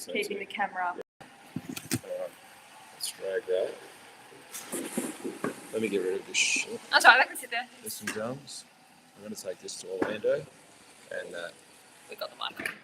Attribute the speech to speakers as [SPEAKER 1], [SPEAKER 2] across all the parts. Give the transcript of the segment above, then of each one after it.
[SPEAKER 1] keeping the camera up.
[SPEAKER 2] Alright, let's drag that. Let me get rid of this shit.
[SPEAKER 1] That's right, I can sit there.
[SPEAKER 2] There's some drums. I'm going to take this to Orlando and
[SPEAKER 1] We got the mic on.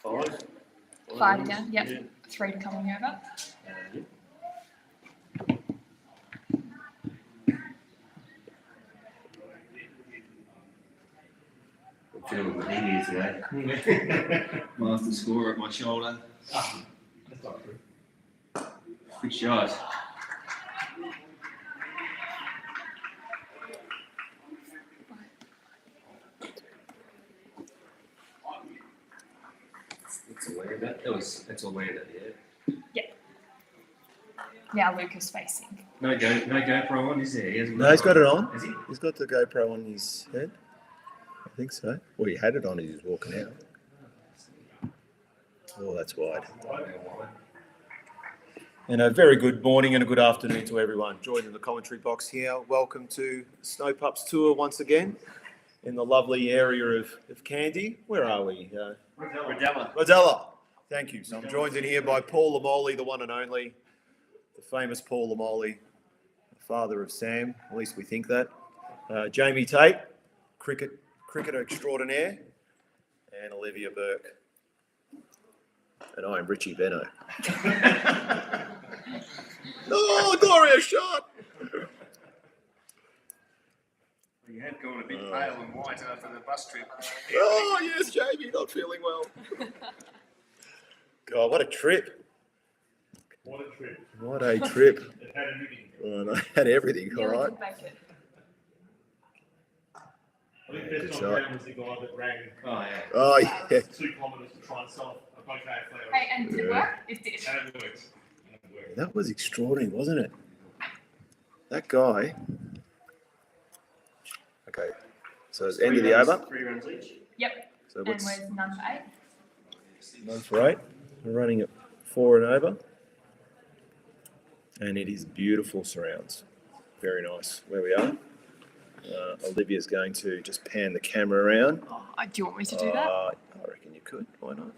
[SPEAKER 2] Five.
[SPEAKER 1] 5 again. Yep.
[SPEAKER 2] Yeah.
[SPEAKER 1] 3 coming over.
[SPEAKER 3] I'm feeling the heat here today. Master scorer at my shoulder.
[SPEAKER 2] That's not true.
[SPEAKER 3] Good shot. That's all weird. That's all weird, yeah.
[SPEAKER 1] Yep. Now Lucas facing.
[SPEAKER 3] No GoPro on, is there? He hasn't
[SPEAKER 4] No, he's got it on.
[SPEAKER 3] Has he?
[SPEAKER 4] He's got the GoPro on his head. I think so. Well, he had it on as he was walking out. Oh, that's wide. And a very good morning and a good afternoon to everyone joining the commentary box here. Welcome to Snow Pups Tour once again in the lovely area of Candy. Where are we? Rodella. Thank you. So I'm joined in here by Paul Lamoli, the one and only, the famous Paul Lamoli, the father of Sam. At least we think that. Jamie Tate, cricketer extraordinaire, and Olivia Burke. And I am Richie Benno. Oh, Gloria shot!
[SPEAKER 3] You have gone a bit pale and white after the bus trip.
[SPEAKER 4] Oh, yes, Jamie, not feeling well. God, what a trip.
[SPEAKER 2] What a trip.
[SPEAKER 4] What a trip.
[SPEAKER 2] It had everything.
[SPEAKER 4] Oh, no, I had everything, all
[SPEAKER 1] Nearly
[SPEAKER 4] right.
[SPEAKER 1] did make it.
[SPEAKER 2] I think
[SPEAKER 4] Good
[SPEAKER 2] best
[SPEAKER 4] shot.
[SPEAKER 2] on ground was the guy that ran
[SPEAKER 3] Oh, yeah.
[SPEAKER 4] Oh, yeah.
[SPEAKER 2] 2 kilometres to try and solve a bouquet of flowers.
[SPEAKER 1] Hey, and did it
[SPEAKER 4] Yeah.
[SPEAKER 1] work? It did.
[SPEAKER 2] And it worked. And it worked.
[SPEAKER 4] That was extraordinary, wasn't it? That guy. Okay, so it's end of the over.
[SPEAKER 3] 3 runs each.
[SPEAKER 1] Yep.
[SPEAKER 4] So
[SPEAKER 1] And
[SPEAKER 4] what's
[SPEAKER 1] where's none for 8?
[SPEAKER 4] 9 for 8? We're running at 4 and over. And it is beautiful surrounds. Very nice where we are. Olivia's going to just pan the camera around.
[SPEAKER 1] Oh, do you want me to do that?
[SPEAKER 4] I reckon you could. Why not?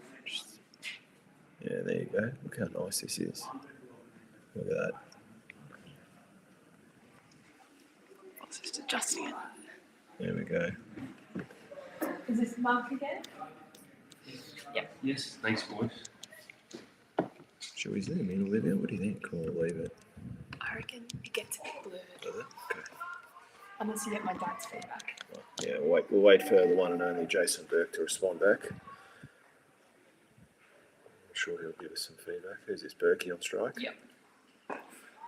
[SPEAKER 4] Yeah, there you go. Look how nice this is. Look at that.
[SPEAKER 1] I was just adjusting it.
[SPEAKER 4] There we go.
[SPEAKER 1] Is this Mark again?
[SPEAKER 3] Yes, thanks, boys.
[SPEAKER 4] Should we zoom in, Olivia? What do you think? Or leave it?
[SPEAKER 1] I reckon it gets a bit blurred.
[SPEAKER 4] Does it? Okay.
[SPEAKER 1] Unless you get my dad's feedback.
[SPEAKER 4] Yeah, we'll wait for the one and only Jason Burke to respond back. I'm sure he'll give us some feedback. Who's this, Berkey on strike?
[SPEAKER 1] Yep.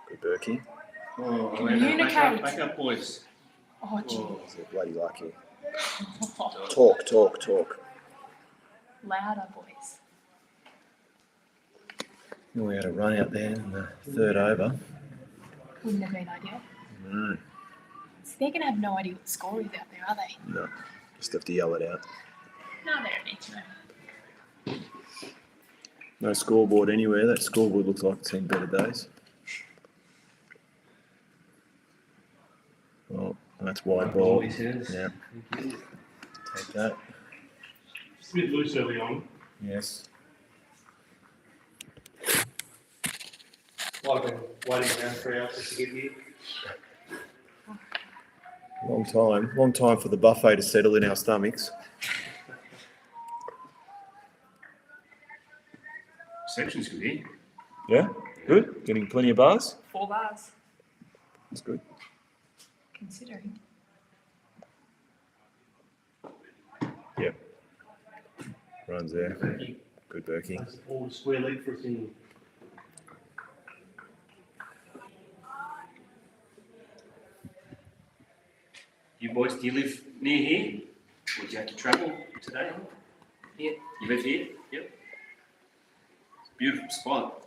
[SPEAKER 4] Good Berkey.
[SPEAKER 3] Oh,
[SPEAKER 1] Communicate.
[SPEAKER 3] back up, boys.
[SPEAKER 1] Oh, gee.
[SPEAKER 3] Oh,
[SPEAKER 4] He's a bloody lucky.
[SPEAKER 1] Oh,
[SPEAKER 4] Talk.
[SPEAKER 1] louder, boys.
[SPEAKER 4] We had a run out there in the third over.
[SPEAKER 1] Wouldn't have been ideal.
[SPEAKER 4] No,
[SPEAKER 1] So they're going to have no idea what the score is out there, are they?
[SPEAKER 4] no. Just have to yell it out.
[SPEAKER 1] No, they don't need to know.
[SPEAKER 4] No scoreboard anywhere. That scoreboard looks like it's seen better days. Well, that's wide ball.
[SPEAKER 3] boys, yes.
[SPEAKER 4] Yeah,
[SPEAKER 3] Thank you.
[SPEAKER 4] take that.
[SPEAKER 2] It's a bit loose early on.
[SPEAKER 4] Yes.
[SPEAKER 2] I've been waiting around 3 hours just to get here.
[SPEAKER 4] Long time for the buffet to settle in our stomachs.
[SPEAKER 3] Reception's good here.
[SPEAKER 4] Yeah, good. Getting plenty of bars.
[SPEAKER 1] 4 bars,
[SPEAKER 4] That's good.
[SPEAKER 1] considering.
[SPEAKER 4] Yep. Runs there. Good Berkey.
[SPEAKER 2] That's all the square leg for us in.
[SPEAKER 3] You boys, do you live near here? Or do you have to travel today? Here. You live here? Yep. It's a beautiful spot.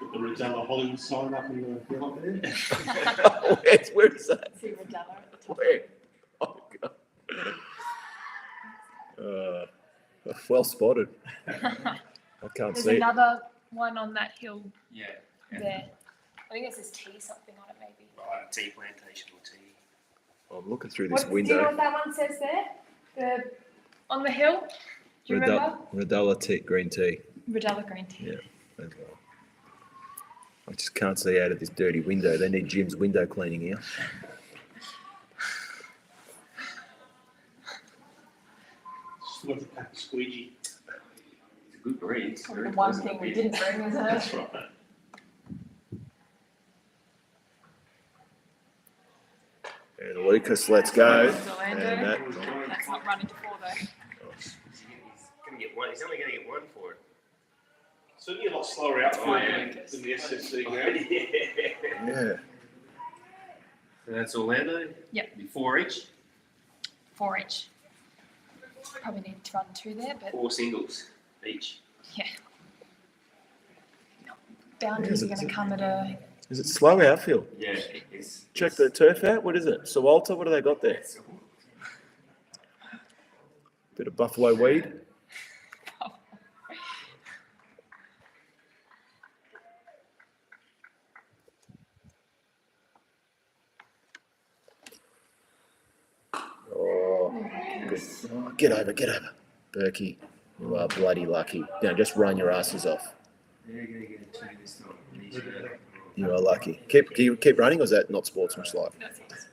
[SPEAKER 2] Put the Rodella Hollywood sign up in the hill up there.
[SPEAKER 4] Where is that?
[SPEAKER 1] See Rodella at the top.
[SPEAKER 4] Where? Oh, God. Well spotted. I can't
[SPEAKER 1] There's
[SPEAKER 4] see it.
[SPEAKER 1] another one on that hill
[SPEAKER 3] Yeah.
[SPEAKER 1] there. I think it says tea something on it, maybe.
[SPEAKER 3] Right, tea plantation or tea.
[SPEAKER 4] I'm looking through this
[SPEAKER 1] Do you know
[SPEAKER 4] window.
[SPEAKER 1] what that one says there? On the hill? Do you remember?
[SPEAKER 4] Rodella tea, green tea.
[SPEAKER 1] Rodella green tea.
[SPEAKER 4] Yeah, as well. I just can't see out of this dirty window. They need Jim's window cleaning here.
[SPEAKER 5] Still got the pack of squeegee.
[SPEAKER 3] It's a good breed. It's
[SPEAKER 1] Probably
[SPEAKER 3] very
[SPEAKER 1] the one
[SPEAKER 3] pleasant
[SPEAKER 1] thing we
[SPEAKER 3] breed.
[SPEAKER 1] didn't bring, isn't it?
[SPEAKER 5] That's right.
[SPEAKER 4] And Lucas, let's go.
[SPEAKER 1] Orlando.
[SPEAKER 4] And that,
[SPEAKER 1] That's not running to 4 though.
[SPEAKER 3] He's gonna get one. He's only gonna get one for it.
[SPEAKER 5] Certainly a lot slower outfit
[SPEAKER 3] Oh, yeah.
[SPEAKER 5] than the SSC ground.
[SPEAKER 4] yeah.
[SPEAKER 3] And that's Orlando.
[SPEAKER 1] Yep.
[SPEAKER 3] Be 4 each.
[SPEAKER 1] 4 each. Probably need to run 2 there, but
[SPEAKER 3] 4 singles each.
[SPEAKER 1] yeah. Boundaries
[SPEAKER 4] Yeah,
[SPEAKER 1] are going to come at a.
[SPEAKER 4] Is it slow outfield?
[SPEAKER 3] Yeah. It's,
[SPEAKER 4] Check the turf out. What is it? Sir Walter, what do they got there? Bit of buffalo weed. Oh, good. Oh, get over. Berkey, you are bloody lucky. Now just run your asses off.
[SPEAKER 3] They're gonna get a 2 this time.
[SPEAKER 4] You are lucky. Keep running, or is that not sportsmanlike?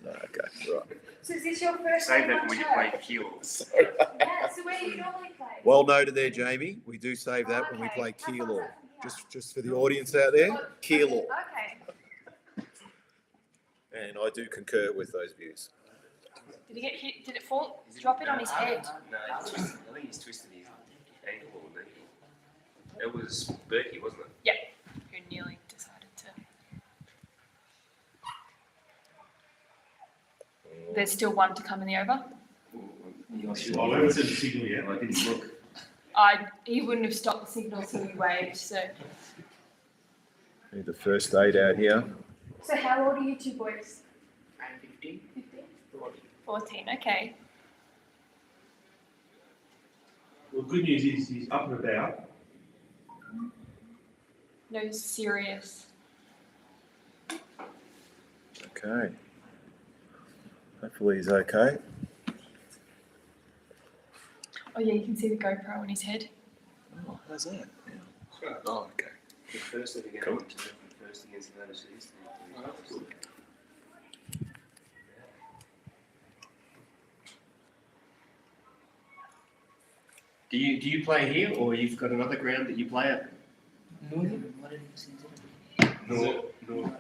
[SPEAKER 4] No, okay, right.
[SPEAKER 1] So is this your first
[SPEAKER 3] Save
[SPEAKER 1] game
[SPEAKER 3] that
[SPEAKER 1] on
[SPEAKER 3] when you
[SPEAKER 1] turf?
[SPEAKER 3] play Keels.
[SPEAKER 1] Yeah, so where do you normally play?
[SPEAKER 4] Well noted there, Jamie. We do save that when we play Keilor. Just for the audience out there, Keilor.
[SPEAKER 1] Okay.
[SPEAKER 4] And I do concur with those views.
[SPEAKER 1] Did he get hit? Did it fall? Drop it on his head.
[SPEAKER 3] No, I think he's twisted his ankle or knee. That was Berkey, wasn't it?
[SPEAKER 1] Yep. Who nearly decided to. There's still 1 to come in the over.
[SPEAKER 5] Oh, I haven't sent the signal yet.
[SPEAKER 3] I didn't look.
[SPEAKER 1] He wouldn't have stopped the signal till he waved. So
[SPEAKER 4] Need the first aid out here.
[SPEAKER 1] So how old are you 2 boys?
[SPEAKER 6] I'm 15.
[SPEAKER 1] 15? 14. Okay.
[SPEAKER 5] Well, good news is he's up and about.
[SPEAKER 1] No serious.
[SPEAKER 4] Okay. Hopefully he's okay.
[SPEAKER 1] Oh yeah, you can see the GoPro on his head.
[SPEAKER 4] Oh, how's that? Oh, okay.
[SPEAKER 3] The first thing against
[SPEAKER 4] Cool.
[SPEAKER 3] the first against the overseas. Do you play here, or you've got another ground that you play at?
[SPEAKER 6] No, what did you say?
[SPEAKER 3] No, no.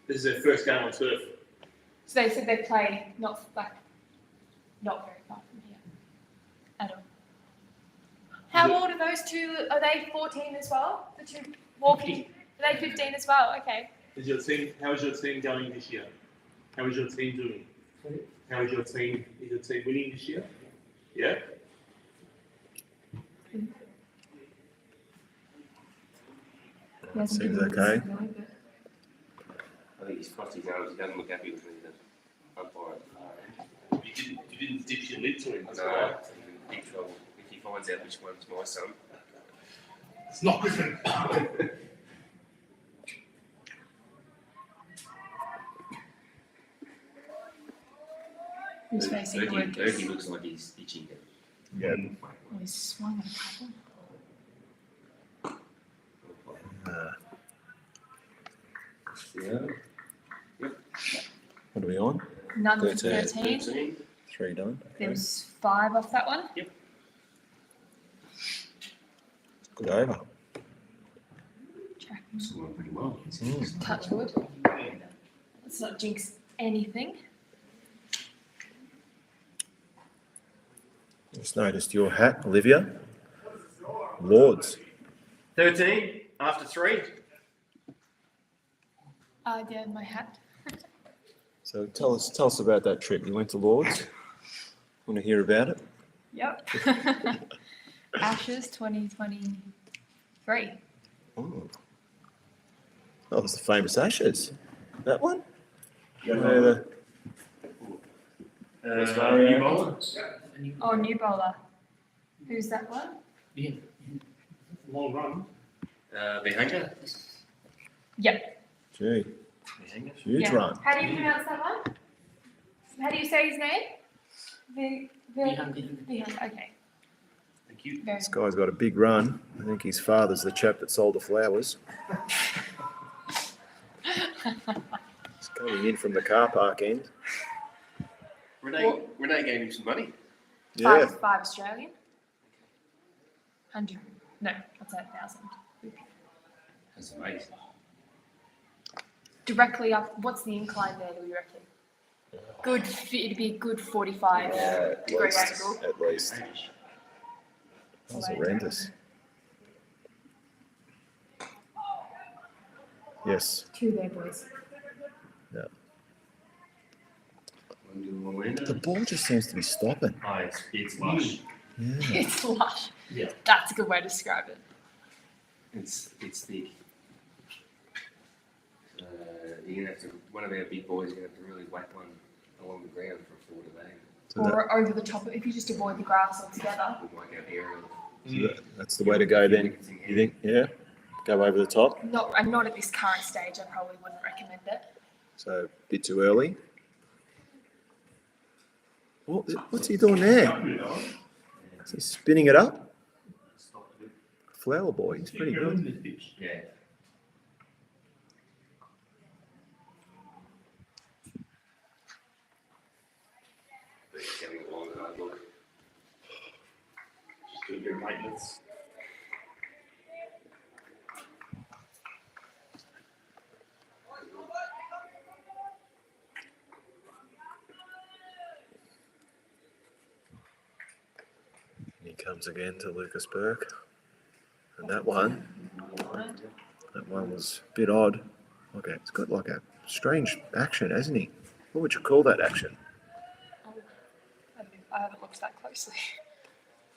[SPEAKER 5] This is their first game on turf.
[SPEAKER 1] So they said they play not very far from here at all. How old are those 2? Are they 14 as well? The 2 walking? Are they 15 as well? Okay.
[SPEAKER 5] Is your team? How is your team going this year? How is your team doing?
[SPEAKER 6] Sorry?
[SPEAKER 5] How is your team? Is your team winning this year? Yeah.
[SPEAKER 4] Seems okay.
[SPEAKER 3] I think he's crossed his arms. He doesn't look happy with me. Umpire.
[SPEAKER 5] You didn't dip your lid to him. That's
[SPEAKER 3] No,
[SPEAKER 5] why.
[SPEAKER 3] he's in big trouble if he finds out which one's my son.
[SPEAKER 5] It's not good.
[SPEAKER 1] Who's facing the
[SPEAKER 3] Berkey
[SPEAKER 1] workers?
[SPEAKER 3] looks like he's itching.
[SPEAKER 4] Yeah.
[SPEAKER 1] Oh, he's swung at a couple.
[SPEAKER 3] Yeah.
[SPEAKER 4] What are we on?
[SPEAKER 1] None for
[SPEAKER 4] 13.
[SPEAKER 1] 13.
[SPEAKER 3] 13.
[SPEAKER 4] 3 done.
[SPEAKER 1] There was 5 off that one.
[SPEAKER 4] Good over.
[SPEAKER 1] Tracking.
[SPEAKER 3] It's going pretty well.
[SPEAKER 1] Touch wood. Let's not jinx anything.
[SPEAKER 4] Just noticed your hat, Olivia. Lords.
[SPEAKER 3] 13 after 3.
[SPEAKER 1] Yeah, my hat.
[SPEAKER 4] So tell us about that trip. You went to Lords. Want to hear about it?
[SPEAKER 1] Yep. Ashes 2023.
[SPEAKER 4] Oh, that was the famous Ashes. That one? Yeah.
[SPEAKER 3] New bowler.
[SPEAKER 1] Oh, new bowler. Who's that one?
[SPEAKER 6] Yeah.
[SPEAKER 5] Long run.
[SPEAKER 3] Behanga.
[SPEAKER 1] Yep.
[SPEAKER 4] Gee,
[SPEAKER 3] Behanga.
[SPEAKER 4] huge
[SPEAKER 1] Yeah.
[SPEAKER 4] run.
[SPEAKER 1] How do you pronounce that one? How do you say his name? Okay.
[SPEAKER 3] Thank you.
[SPEAKER 1] Very
[SPEAKER 4] This guy's got a big run. I think his father's the chap that sold the flowers. He's coming in from the car park end.
[SPEAKER 3] Renee gave him some money.
[SPEAKER 4] Yeah,
[SPEAKER 1] Five Australian. 100. No, I'd say 1,000.
[SPEAKER 3] That's amazing.
[SPEAKER 1] Directly up. What's the incline there? Do you reckon? Good. It'd be a good 45
[SPEAKER 4] At
[SPEAKER 1] degree
[SPEAKER 4] least.
[SPEAKER 1] angle.
[SPEAKER 4] At least. That's horrendous. Yes.
[SPEAKER 1] 2 there, boys.
[SPEAKER 4] The ball just seems to be stopping.
[SPEAKER 3] Oh, it's lush.
[SPEAKER 4] Yeah.
[SPEAKER 1] It's lush.
[SPEAKER 3] Yeah.
[SPEAKER 1] That's a good way to describe it.
[SPEAKER 3] It's thick. You're gonna have to. One of our big boys is gonna have to really whack one along the ground for a 4 today.
[SPEAKER 4] So that-
[SPEAKER 1] Or over the top. If you just avoid the grass altogether.
[SPEAKER 3] With like our aerial.
[SPEAKER 4] that's the way to go then. You think? Yeah. Go over the top.
[SPEAKER 1] Not at this current stage. I probably wouldn't recommend it.
[SPEAKER 4] So a bit too early. What's he doing there? Is he spinning it up? Flower boy. He's pretty good.
[SPEAKER 3] Yeah. It's getting along and I look. Just do a bit of maintenance.
[SPEAKER 4] He comes again to Lucas Burke. And that one was a bit odd. Okay, it's got like a strange action, hasn't he? What would you call that action?
[SPEAKER 1] I haven't looked that closely.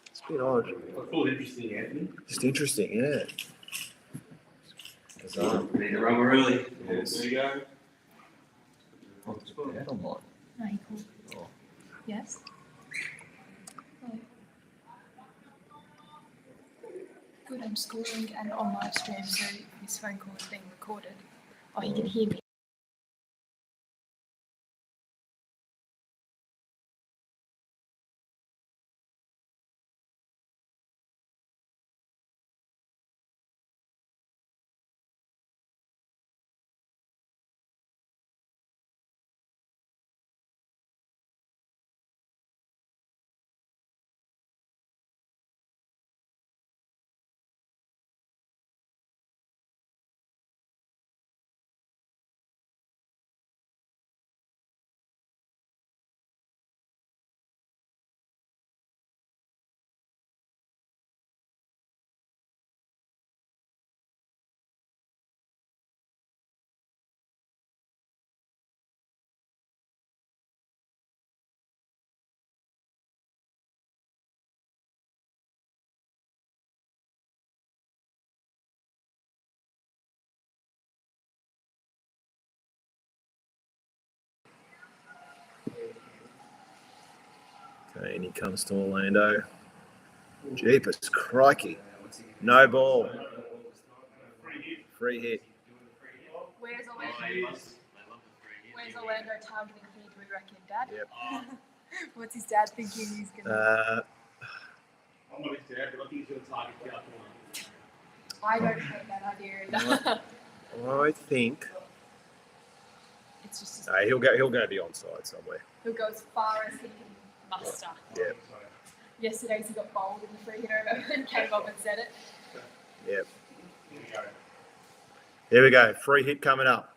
[SPEAKER 4] It's a bit odd.
[SPEAKER 5] All interesting, Anthony.
[SPEAKER 4] Just interesting, yeah. Bizarre.
[SPEAKER 3] Need to run early.
[SPEAKER 4] Yes.
[SPEAKER 5] There you go.
[SPEAKER 1] No, he called.
[SPEAKER 4] Oh.
[SPEAKER 1] Yes. Oh. Good, I'm scoring and on live stream, so his phone call is being recorded. Oh, he can hear me.
[SPEAKER 4] Okay, and he comes to Orlando. Jeepers, crikey. No ball. Free hit.
[SPEAKER 1] Where's Orlando targeting here, do we reckon, Dad?
[SPEAKER 4] Yep.
[SPEAKER 1] What's his dad thinking he's going to...
[SPEAKER 5] I'm not his dad, but I think he's going to target South Carolina.
[SPEAKER 1] I don't hate that idea either.
[SPEAKER 4] I think
[SPEAKER 1] It's just...
[SPEAKER 4] he'll go the onside somewhere.
[SPEAKER 1] He'll go as far as he can muster.
[SPEAKER 4] Yeah.
[SPEAKER 1] Yesterday's he got bowled in the free hit over and came up and said it.
[SPEAKER 4] Yep. Here we go. Free hit coming up.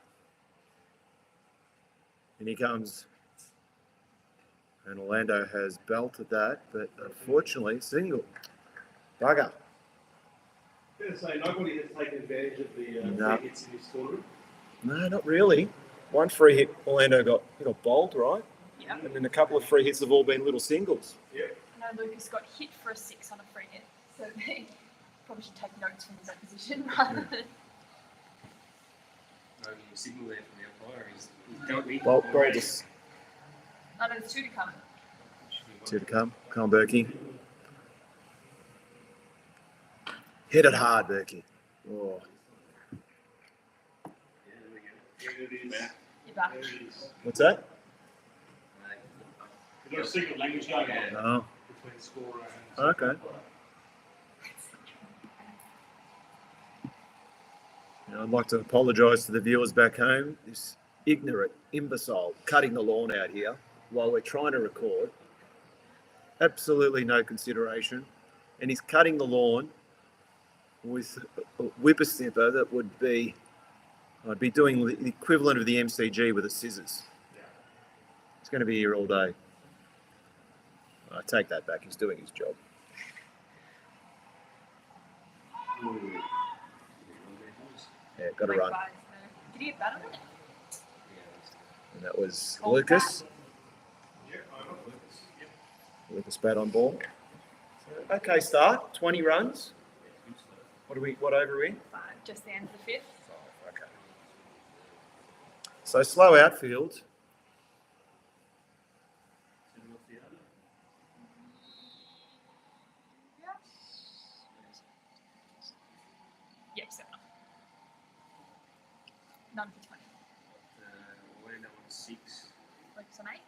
[SPEAKER 4] And he comes. And Orlando has belted that, but unfortunately, single. Bugger.
[SPEAKER 5] I'm going to say nobody has taken advantage of the
[SPEAKER 4] No.
[SPEAKER 5] free hits in this tournament.
[SPEAKER 4] No, not really. One free hit, Orlando got bowled, right?
[SPEAKER 1] Yeah.
[SPEAKER 4] And then a couple of free hits have all been little singles.
[SPEAKER 1] I know Lucas got hit for a 6 on a free hit, so they probably should take notes from his opposition rather than...
[SPEAKER 3] No signal there from the umpire. He's don't need
[SPEAKER 4] Ball just
[SPEAKER 1] I know there's 2 to come.
[SPEAKER 4] to come. Come on, Berkey. Hit it hard, Berkey. Oh,
[SPEAKER 5] There it is.
[SPEAKER 1] You're back.
[SPEAKER 5] There it is.
[SPEAKER 4] what's that?
[SPEAKER 5] We've got a secret language going on
[SPEAKER 4] Oh,
[SPEAKER 5] between scorer and...
[SPEAKER 4] okay. I'd like to apologise to the viewers back home. This ignorant imbecile cutting the lawn out here while we're trying to record. Absolutely no consideration. and he's cutting the lawn with a whippersnipper that would be, I'd be doing the equivalent of the MCG with a scissors. He's going to be here all day. I take that back. He's doing his job. Yeah, got to run.
[SPEAKER 1] Did he get that on it?
[SPEAKER 4] And that was
[SPEAKER 1] Cold
[SPEAKER 4] Lucas.
[SPEAKER 5] Yeah, I got Lucas. Yep.
[SPEAKER 4] Lucas bat on ball. So, okay, start. 20 runs. What over are we?
[SPEAKER 1] 5, just the end of the 5th.
[SPEAKER 4] Okay. So slow outfield.
[SPEAKER 1] Yep, 7. None for 20. Focus on 8.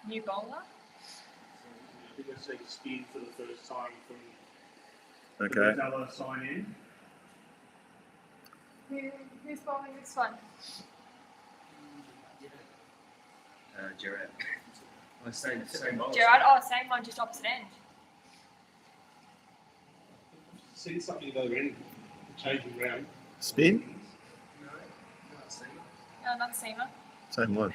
[SPEAKER 1] New bowler.
[SPEAKER 5] I think I see a spin for the first time from
[SPEAKER 4] Okay.
[SPEAKER 5] Another sign in.
[SPEAKER 1] Who's bowling this one?
[SPEAKER 3] Gerard. Same bowl.
[SPEAKER 1] Gerard. Oh, same one, just opposite end.
[SPEAKER 5] See something at the other end, changing round.
[SPEAKER 4] Spin.
[SPEAKER 1] Another seamer.
[SPEAKER 4] Same one.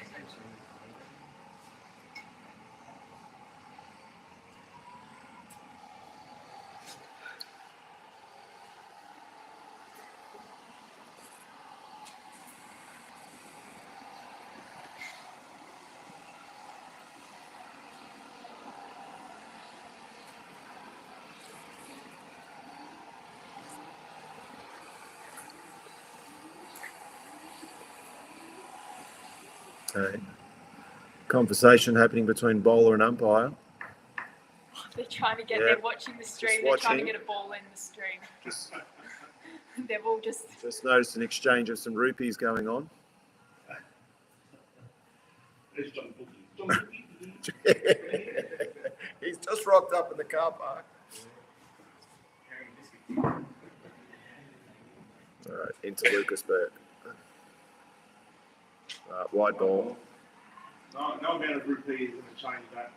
[SPEAKER 4] Okay. Conversation happening between bowler and umpire.
[SPEAKER 1] They're trying to get.
[SPEAKER 4] Yeah.
[SPEAKER 1] They're watching the stream.
[SPEAKER 4] Just
[SPEAKER 1] They're trying to
[SPEAKER 4] watching.
[SPEAKER 1] get a ball in the stream.
[SPEAKER 4] Just
[SPEAKER 1] They've all just.
[SPEAKER 4] noticed an exchange of some rupees going on.
[SPEAKER 5] There's John Bookie. John Bookie.
[SPEAKER 4] He's just rocked up in the car park. All right, into Lucas Burke. Wide ball.
[SPEAKER 5] No amount of rupee is going to change that.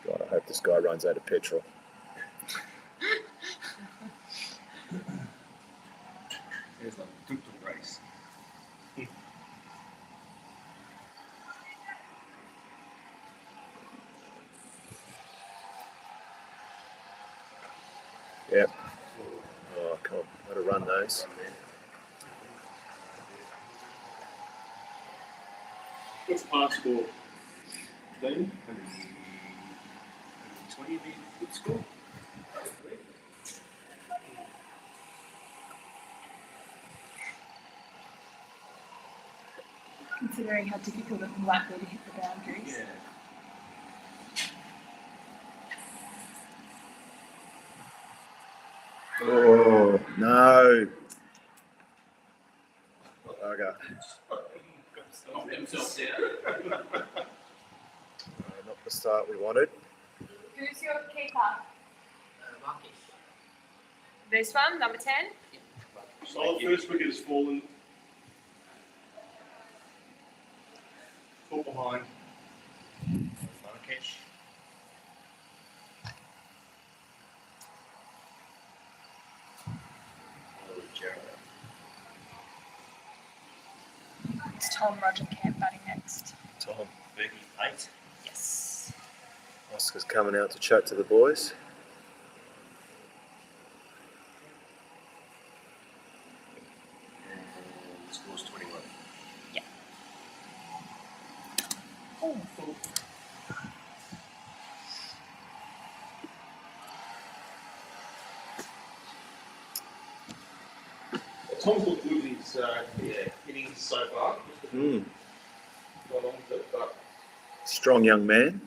[SPEAKER 4] God, I hope this guy runs out of petrol.
[SPEAKER 3] There's a tuk-tuk race.
[SPEAKER 4] Yep. Oh, come on. Got to run those.
[SPEAKER 5] What's the pass score? Damon?
[SPEAKER 3] 20 would be a good score.
[SPEAKER 1] Considering how difficult it might be to hit the boundaries.
[SPEAKER 3] Yeah.
[SPEAKER 4] Oh, no. Okay. Not the start we wanted.
[SPEAKER 1] Who's your keeper?
[SPEAKER 6] Marcus.
[SPEAKER 1] This one, number 10.
[SPEAKER 5] So the first wicket has fallen. Fall behind.
[SPEAKER 3] Marrakesh. Oh, Gerard.
[SPEAKER 1] It's Tom Roger Camp batting next.
[SPEAKER 4] Tom.
[SPEAKER 3] Berkey 8.
[SPEAKER 1] Yes.
[SPEAKER 4] Oscar's coming out to chat to the boys.
[SPEAKER 3] And the score's 21.
[SPEAKER 1] Oh.
[SPEAKER 5] Tom's looked good in his innings so far.
[SPEAKER 4] Mm.
[SPEAKER 5] Got on with it, but
[SPEAKER 4] Strong young man.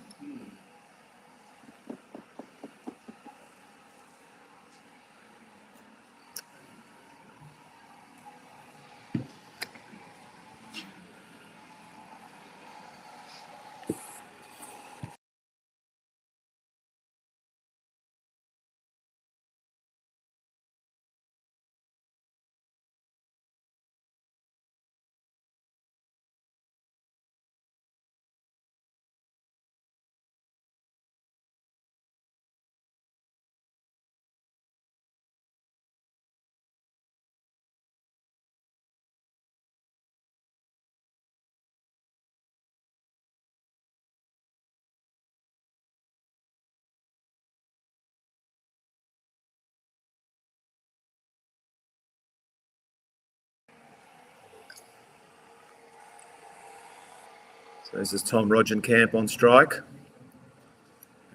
[SPEAKER 4] So this is Tom Rogenkamp on strike.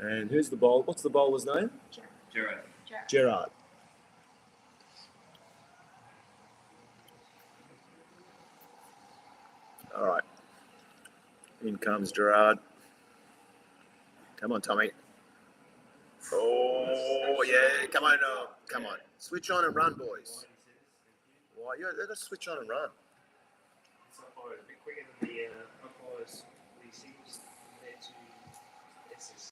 [SPEAKER 4] And who's the bowler? What's the bowler's name?
[SPEAKER 3] Gerard.
[SPEAKER 4] Gerard. All right. In comes Gerard. Come on, Tommy. Oh, yeah. Come on, come on. Switch on and run, boys. Why? Yeah, let us switch on and run.
[SPEAKER 6] It's umpire a bit quicker than the umpires. The seems compared to SS.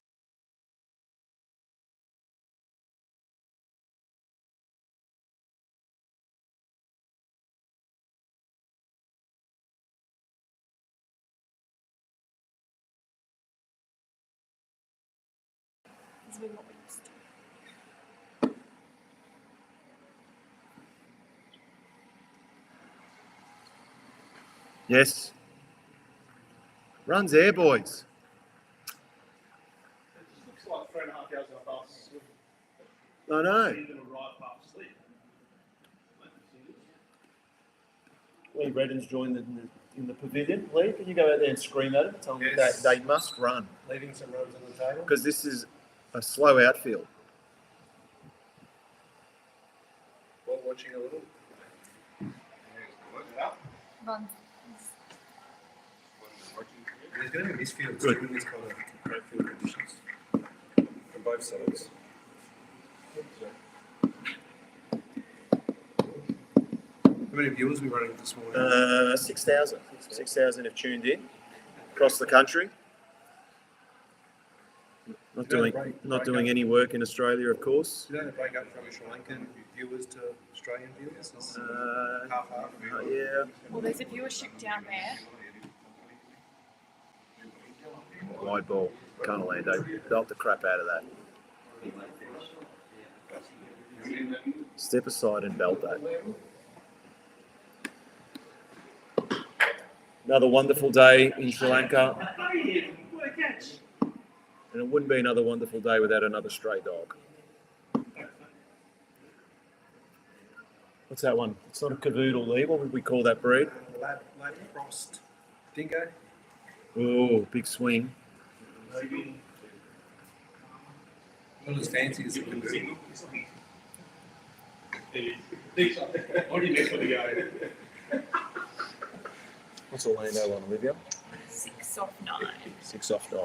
[SPEAKER 1] It's really what we used to.
[SPEAKER 4] Yes. Runs there, boys.
[SPEAKER 5] It just looks like 3.5 hours on a bus.
[SPEAKER 4] I know.
[SPEAKER 5] Even arrive half asleep.
[SPEAKER 4] Lee Redden's joined in the pavilion. Lee, can you go out there and scream at them? Tell them
[SPEAKER 5] Yes.
[SPEAKER 4] that they must run.
[SPEAKER 5] Leaving some runs on the table.
[SPEAKER 4] Because this is a slow outfield.
[SPEAKER 5] While watching a little. Work it up.
[SPEAKER 1] Run.
[SPEAKER 5] There's going to be misfields
[SPEAKER 4] Good.
[SPEAKER 5] in this kind of outfield conditions from both sides. How many viewers are we running this morning?
[SPEAKER 4] 6,000. 6,000 have tuned in across the country. Not doing any work in Australia, of course.
[SPEAKER 5] Did that break up from Sri Lankan viewers to Australian viewers? Half.
[SPEAKER 4] Yeah.
[SPEAKER 1] Well, there's a viewership down there.
[SPEAKER 4] Wide ball. Can't Orlando. Belt the crap out of that. Step aside and belt that. Another wonderful day in Sri Lanka. And it wouldn't be another wonderful day without another stray dog. What's that one? It's not a cavoodle, Lee. What would we call that breed?
[SPEAKER 5] Lab Frost Dingo.
[SPEAKER 4] Oh, big swing.
[SPEAKER 5] Not as fancy as a cavoodle. What do you make for the guy?
[SPEAKER 4] What's Orlando on, Olivia?
[SPEAKER 1] 6 off 9.
[SPEAKER 4] 6 off 9.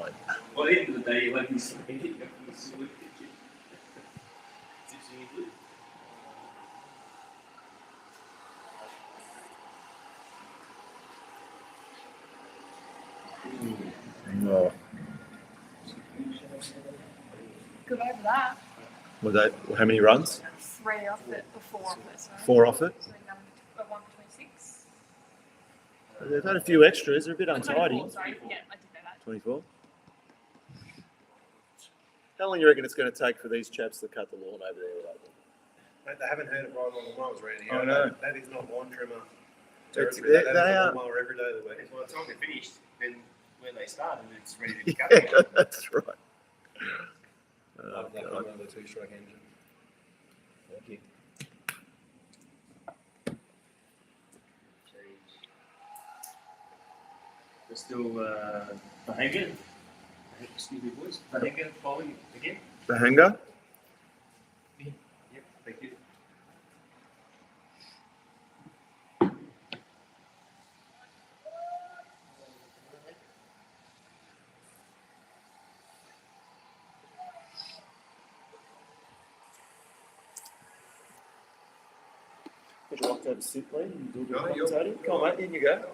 [SPEAKER 3] Well, at the end of the day, you like this.
[SPEAKER 4] Oh.
[SPEAKER 1] Good over that.
[SPEAKER 4] Was that how many runs?
[SPEAKER 1] 3 off it, or 4 off it, sorry.
[SPEAKER 4] 4 off it.
[SPEAKER 1] So, 1 between 6.
[SPEAKER 4] They've had a few extras. They're a bit untidy.
[SPEAKER 1] 24, sorry. Yeah, I did know that.
[SPEAKER 4] 24. How long do you reckon it's going to take for these chaps to cut the lawn over there?
[SPEAKER 5] Mate, they haven't heard of Ride Long Miles around here.
[SPEAKER 4] I know.
[SPEAKER 5] That is not lawn trimmer
[SPEAKER 4] It's-
[SPEAKER 5] territory. That
[SPEAKER 4] they
[SPEAKER 5] is a
[SPEAKER 4] are-
[SPEAKER 5] lawn mower every day of the week.
[SPEAKER 6] By the time they're finished, then where they started, it's ready to be cut.
[SPEAKER 4] Yeah, that's right. Oh,
[SPEAKER 5] Love that
[SPEAKER 4] God.
[SPEAKER 5] one on the two-stroke engine.
[SPEAKER 4] Thank you.
[SPEAKER 3] There's still Bahanga. Excuse me, boys. Bahanga bowling again.
[SPEAKER 4] The hanger.
[SPEAKER 3] Yep, thank you.
[SPEAKER 4] Would you like to have a sit, Lee? You do a bit
[SPEAKER 5] No,
[SPEAKER 4] of
[SPEAKER 5] you're-
[SPEAKER 4] commentating? Come on, mate, in you go.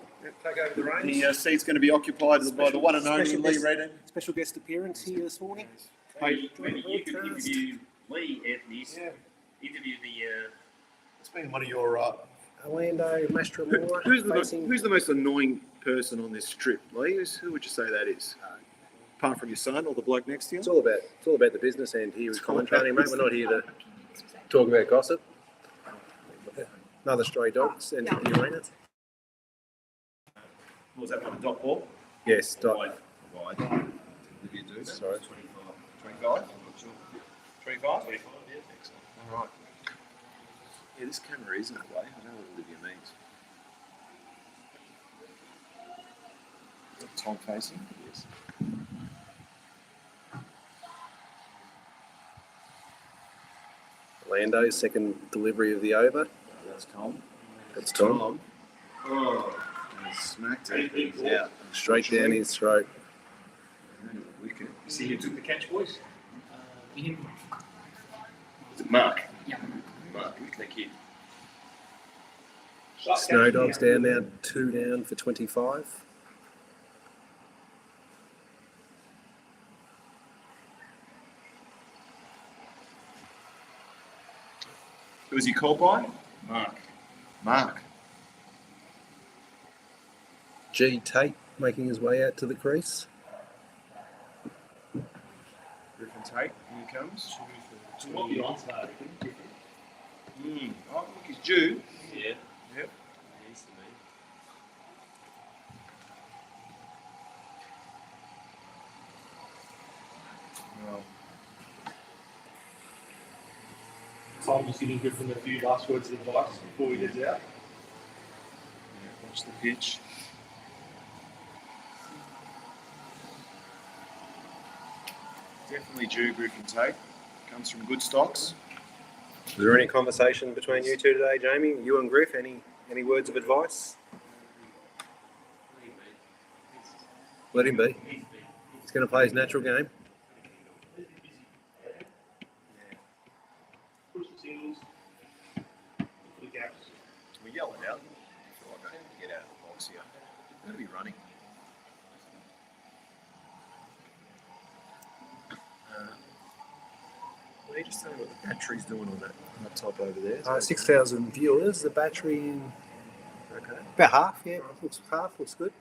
[SPEAKER 5] Take over the reins.
[SPEAKER 4] The seat's going to be occupied by the one and only
[SPEAKER 5] Special
[SPEAKER 4] Lee
[SPEAKER 5] guest-
[SPEAKER 4] Redden.
[SPEAKER 5] Special guest appearance here this morning.
[SPEAKER 3] Maybe you could interview Lee, Anthony's.
[SPEAKER 5] Yeah.
[SPEAKER 3] Interview the.
[SPEAKER 5] It's been one of your Orlando, Mastramora.
[SPEAKER 4] Who's the most annoying person on this trip, Lee? Who would you say that is? Apart from your son or the bloke next to you?
[SPEAKER 5] It's all about the business end here with commentating, mate. We're not here to talk about gossip. Another stray dogs entered the arena.
[SPEAKER 4] What was that one, a dot ball?
[SPEAKER 5] Yes, dot.
[SPEAKER 3] Wide.
[SPEAKER 5] If you do, sorry.
[SPEAKER 3] 25? 25?
[SPEAKER 5] All right.
[SPEAKER 4] Yeah, this camera is in a way. I know what Olivia means.
[SPEAKER 2] Tom facing. Yes.
[SPEAKER 7] Lando, second delivery of the over.
[SPEAKER 2] That's Tom.
[SPEAKER 7] That's Tom.
[SPEAKER 2] Oh, he smacked it. He's out.
[SPEAKER 7] Straight down his throat.
[SPEAKER 2] Wicked.
[SPEAKER 3] See who took the catch, boys? Is it Mark? Yeah. Mark, thank you.
[SPEAKER 7] Snowdogs down now, 2 down for 25.
[SPEAKER 2] Who was he called by?
[SPEAKER 3] Mark.
[SPEAKER 2] Mark.
[SPEAKER 7] G Tate making his way out to the crease.
[SPEAKER 2] Griffin Tate, here he comes.
[SPEAKER 5] What the odds are?
[SPEAKER 2] Oh, look, he's due.
[SPEAKER 3] Yeah.
[SPEAKER 2] Yep. Well,
[SPEAKER 5] Tom just giving Griffin a few last words of advice before he heads out.
[SPEAKER 2] yeah, watch the pitch. Definitely due, Griffin Tate. Comes from good stocks.
[SPEAKER 7] Was there any conversation between you two today, Jamie? You and Griff, any words of advice? Let him be. He's going to play his natural game.
[SPEAKER 5] Push the singles. The gaps.
[SPEAKER 2] We yell it out. I feel like I have to get out of the box here. I'm going to be running.
[SPEAKER 4] Can you just tell me what the battery's doing on that top over there?
[SPEAKER 7] 6,000 viewers. The battery,
[SPEAKER 4] Okay.
[SPEAKER 7] about half, yeah. Looks good.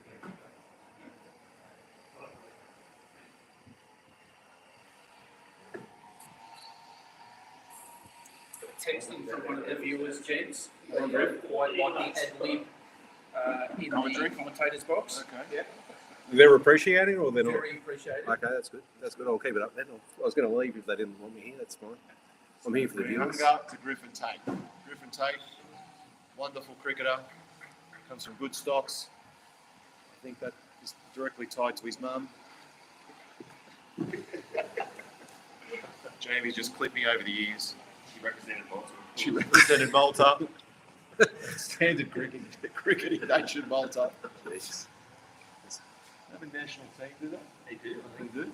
[SPEAKER 8] Texting from one of the viewers, James, quite like the ad lib in the commentator's box.
[SPEAKER 2] Okay.
[SPEAKER 8] Yeah,
[SPEAKER 7] They're appreciating or they're not?
[SPEAKER 8] very appreciated.
[SPEAKER 7] Okay, that's good. That's good. I'll keep it up then. I was going to leave if they didn't want me here. That's fine. I'm here for the viewers.
[SPEAKER 2] Up to Griffin Tate. Griffin Tate, wonderful cricketer, comes from good stocks. I think that is directly tied to his mum. Jamie's just clipping over the ears.
[SPEAKER 3] She represented Malta.
[SPEAKER 2] She represented Malta. Standard cricketing nation, Malta.
[SPEAKER 7] Jeez.
[SPEAKER 2] Have a national team, do they?
[SPEAKER 3] They do.
[SPEAKER 2] They do.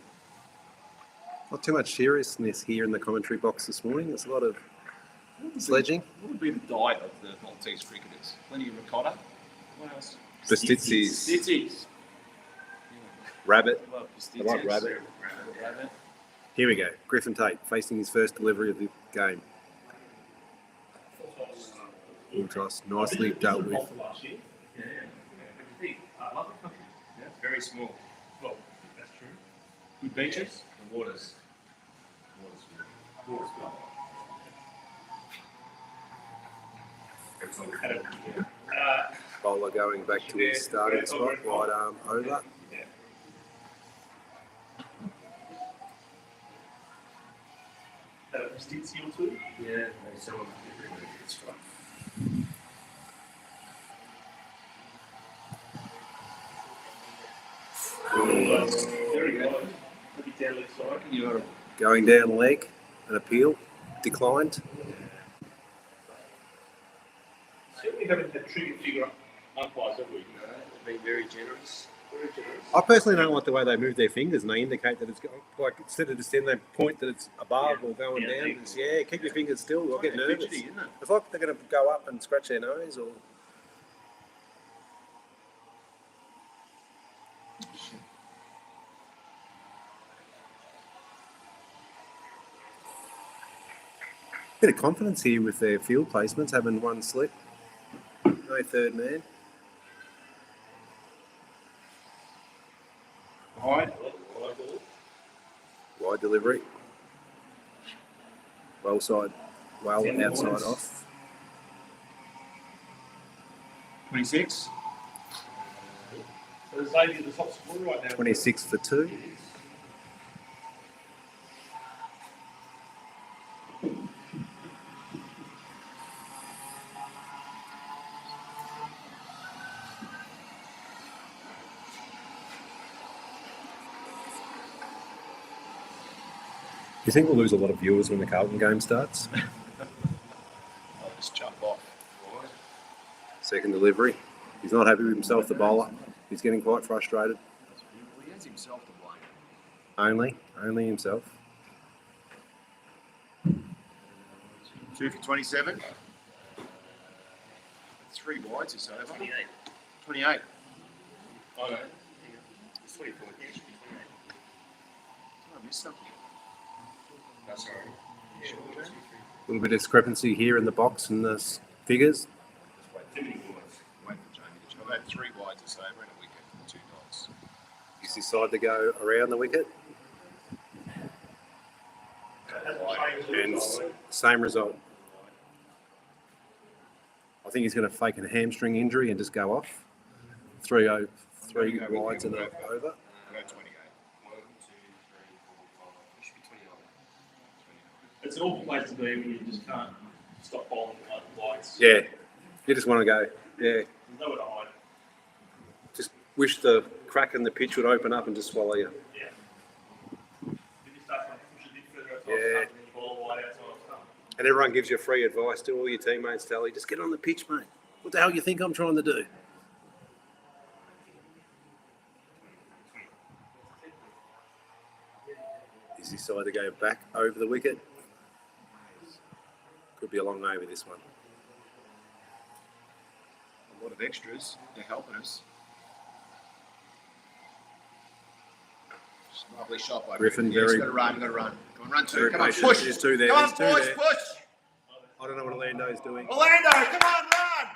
[SPEAKER 7] Not too much seriousness here in the commentary box this morning. There's a lot of sledging.
[SPEAKER 2] What would be the diet of the Maltese cricketers? Plenty of ricotta. What else?
[SPEAKER 7] Pastizzis,
[SPEAKER 2] Stitzies.
[SPEAKER 7] rabbit.
[SPEAKER 2] I love
[SPEAKER 7] I like
[SPEAKER 2] pastizzis.
[SPEAKER 7] rabbit.
[SPEAKER 2] Rabbit.
[SPEAKER 7] Here we go. Griffin Tate facing his first delivery of the game. Full toss, nicely dealt with.
[SPEAKER 5] Off the last year.
[SPEAKER 3] Yeah.
[SPEAKER 5] I love the country.
[SPEAKER 3] Yeah, it's very small.
[SPEAKER 5] Well, that's true.
[SPEAKER 2] Good beaches.
[SPEAKER 3] The water's
[SPEAKER 5] Water's good.
[SPEAKER 7] Bowler going back to his starting spot, right arm over.
[SPEAKER 5] Stitzy or two.
[SPEAKER 3] Yeah, maybe someone it's right.
[SPEAKER 5] Very good. Maybe down left side.
[SPEAKER 2] You got
[SPEAKER 7] Going down leg, an appeal, declined.
[SPEAKER 5] Certainly haven't had trigger figure umpires, have we?
[SPEAKER 3] Being very generous.
[SPEAKER 5] Very generous.
[SPEAKER 7] I personally don't like the way they move their fingers and they indicate that it's like instead of just then they point that it's above or going down. It's, yeah, keep your fingers still. I'll get nervous.
[SPEAKER 2] fidgety, isn't it?
[SPEAKER 7] It's like they're going to go up and scratch their nose or. Bit of confidence here with their field placements, having one slip. No third man.
[SPEAKER 2] Wide.
[SPEAKER 7] Wide delivery. Well side, well outside off.
[SPEAKER 2] 26.
[SPEAKER 5] So Xavier, the top scorer right now.
[SPEAKER 7] 26 for 2. You think we'll lose a lot of viewers when the Carlton game starts?
[SPEAKER 2] I'll just jump off.
[SPEAKER 7] Second delivery. He's not happy with himself, the bowler. He's getting quite frustrated.
[SPEAKER 2] Well, he has himself to blame.
[SPEAKER 7] Only himself.
[SPEAKER 2] 2 for 27. 3 wides this over. 28.
[SPEAKER 3] Oh, no. It's 24. Yeah, it should be 28.
[SPEAKER 2] I missed something.
[SPEAKER 3] That's all right. Yeah,
[SPEAKER 7] A little bit of discrepancy here in the box and the figures.
[SPEAKER 3] too many boards.
[SPEAKER 2] Wait for Jamie to check. I've had 3 wides this over and a wicket and 2 dots.
[SPEAKER 7] He's decided to go around the wicket. And same result. I think he's going to fake a hamstring injury and just go off. 3 wides and over.
[SPEAKER 2] I'll go 28.
[SPEAKER 3] 1, 2, 3, 4, 5. It should be 29.
[SPEAKER 5] It's an awful place to be when you just can't stop bowling lights.
[SPEAKER 7] Yeah, you just want to go. Yeah,
[SPEAKER 5] There's nowhere to hide.
[SPEAKER 7] just wish the crack in the pitch would open up and just swallow you.
[SPEAKER 5] Yeah. If you start trying to push it in further outside,
[SPEAKER 7] Yeah.
[SPEAKER 5] and you bowl wide outside, it's done.
[SPEAKER 7] And everyone gives you free advice. Do all your teammates tell you, just get on the pitch, mate. What the hell you think I'm trying to do? He's decided to go back over the wicket. Could be a long over this one.
[SPEAKER 2] A lot of extras. They're helping us. Just a lovely shot by
[SPEAKER 7] Griffin,
[SPEAKER 2] Yes,
[SPEAKER 7] very-
[SPEAKER 2] got to run, got to run. Come on, run 2.
[SPEAKER 7] Very
[SPEAKER 2] Come on,
[SPEAKER 7] patient.
[SPEAKER 2] push.
[SPEAKER 7] There's 2 there.
[SPEAKER 2] Come on,
[SPEAKER 7] There's 2
[SPEAKER 2] boys,
[SPEAKER 7] there.
[SPEAKER 2] push.
[SPEAKER 7] I don't know what Orlando's doing.
[SPEAKER 2] Orlando, come on, run.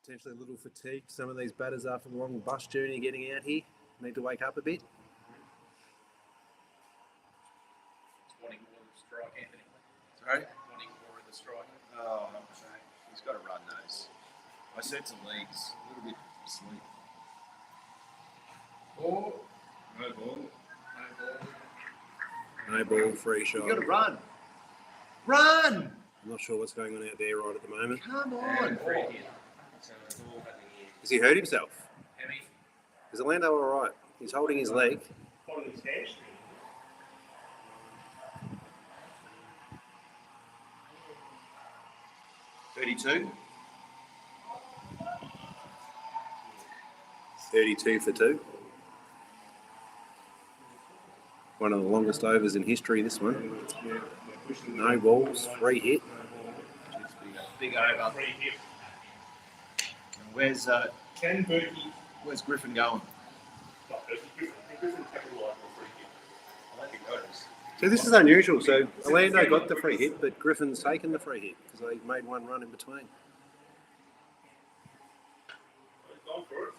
[SPEAKER 7] Potentially a little fatigued. Some of these batters after the long bus journey getting out here need to wake up a bit.
[SPEAKER 8] Wanting more of the strike, Anthony.
[SPEAKER 2] Sorry?
[SPEAKER 8] Wanting more of the strike.
[SPEAKER 2] Oh, he's got to run those. I said to legs, a little bit asleep.
[SPEAKER 8] Ball.
[SPEAKER 2] No ball.
[SPEAKER 7] No ball, free shot.
[SPEAKER 2] You got to run. Run!
[SPEAKER 7] I'm not sure what's going on out there right at the moment.
[SPEAKER 2] Come on.
[SPEAKER 8] Free hit. So it's all happening here.
[SPEAKER 7] Has he hurt himself?
[SPEAKER 8] Heavy.
[SPEAKER 7] Is Orlando all right? He's holding his leg.
[SPEAKER 5] Following his hamstring.
[SPEAKER 2] 32.
[SPEAKER 7] 32 for 2. One of the longest overs in history, this one. No balls, free hit.
[SPEAKER 2] Big over.
[SPEAKER 5] Free hit.
[SPEAKER 2] And where's
[SPEAKER 5] Can Berkey
[SPEAKER 2] where's Griffin going?
[SPEAKER 5] not Griffin tackle the line for free hit?
[SPEAKER 2] I don't think notice.
[SPEAKER 7] So this is unusual. So Orlando got the free hit, but Griffin's taken the free hit because they made one run in between.
[SPEAKER 5] Gone for it.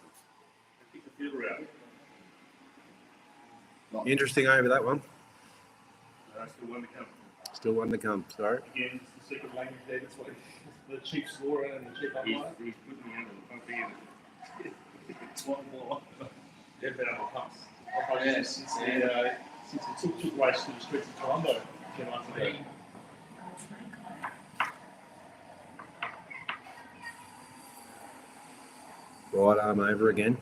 [SPEAKER 5] Kick the fielder out.
[SPEAKER 7] Interesting over that one.
[SPEAKER 5] Still one to come.
[SPEAKER 7] Still one to come. Sorry.
[SPEAKER 5] Again, it's the secret language there. That's what the chief scorer and the chief
[SPEAKER 3] He's
[SPEAKER 5] umpire.
[SPEAKER 3] putting me under the pump here.
[SPEAKER 5] It's one more. They've been on the pumps. Since the took race to the streets of Toronto 10 months ago.
[SPEAKER 7] Right arm over again.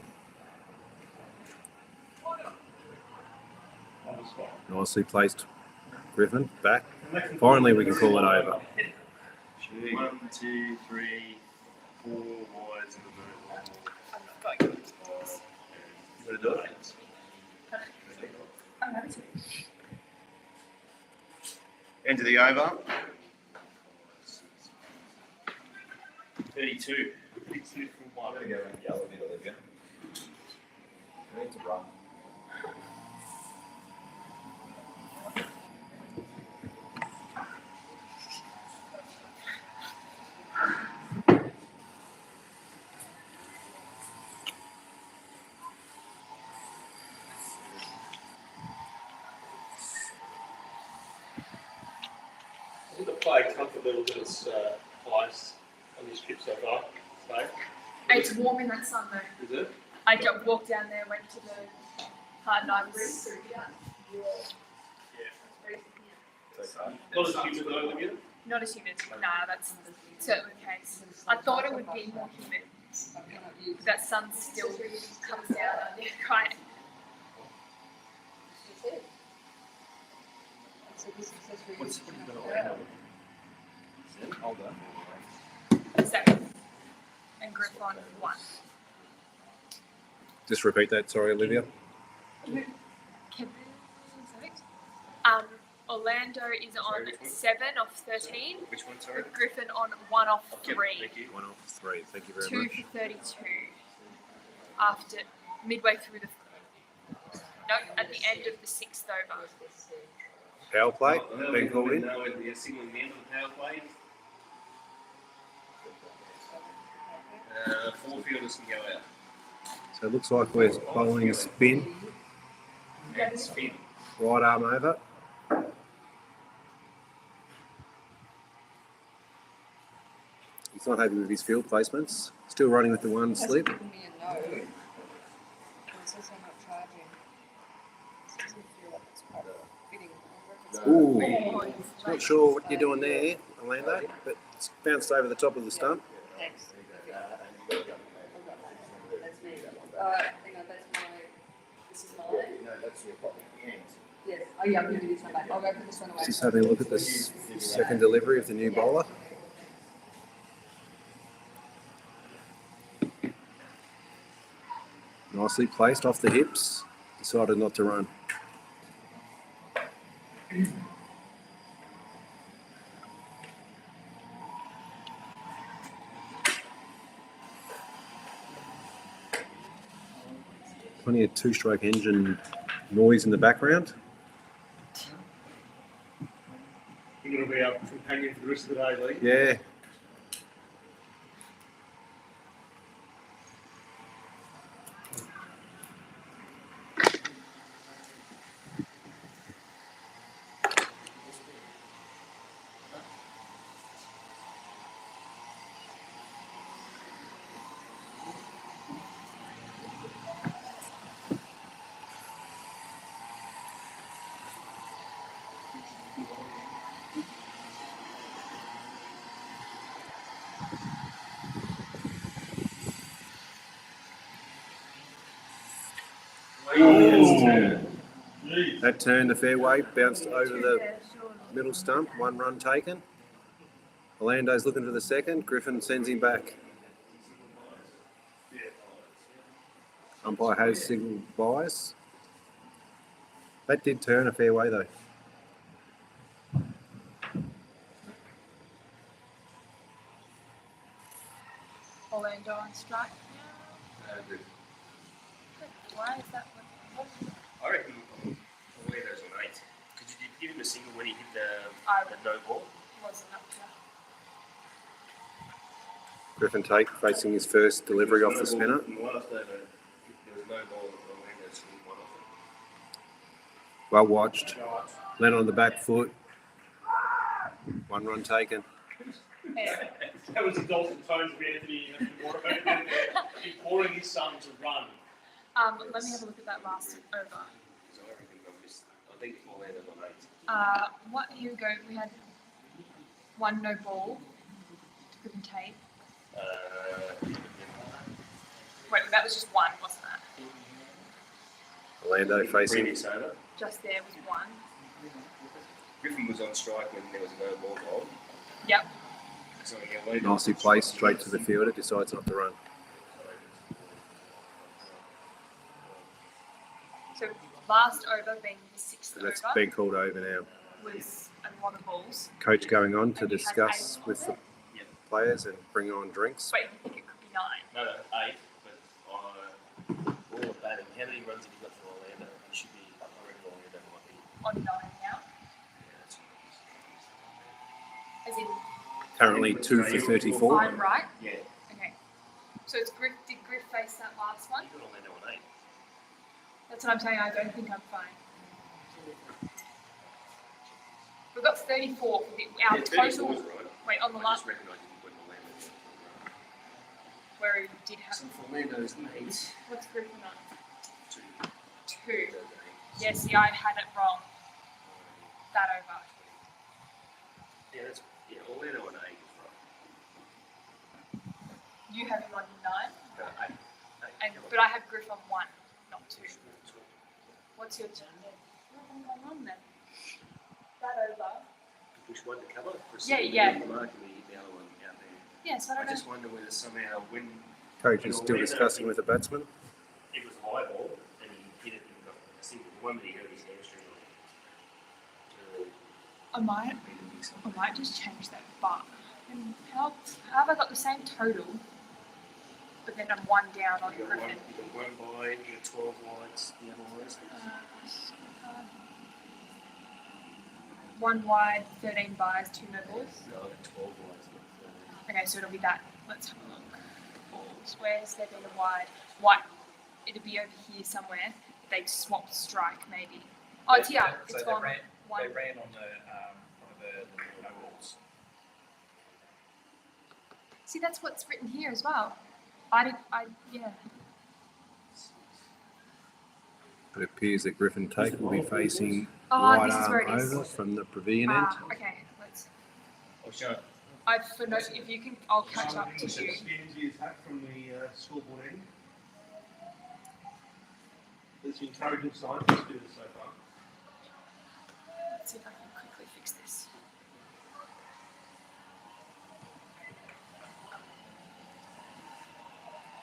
[SPEAKER 5] On the spot.
[SPEAKER 7] Nicely placed. Griffin back. Finally, we can call it over.
[SPEAKER 3] 1, 2, 3, 4 wides and
[SPEAKER 1] I'm not going.
[SPEAKER 2] You got to do it.
[SPEAKER 1] I'm happy to.
[SPEAKER 2] End of the over.
[SPEAKER 3] 32.
[SPEAKER 5] 32 from one.
[SPEAKER 2] Go and yell a bit, Olivia. You need to run.
[SPEAKER 5] I think the play comfort level that's highest on this trip so far today.
[SPEAKER 1] It's warm in that sun though.
[SPEAKER 5] Is it?
[SPEAKER 1] I just walked down there, went to the hard knives.
[SPEAKER 5] Not as humid though, Olivia.
[SPEAKER 1] Not as humid. Nah, that's certainly the case. I thought it would be more humid. That sun still comes down on you, right?
[SPEAKER 3] What is the Orlando?
[SPEAKER 1] Seven. And Griff on 1.
[SPEAKER 7] Just repeat that. Sorry, Olivia.
[SPEAKER 1] Orlando is on 7 off 13.
[SPEAKER 3] Which one, sorry?
[SPEAKER 1] With Griffin on 1 off 3.
[SPEAKER 3] Thank you.
[SPEAKER 7] 1 off 3. Thank you very
[SPEAKER 1] 2
[SPEAKER 7] much.
[SPEAKER 1] for 32. After midway through the at the end of the 6th over.
[SPEAKER 7] Power play. Been called in.
[SPEAKER 3] No, they're signaling the end of the power play. 4 fielders can go out.
[SPEAKER 7] So it looks like we're following a spin.
[SPEAKER 3] And spin.
[SPEAKER 7] Right arm over. He's not happy with his field placements. Still running with the one slip.
[SPEAKER 9] Given me a no. And it's also not charging. This doesn't feel like it's quite fitting. I wonder if it's
[SPEAKER 7] Ooh. Not sure what you're doing there, Orlando, but it's bounced over the top of the stump.
[SPEAKER 9] Thanks. That's me. Hang on, that's my. This is mine.
[SPEAKER 2] No, that's your problem.
[SPEAKER 9] Yes. Oh yeah, I'm gonna do this one back. I'll go for this one away.
[SPEAKER 7] Just having a look at this second delivery of the new bowler. Nicely placed off the hips. Decided not to run. Plenty of two-stroke engine noise in the background.
[SPEAKER 5] You're going to be our companion for the rest of the day, Lee.
[SPEAKER 7] Yeah. That turned the fairway, bounced over the middle stump, 1 run taken. Orlando's looking for the second. Griffin sends him back. Umpire has signal bias. That did turn a fairway though.
[SPEAKER 1] Orlando on strike. Why is that one?
[SPEAKER 3] I reckon Orlando's on 8. Could you give him a single when he hit the no ball?
[SPEAKER 1] Wasn't up to.
[SPEAKER 7] Griffin take facing his first delivery off the spinner.
[SPEAKER 3] In the last over, there was no ball. Orlando swung 1 off it.
[SPEAKER 7] Well watched. Landed on the back foot. 1 run taken.
[SPEAKER 1] Yeah.
[SPEAKER 5] That was the dulcet tones of Anthony imploring his son to run.
[SPEAKER 1] Let me have a look at that last over.
[SPEAKER 3] So I reckon I think Orlando's on 8.
[SPEAKER 1] What here we go? We had 1 no ball to Griffin tape. Wait, that was just 1, wasn't it?
[SPEAKER 7] Orlando facing.
[SPEAKER 3] Previous over.
[SPEAKER 1] Just there was 1.
[SPEAKER 3] Griffin was on strike when there was no ball bowled.
[SPEAKER 1] Yep.
[SPEAKER 3] So again,
[SPEAKER 7] Nicely placed straight to the fielder, decides not to run.
[SPEAKER 1] So last over being the 6th
[SPEAKER 7] So that's
[SPEAKER 1] over
[SPEAKER 7] been called over now.
[SPEAKER 1] was a lot of balls.
[SPEAKER 7] Coach going on to
[SPEAKER 1] And you had
[SPEAKER 7] discuss
[SPEAKER 1] 8
[SPEAKER 7] with the
[SPEAKER 1] balls.
[SPEAKER 7] players and bring on drinks.
[SPEAKER 1] Wait, you think it could be 9?
[SPEAKER 3] No, 8. But all of that, and how many runs have you got for Orlando? It should be, I reckon Orlando might be.
[SPEAKER 1] On 9 now? As in,
[SPEAKER 7] Currently 2 for 34.
[SPEAKER 1] I'm right?
[SPEAKER 3] Yeah.
[SPEAKER 1] Okay. So it's Griff, did Griff face that last one?
[SPEAKER 3] You got Orlando on 8.
[SPEAKER 1] That's what I'm saying, I don't think I'm fine. We've got 34 for our
[SPEAKER 3] Yeah, 34
[SPEAKER 1] total.
[SPEAKER 3] is right.
[SPEAKER 1] Wait, on the
[SPEAKER 3] I
[SPEAKER 1] last,
[SPEAKER 3] just reckon I didn't put Orlando.
[SPEAKER 1] where he did have.
[SPEAKER 3] So for Orlando's 8.
[SPEAKER 1] What's Griffin on?
[SPEAKER 3] 2.
[SPEAKER 1] 2. Yeah, see, I had it wrong. That over.
[SPEAKER 3] Yeah, that's Orlando on 8 is right.
[SPEAKER 1] You have him on 9,
[SPEAKER 3] No, 8.
[SPEAKER 1] but I have Griff on 1, not 2. What's your turn? What's going on then? That over
[SPEAKER 3] which one to cover.
[SPEAKER 1] Yeah.
[SPEAKER 3] The mark and the other one out there.
[SPEAKER 1] Yeah, so I
[SPEAKER 3] I
[SPEAKER 1] don't know.
[SPEAKER 3] just wonder whether somehow when
[SPEAKER 7] Coach is still discussing with the batsman.
[SPEAKER 3] it was a high ball and he hit it and got a single, the one that he hurt his hamstring on.
[SPEAKER 1] I might just change that, but how have I got the same total, but then I'm one down on
[SPEAKER 3] You got
[SPEAKER 1] Griffin?
[SPEAKER 3] one by, you got 12 wides, the other wides.
[SPEAKER 1] One wide, 13 buys, 2 no balls.
[SPEAKER 3] No, I got 12 wides.
[SPEAKER 1] Okay, so it'll be that. Let's have a look. Balls. Where's there been a wide? White. It'll be over here somewhere. They swapped strike maybe. Oh, it's here.
[SPEAKER 8] So
[SPEAKER 1] It's
[SPEAKER 8] they
[SPEAKER 1] gone.
[SPEAKER 8] ran,
[SPEAKER 1] One.
[SPEAKER 8] they ran on the no balls.
[SPEAKER 1] See, that's what's written here as well. Yeah.
[SPEAKER 7] It appears that Griffin Tate will be facing
[SPEAKER 1] Oh,
[SPEAKER 7] right
[SPEAKER 1] this is where
[SPEAKER 7] arm
[SPEAKER 1] it is.
[SPEAKER 7] over from the pavilion end.
[SPEAKER 1] Okay, let's.
[SPEAKER 8] I'll show it.
[SPEAKER 1] If you can, I'll catch up to you.
[SPEAKER 5] PNG attack from the scoreboard end. There's encouraging signs for Spinners so far.
[SPEAKER 1] Let's see if I can quickly fix this.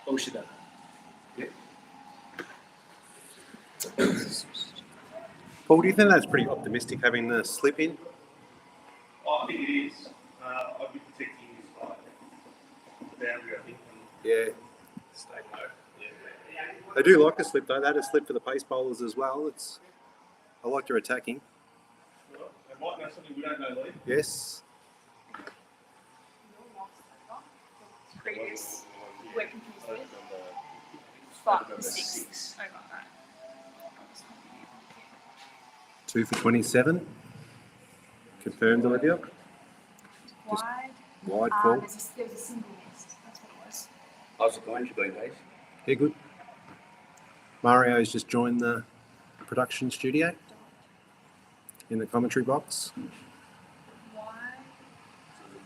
[SPEAKER 3] Oh, shit, that.
[SPEAKER 7] Paul, do you think that's pretty optimistic having the slip in?
[SPEAKER 5] Oh, I think it is. I'd be protecting his the boundary, I think.
[SPEAKER 7] Yeah.
[SPEAKER 5] Stay low. Yeah.
[SPEAKER 7] They do like a slip though. They had a slip for the pace bowlers as well. I like their attacking.
[SPEAKER 5] Well, they might know something we don't know, Lee.
[SPEAKER 7] Yes.
[SPEAKER 1] Previous. We're confused with. 5, 6 over that.
[SPEAKER 7] 2 for 27. Confirmed, Eliya.
[SPEAKER 1] Wide.
[SPEAKER 7] Wide call.
[SPEAKER 1] There was a single missed. That's what it was.
[SPEAKER 3] How's it going? You going, guys?
[SPEAKER 7] Yeah, good. Mario's just joined the production studio in the commentary box.
[SPEAKER 1] Wide.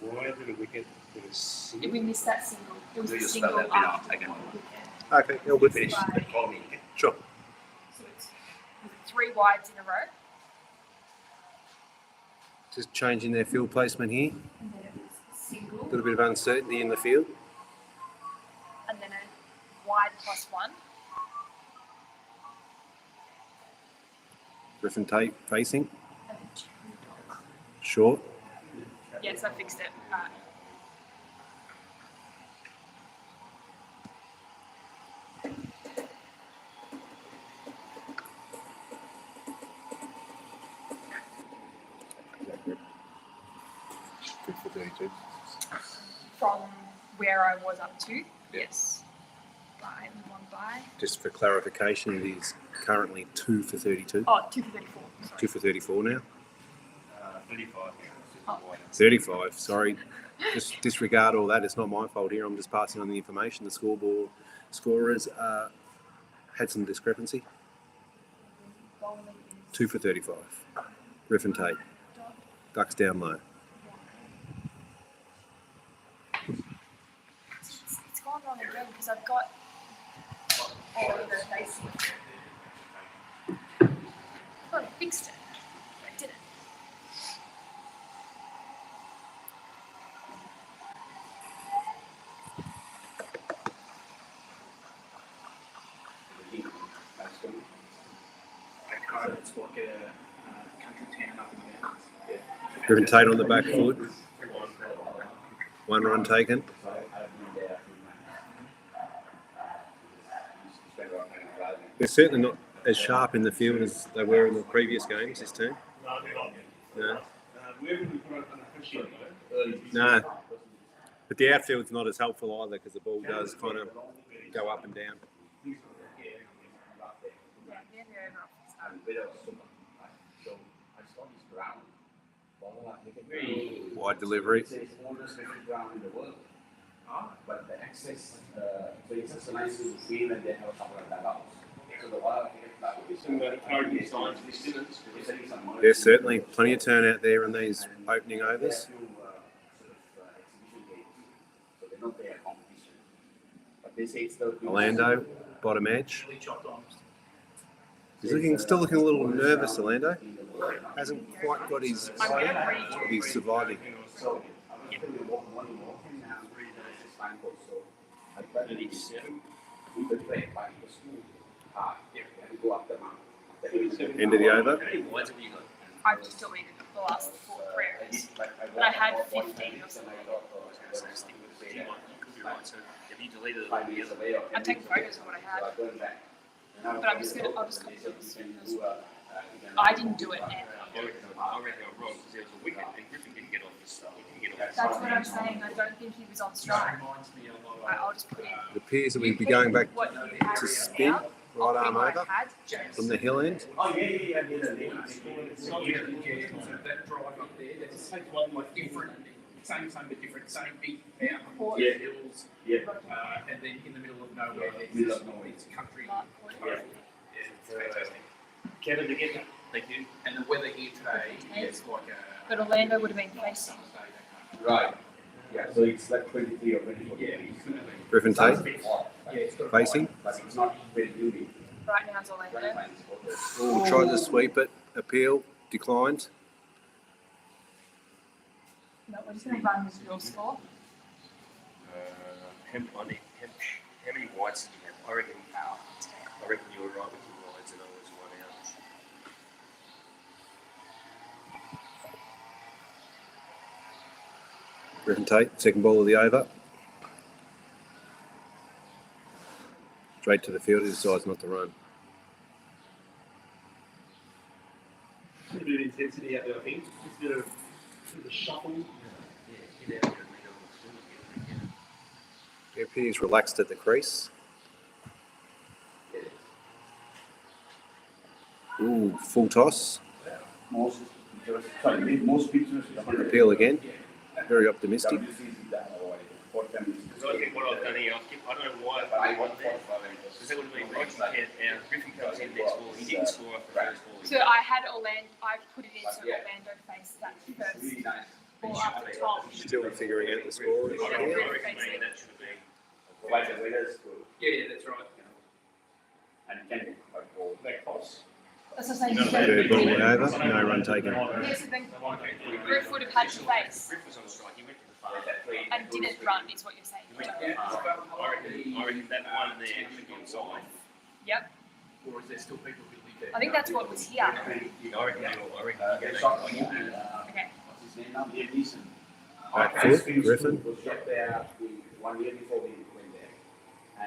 [SPEAKER 3] Wide and a wicket with a single.
[SPEAKER 1] We missed that single. It was
[SPEAKER 3] You
[SPEAKER 1] a
[SPEAKER 3] just
[SPEAKER 1] single
[SPEAKER 3] spell that bit out
[SPEAKER 1] after
[SPEAKER 3] again.
[SPEAKER 1] the wicket.
[SPEAKER 7] Okay, all good.
[SPEAKER 3] Finish. Call me.
[SPEAKER 7] Sure.
[SPEAKER 1] So it's 3 wides in a row.
[SPEAKER 7] Just changing their field placement here.
[SPEAKER 1] And then it was a single.
[SPEAKER 7] A little bit of uncertainty in the field.
[SPEAKER 1] And then a wide +1.
[SPEAKER 7] Griffin Tate facing.
[SPEAKER 1] And then 2 dog.
[SPEAKER 7] Short.
[SPEAKER 1] Yes, I fixed it. Alright.
[SPEAKER 2] Good for 32.
[SPEAKER 1] From where I was up to, yes. By 1 by.
[SPEAKER 7] Just for clarification, it is currently 2 for 32.
[SPEAKER 1] Oh, 2 for 34. Sorry.
[SPEAKER 7] 2 for 34 now.
[SPEAKER 3] 35.
[SPEAKER 1] Oh.
[SPEAKER 7] 35, sorry. Just disregard all that. It's not my fault here. I'm just passing on the information. The scoreboard scorers had some discrepancy. 2 for 35. Griffin Tate. Ducks down low.
[SPEAKER 1] It's gone wrong again because I've got all of the facing. I thought I fixed it. I didn't.
[SPEAKER 8] It's like a country town up in the mountains.
[SPEAKER 7] Griffin Tate on the back foot. 1 run taken. They're certainly not as sharp in the field as they were in the previous games this team.
[SPEAKER 5] No, they're not.
[SPEAKER 7] No.
[SPEAKER 5] Where would we put it under pressure, though?
[SPEAKER 7] No. But the outfield's not as helpful either because the ball does kind of go up and down.
[SPEAKER 1] Yeah, they're over.
[SPEAKER 7] Wide delivery.
[SPEAKER 10] But the access, so it's just nice to see when they have a couple of dugouts. So the water
[SPEAKER 5] Some encouraging signs for Spinners.
[SPEAKER 7] There's certainly plenty of turnout there in these opening overs.
[SPEAKER 10] So they don't play a competition. But they say it's the
[SPEAKER 7] Orlando, bottom edge.
[SPEAKER 8] Really chopped on.
[SPEAKER 7] He's still looking a little nervous, Orlando. Hasn't quite got his surviving.
[SPEAKER 10] So, I
[SPEAKER 3] 37.
[SPEAKER 10] we will play by the school hard and go up the mountain.
[SPEAKER 7] End of the over.
[SPEAKER 3] How many wides have you got?
[SPEAKER 1] I've just deleted the last 4 prayers. But I had 15 or something.
[SPEAKER 3] So stick with the T1. You could be right. So have you deleted it all together?
[SPEAKER 1] I've taken photos of what I had. But I'll just copy those. I didn't do it.
[SPEAKER 3] I reckon I'm wrong because there was a wicket and Griffin didn't get off the start.
[SPEAKER 1] That's what I'm saying. I don't think he was on strike. I'll just put in.
[SPEAKER 7] It appears that we'd be going back
[SPEAKER 1] What you had
[SPEAKER 7] to
[SPEAKER 1] written
[SPEAKER 7] spin,
[SPEAKER 1] down.
[SPEAKER 7] right
[SPEAKER 1] I'll
[SPEAKER 7] arm
[SPEAKER 1] put what
[SPEAKER 7] over,
[SPEAKER 1] I had.
[SPEAKER 7] from the hill end.
[SPEAKER 10] Oh, yeah.
[SPEAKER 8] So that drive up there, that's like different, same but different, same big mountain,
[SPEAKER 10] Yeah.
[SPEAKER 8] hills,
[SPEAKER 10] Yeah.
[SPEAKER 8] and then in the middle of nowhere,
[SPEAKER 10] Middle
[SPEAKER 8] there's
[SPEAKER 10] of nowhere.
[SPEAKER 8] it's country.
[SPEAKER 10] Yeah.
[SPEAKER 8] It's fantastic.
[SPEAKER 3] Kevin, again, thank you.
[SPEAKER 8] And the weather here today is like a.
[SPEAKER 1] But Orlando would have been facing.
[SPEAKER 10] Right. Yeah, so it's like 23 or 24
[SPEAKER 8] Yeah,
[SPEAKER 10] degrees.
[SPEAKER 7] Griffin
[SPEAKER 10] Sounds a
[SPEAKER 7] Tate
[SPEAKER 10] bit hot,
[SPEAKER 8] Yeah, it's got
[SPEAKER 7] facing.
[SPEAKER 10] but it's not very humid.
[SPEAKER 1] Right now it's Orlando.
[SPEAKER 7] Oh, tried to sweep it. Appeal. Declined.
[SPEAKER 1] No, we're just going to run with your score.
[SPEAKER 3] How many wides did you have? I reckon you were right with your wides and I was 1 out.
[SPEAKER 7] Griffin Tate, second ball of the over. Straight to the field. He decides not to run.
[SPEAKER 5] A bit of intensity out there, I think. Just a bit of shuffle.
[SPEAKER 7] He appears relaxed at the crease. Ooh, full toss.
[SPEAKER 10] Most pictures.
[SPEAKER 7] Appeal again. Very optimistic.
[SPEAKER 3] Because I think what I've done here, I don't know why I won there. Because that would have been right. Our Griffin comes in next ball. He didn't score off the first ball.
[SPEAKER 1] So I had Orlando, I put it in so Orlando faced that first ball up the top.
[SPEAKER 7] Still figuring out the score.
[SPEAKER 3] I reckon maybe that should have been.
[SPEAKER 10] Provide the winners to,
[SPEAKER 8] Yeah, that's right.
[SPEAKER 10] and can go.
[SPEAKER 5] That costs.
[SPEAKER 1] That's what I'm saying.
[SPEAKER 7] Third ball over. No run taken.
[SPEAKER 1] Yes, so then Griff would have had to face
[SPEAKER 3] Griff was on strike. He went to the far.
[SPEAKER 1] and didn't run, is what you're saying.
[SPEAKER 3] He went to the far. I reckon that one there should be on side.
[SPEAKER 1] Yep.
[SPEAKER 8] Or is there still people who live there?
[SPEAKER 1] I think that's what was here.
[SPEAKER 3] I reckon you
[SPEAKER 10] The shot on
[SPEAKER 1] Okay.
[SPEAKER 10] what's his name now? Liam Neeson.
[SPEAKER 7] Back foot, Griffin.
[SPEAKER 10] Was shot there 1 year before we went there.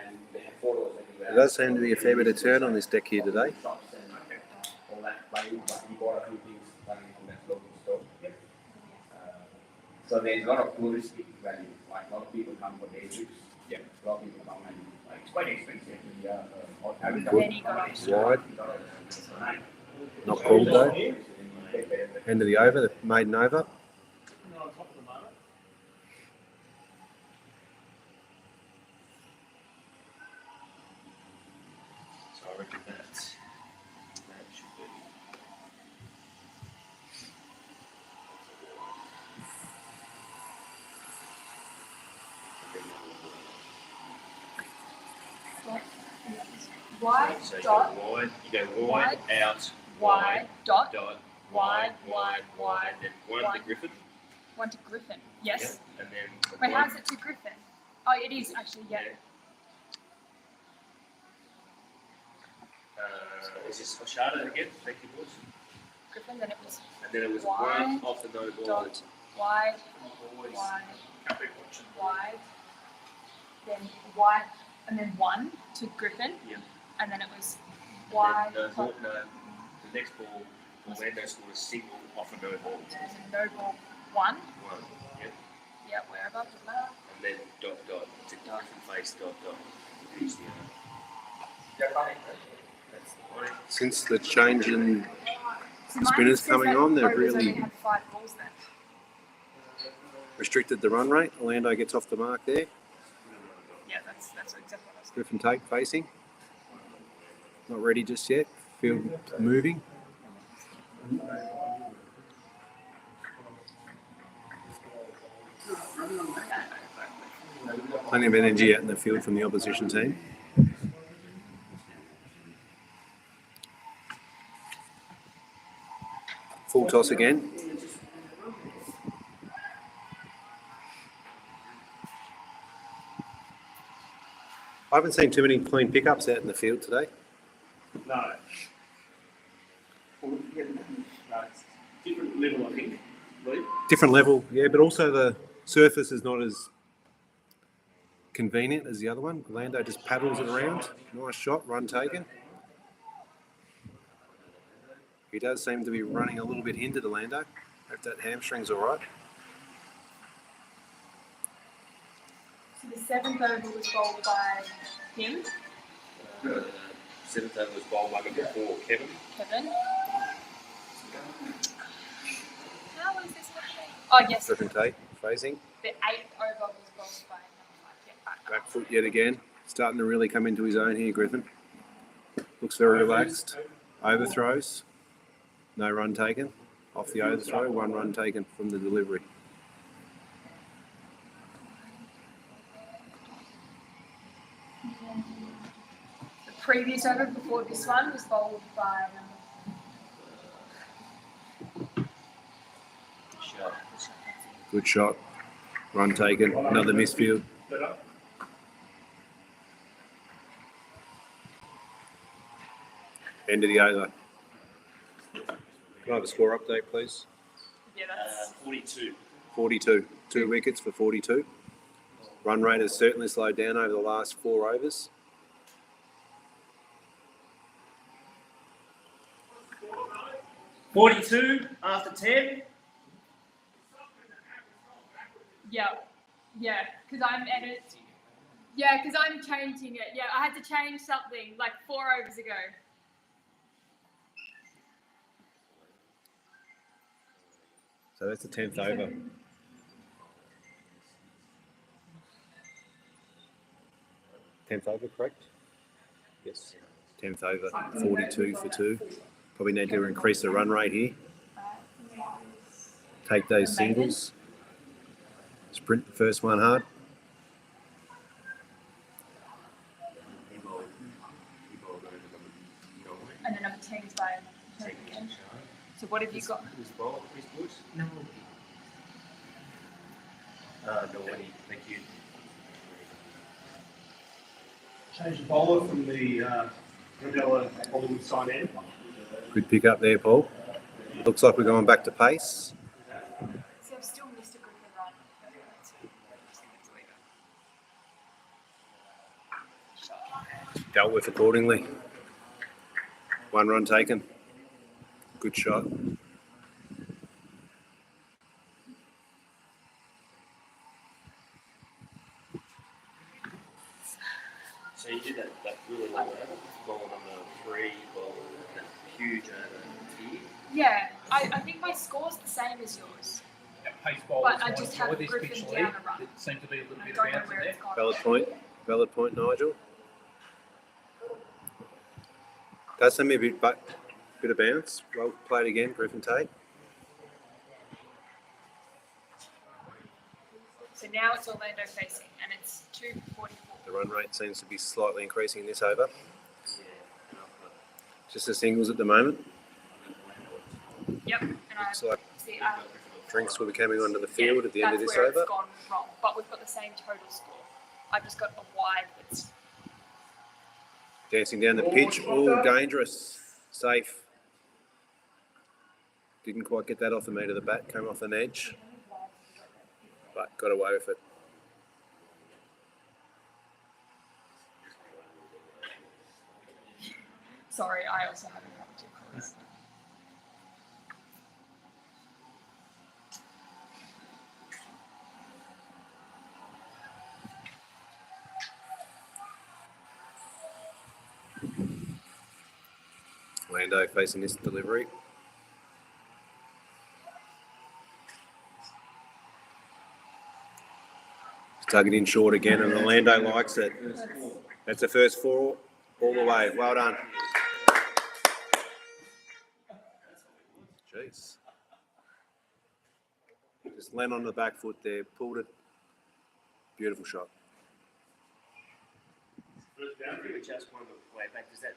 [SPEAKER 10] And they had photos everywhere.
[SPEAKER 7] There does seem to be a fair bit of turn on this deck here today.
[SPEAKER 10] Shots and all that. But he bought a few things running from that local store. So there's a lot of touristic value. Like a lot of people come for day trips. Yeah. A lot of people come and like it's quite expensive.
[SPEAKER 1] Then he got off.
[SPEAKER 7] Wide. Not called though. End of the over, the maiden over.
[SPEAKER 3] So I reckon that should be.
[SPEAKER 1] Wide,
[SPEAKER 3] So you
[SPEAKER 1] dot,
[SPEAKER 3] go wide, wide, out,
[SPEAKER 1] wide, dot,
[SPEAKER 3] dot,
[SPEAKER 1] wide,
[SPEAKER 3] wide,
[SPEAKER 1] wide,
[SPEAKER 3] and then one
[SPEAKER 1] wide.
[SPEAKER 3] to Griffin.
[SPEAKER 1] one to Griffin. Yes.
[SPEAKER 3] And then
[SPEAKER 1] Wait,
[SPEAKER 3] one,
[SPEAKER 1] how's it to Griffin? Oh, it is actually, yeah.
[SPEAKER 3] Is this Oshada again? Thank you, boys.
[SPEAKER 1] Griffin, then it was
[SPEAKER 3] And then it was
[SPEAKER 1] Wide,
[SPEAKER 3] one off the no ball.
[SPEAKER 1] dot, wide, wide, wide, then wide, and then one to Griffin.
[SPEAKER 3] Yeah.
[SPEAKER 1] And then it was
[SPEAKER 3] And
[SPEAKER 1] wide,
[SPEAKER 3] then,
[SPEAKER 1] dot,
[SPEAKER 3] the next ball, Orlando scored a single off a no ball.
[SPEAKER 1] so it was a no ball one.
[SPEAKER 3] One. Yep.
[SPEAKER 1] Yeah, wherever.
[SPEAKER 3] And then dot dot to Griffin face dot dot. Who's the other? That's the line.
[SPEAKER 7] Since the change in
[SPEAKER 1] So mine
[SPEAKER 7] spinners
[SPEAKER 1] says
[SPEAKER 7] coming
[SPEAKER 1] that
[SPEAKER 7] on, they've
[SPEAKER 1] Cobras
[SPEAKER 7] really
[SPEAKER 1] only had 5 balls then.
[SPEAKER 7] restricted the run rate. Orlando gets off the mark there.
[SPEAKER 1] Yeah, that's exactly what I was.
[SPEAKER 7] Griffin Tate facing. Not ready just yet. Field moving. Plenty of energy out in the field from the opposition team. Full toss again. I haven't seen too many clean pickups out in the field today.
[SPEAKER 5] No. No, it's different level, I think. Lee.
[SPEAKER 7] Different level, yeah, but also the surface is not as convenient as the other one. Orlando just paddles it around. Nice shot, run taken. He does seem to be running a little bit hindered, Orlando. Hope that hamstring's all right.
[SPEAKER 1] So the 7th over was bowled by him,
[SPEAKER 3] Seventh over was bowled by number 4, Kevin.
[SPEAKER 1] Kevin. How was this happening? Oh, yes.
[SPEAKER 7] Griffin Tate, phasing.
[SPEAKER 1] The 8th over was bowled by number 5.
[SPEAKER 7] Back foot yet again. Starting to really come into his own here, Griffin. Looks very relaxed. Overthrows. No run taken. Off the overthrow, 1 run taken from the delivery.
[SPEAKER 1] The previous over before this one was bowled by
[SPEAKER 7] Good shot. Run taken. Another misfield. End of the over. Can I have a score update, please?
[SPEAKER 1] Yeah, that's
[SPEAKER 3] 42.
[SPEAKER 7] 42. 2 wickets for 42. Run rate has certainly slowed down over the last 4 overs.
[SPEAKER 3] $42 after 10.
[SPEAKER 1] yeah, because I'm editing. Yeah, because I'm changing it. Yeah, I had to change something like 4 overs ago.
[SPEAKER 7] So that's the 10th over. Tenth over, correct? Yes. 10th over, 42 for 2. Probably need to increase the run rate here. Take those singles. Sprint the first one hard.
[SPEAKER 1] And then number 10 is by again. So what have you got?
[SPEAKER 3] No. No way. Thank you.
[SPEAKER 5] Change the bowler from the Rondella Hollywood side end.
[SPEAKER 7] Good pick up there, Paul. Looks like we're going back to pace.
[SPEAKER 1] See, I've still missed a Griffin run.
[SPEAKER 7] Dealt with accordingly. 1 run taken. Good shot.
[SPEAKER 3] So you did that really long over, ball number 3, ball that huge over here.
[SPEAKER 1] Yeah, I think my score's the same as yours.
[SPEAKER 8] Pace bowlers
[SPEAKER 1] But I
[SPEAKER 8] might
[SPEAKER 1] just
[SPEAKER 8] enjoy
[SPEAKER 1] have
[SPEAKER 8] this
[SPEAKER 1] Griffin
[SPEAKER 8] pitch
[SPEAKER 1] down
[SPEAKER 8] lead.
[SPEAKER 1] a run.
[SPEAKER 8] It seemed to be a little
[SPEAKER 1] I
[SPEAKER 8] bit of
[SPEAKER 1] don't know
[SPEAKER 8] bounce in
[SPEAKER 1] where
[SPEAKER 8] there.
[SPEAKER 1] it's gone.
[SPEAKER 7] Valid point, Nigel. Does send me a bit of bounce. Well played again, Griffin Tate.
[SPEAKER 1] So now it's Orlando facing, and it's 2:44.
[SPEAKER 7] The run rate seems to be slightly increasing this over. Just the singles at the moment.
[SPEAKER 1] Yep, and
[SPEAKER 7] Looks like
[SPEAKER 1] see,
[SPEAKER 7] drinks will be coming onto the field at the end of
[SPEAKER 1] that's
[SPEAKER 7] this
[SPEAKER 1] where
[SPEAKER 7] over.
[SPEAKER 1] it's gone wrong, but we've got the same total score. I've just got a wide that's
[SPEAKER 7] Dancing down the pitch, all dangerous, safe. Didn't quite get that off the meat of the bat, came off an edge, but got away with it.
[SPEAKER 1] sorry, I also have a couple of calls.
[SPEAKER 7] Lando facing this delivery. Tug it in short again, and Orlando likes it. That's the first 4 all the way. Well done. Jeez. Just land on the back foot there, pulled it. Beautiful shot.
[SPEAKER 3] Just one way back. Is that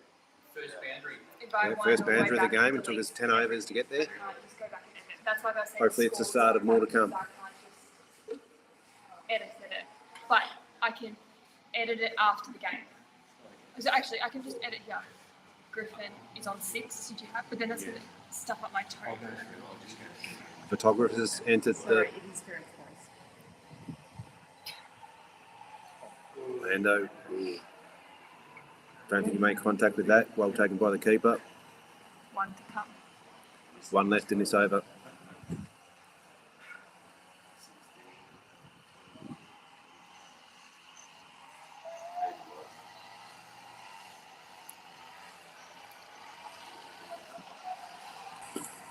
[SPEAKER 8] First boundary.
[SPEAKER 1] If I
[SPEAKER 7] Yeah,
[SPEAKER 1] won
[SPEAKER 7] first
[SPEAKER 1] all the way
[SPEAKER 7] boundary of the
[SPEAKER 1] back
[SPEAKER 7] game.
[SPEAKER 1] to
[SPEAKER 7] It took
[SPEAKER 1] the
[SPEAKER 7] us 10 overs to get there.
[SPEAKER 1] I just go to That's why they're saying
[SPEAKER 7] Hopefully it's the
[SPEAKER 1] scores
[SPEAKER 7] start of more to
[SPEAKER 1] so I
[SPEAKER 7] come.
[SPEAKER 1] can't just edit it. But I can edit it after the game. So actually, I can just edit here. Griffin is on 6, did you have? But then that's going to stuff up my toe.
[SPEAKER 7] Photographers entered
[SPEAKER 9] Sorry, it is very close.
[SPEAKER 7] the Lando. Ooh. Don't think he made contact with that. Well taken by the keeper.
[SPEAKER 1] 1 to come.
[SPEAKER 7] One left in this over.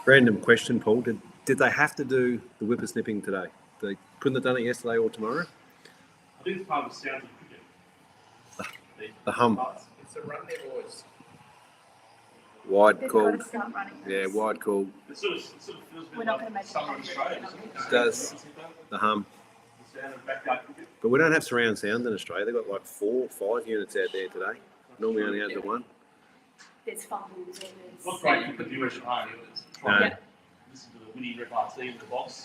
[SPEAKER 7] Random question, Paul. Did they have to do the whippersnipping today? They couldn't have done it yesterday or tomorrow?
[SPEAKER 5] I think it's part of the sounds of cricket.
[SPEAKER 7] The hum.
[SPEAKER 8] It's a run there, boys.
[SPEAKER 7] Wide
[SPEAKER 1] They've
[SPEAKER 7] called.
[SPEAKER 1] got to start running.
[SPEAKER 7] Yeah, wide called.
[SPEAKER 5] It sort of feels a bit
[SPEAKER 1] We're not
[SPEAKER 5] like
[SPEAKER 1] going to make
[SPEAKER 5] summer in
[SPEAKER 1] it.
[SPEAKER 5] Australia, doesn't it?
[SPEAKER 7] It does. The hum.
[SPEAKER 5] The sound of backyard cricket.
[SPEAKER 7] But we don't have surround sound in Australia. They've got like 4 or 5 units out there today. Normally only have the one.
[SPEAKER 1] There's fumbles or there's...
[SPEAKER 5] Not great for the viewers at home.
[SPEAKER 7] No.
[SPEAKER 1] Yeah.
[SPEAKER 5] Listen to the witty repartee in the box.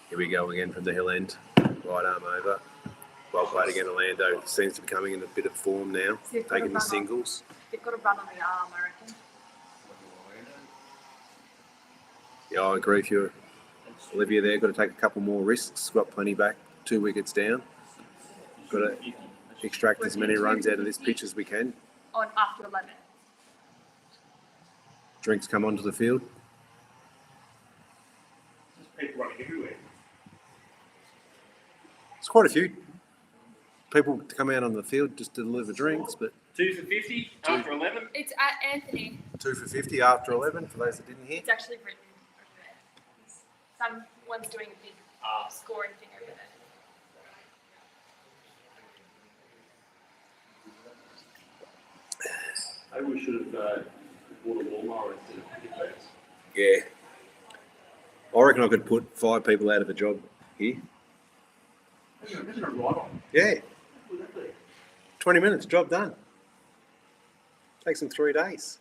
[SPEAKER 7] Here we go again from the hill end. Right arm over. Well played again, Orlando. Seems to be coming in a bit of form now.
[SPEAKER 1] So they've got to
[SPEAKER 7] Taking the
[SPEAKER 1] run on-
[SPEAKER 7] singles.
[SPEAKER 1] They've got to run on the arm, I reckon.
[SPEAKER 7] Yeah, I agree with you. Olivia there, got to take a couple more risks. Got plenty back. 2 wickets down. Got to extract as many runs out of this pitch as we can.
[SPEAKER 1] On after 11.
[SPEAKER 7] Drinks come onto the field.
[SPEAKER 5] There's people running everywhere.
[SPEAKER 7] It's quite a few people to come out on the field just to deliver drinks, but
[SPEAKER 3] 2 for 50 after 11.
[SPEAKER 1] It's at Anthony.
[SPEAKER 7] 2 for 50 after 11 for those that didn't hear.
[SPEAKER 1] It's actually written over there. Someone's doing a big scoring thing over there.
[SPEAKER 3] Maybe we should have bought a lawnmower instead of cricket bats.
[SPEAKER 7] Yeah. I reckon I could put 5 people out of a job here.
[SPEAKER 5] Imagine a ride-on.
[SPEAKER 7] Yeah.
[SPEAKER 5] What would that be?
[SPEAKER 7] 20 minutes, job done. Takes them 3 days.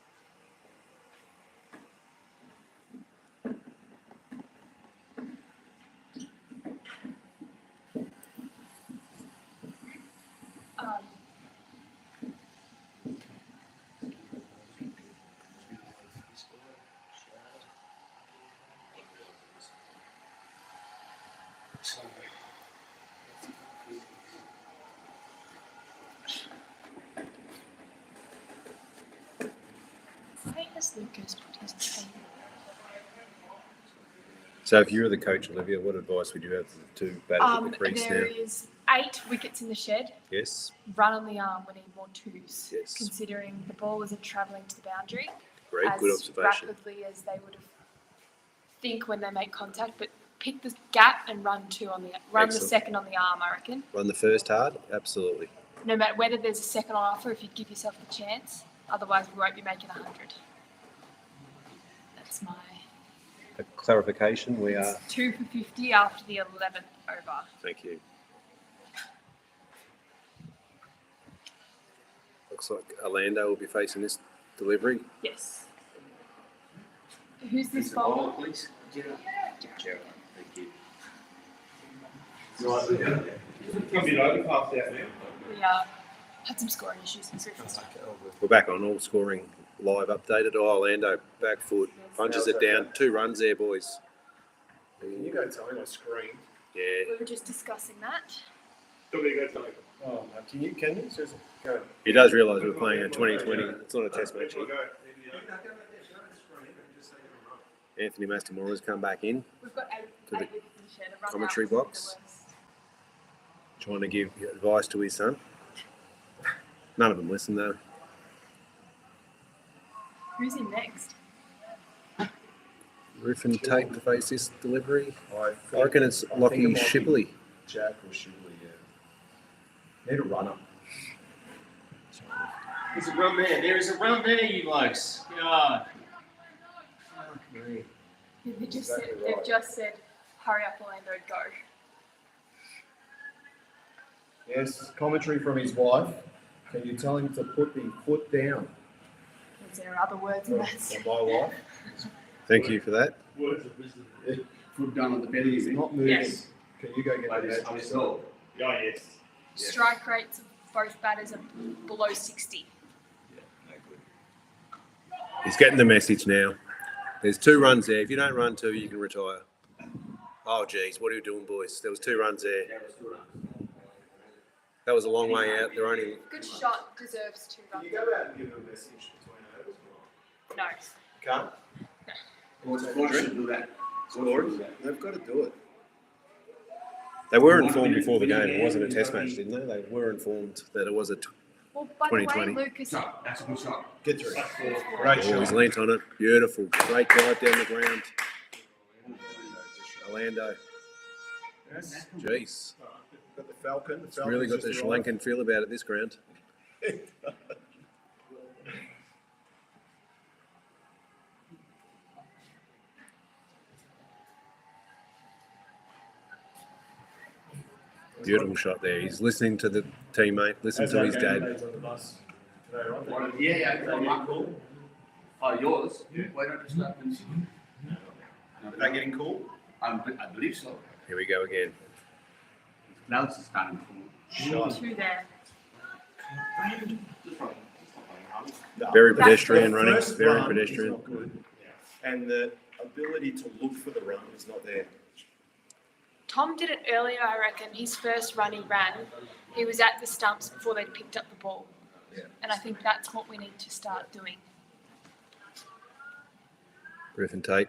[SPEAKER 1] Why has Lucas put his table?
[SPEAKER 7] So if you were the coach, Olivia, what advice would you have to the 2 batters at the crease
[SPEAKER 1] There
[SPEAKER 7] now?
[SPEAKER 1] is 8 wickets in the shed.
[SPEAKER 7] Yes.
[SPEAKER 1] Run on the arm, we need more 2s.
[SPEAKER 7] Yes.
[SPEAKER 1] Considering the ball isn't travelling to the boundary
[SPEAKER 7] Great,
[SPEAKER 1] as
[SPEAKER 7] good observation.
[SPEAKER 1] rapidly as they would have think when they make contact, but pick the gap and run the
[SPEAKER 7] Excellent.
[SPEAKER 1] second on the arm, I reckon.
[SPEAKER 7] Run the first hard? Absolutely.
[SPEAKER 1] No matter whether there's a second on offer, if you give yourself the chance, otherwise we won't be making 100. That's my...
[SPEAKER 7] A clarification, we are...
[SPEAKER 1] 2 for 50 after the 11th over.
[SPEAKER 7] Thank you. Looks like Orlando will be facing this delivery.
[SPEAKER 1] Yes. Who's this
[SPEAKER 3] Mr.
[SPEAKER 1] bowler?
[SPEAKER 3] Bowler, please. Gerald. Thank you.
[SPEAKER 5] Right, it's going to be an overpass out there.
[SPEAKER 1] We had some scoring issues in Griffin.
[SPEAKER 7] We're back on all scoring live updated. Oh, Orlando, back foot, punches it down. 2 runs there, boys.
[SPEAKER 4] Can you go tell me my screen?
[SPEAKER 7] Yeah.
[SPEAKER 1] We were just discussing that.
[SPEAKER 5] Don't be a good time.
[SPEAKER 4] Oh, can you? Just go.
[SPEAKER 7] He does realise we're playing a 2020. It's not a test match here. Anthony Mastamora's come back in,
[SPEAKER 1] We've got 8
[SPEAKER 7] the
[SPEAKER 1] wickets in the shed. A run
[SPEAKER 7] commentary
[SPEAKER 1] out was
[SPEAKER 7] box.
[SPEAKER 1] the worst.
[SPEAKER 7] trying to give advice to his son. None of them listen though.
[SPEAKER 1] Who's in next?
[SPEAKER 7] Griffin Tate to face this delivery.
[SPEAKER 4] I
[SPEAKER 7] reckon it's Lockie Shipley.
[SPEAKER 4] Jack or Shipley, yeah. Need a runner.
[SPEAKER 3] There's a run there. There is a run there, you blokes. God.
[SPEAKER 1] They've just
[SPEAKER 4] Exactly
[SPEAKER 1] they've
[SPEAKER 4] right.
[SPEAKER 1] just said, hurry up, Orlando, go.
[SPEAKER 4] Yes, commentary from his wife. Can you tell him to put the foot down?
[SPEAKER 1] Is there other words in that?
[SPEAKER 4] From my wife.
[SPEAKER 7] Thank you for that.
[SPEAKER 5] Words of wisdom.
[SPEAKER 10] Foot down on the belly,
[SPEAKER 4] He's
[SPEAKER 10] you mean?
[SPEAKER 4] not moving.
[SPEAKER 1] Yes.
[SPEAKER 4] Can you go get
[SPEAKER 10] But
[SPEAKER 4] the
[SPEAKER 10] it's
[SPEAKER 4] badge?
[SPEAKER 10] on his low.
[SPEAKER 5] Oh, yes.
[SPEAKER 1] Strike rates of both batters are below 60.
[SPEAKER 4] No good.
[SPEAKER 7] He's getting the message now. There's 2 runs there. If you don't run 2, you can retire. Oh, geez. What are you doing, boys? There was 2 runs there. That was a long way out. They're only...
[SPEAKER 1] Good shot deserves 2 runs.
[SPEAKER 4] Can you go out and give him a message between overs?
[SPEAKER 1] No.
[SPEAKER 4] Can't?
[SPEAKER 10] Score should do that. Score should do that.
[SPEAKER 4] They've got to do it.
[SPEAKER 7] They were informed before the game. It wasn't a test match, didn't they? They were informed that it was a...
[SPEAKER 1] Well, by the way,
[SPEAKER 7] 2020.
[SPEAKER 1] Lucas,
[SPEAKER 10] Shot. That's a good shot.
[SPEAKER 4] Get through. Great
[SPEAKER 7] Oh, he's
[SPEAKER 4] shot.
[SPEAKER 7] leant on it. Beautiful. Great drive down the ground. Orlando.
[SPEAKER 4] Yes.
[SPEAKER 7] Jeez.
[SPEAKER 4] Got the Falcon.
[SPEAKER 7] It's really got the Sri Lankan feel about it, this ground. Beautiful shot there. He's listening to the teammate, listening to his dad.
[SPEAKER 10] Yeah. Oh, yours? Why not just let them see?
[SPEAKER 4] Are they getting cool?
[SPEAKER 10] I believe so.
[SPEAKER 7] Here we go again.
[SPEAKER 10] Clouds is starting from.
[SPEAKER 4] Shot.
[SPEAKER 1] 2 there.
[SPEAKER 4] No.
[SPEAKER 7] Very
[SPEAKER 1] That's
[SPEAKER 7] pedestrian
[SPEAKER 4] The
[SPEAKER 7] running.
[SPEAKER 4] first
[SPEAKER 7] Very
[SPEAKER 4] run is
[SPEAKER 7] pedestrian.
[SPEAKER 4] not good. And the ability to look for the run is not there.
[SPEAKER 1] Tom did it earlier, I reckon. His first run he ran, he was at the stumps before they'd picked up the ball.
[SPEAKER 4] Yeah.
[SPEAKER 1] And I think that's what we need to start doing.
[SPEAKER 7] Griffin Tate.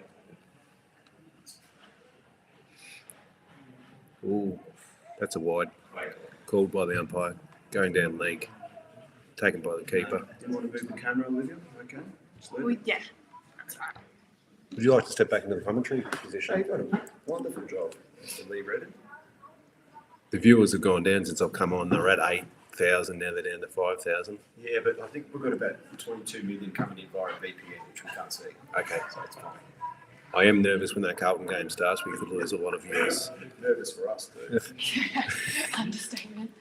[SPEAKER 7] Ooh, that's a wide. Called by the umpire. Going down leg. Taken by the keeper.
[SPEAKER 4] Do you want to move the camera, Olivia? Okay. Just leave
[SPEAKER 1] Well,
[SPEAKER 4] it.
[SPEAKER 1] yeah, that's right.
[SPEAKER 7] Would you like to step back into the commentary
[SPEAKER 4] Oh,
[SPEAKER 7] position?
[SPEAKER 4] you've done a wonderful job, Mr. Lee Redden.
[SPEAKER 7] The viewers have gone down since I've come on. They're at 8,000, now they're down to 5,000.
[SPEAKER 4] Yeah, but I think we've got about 22 million coming in via VPN, which we can't see.
[SPEAKER 7] Okay.
[SPEAKER 4] So it's fine.
[SPEAKER 7] I am nervous when that Carlton game starts. We could lose a lot of viewers.
[SPEAKER 4] Nervous for us, too.
[SPEAKER 1] Understatement.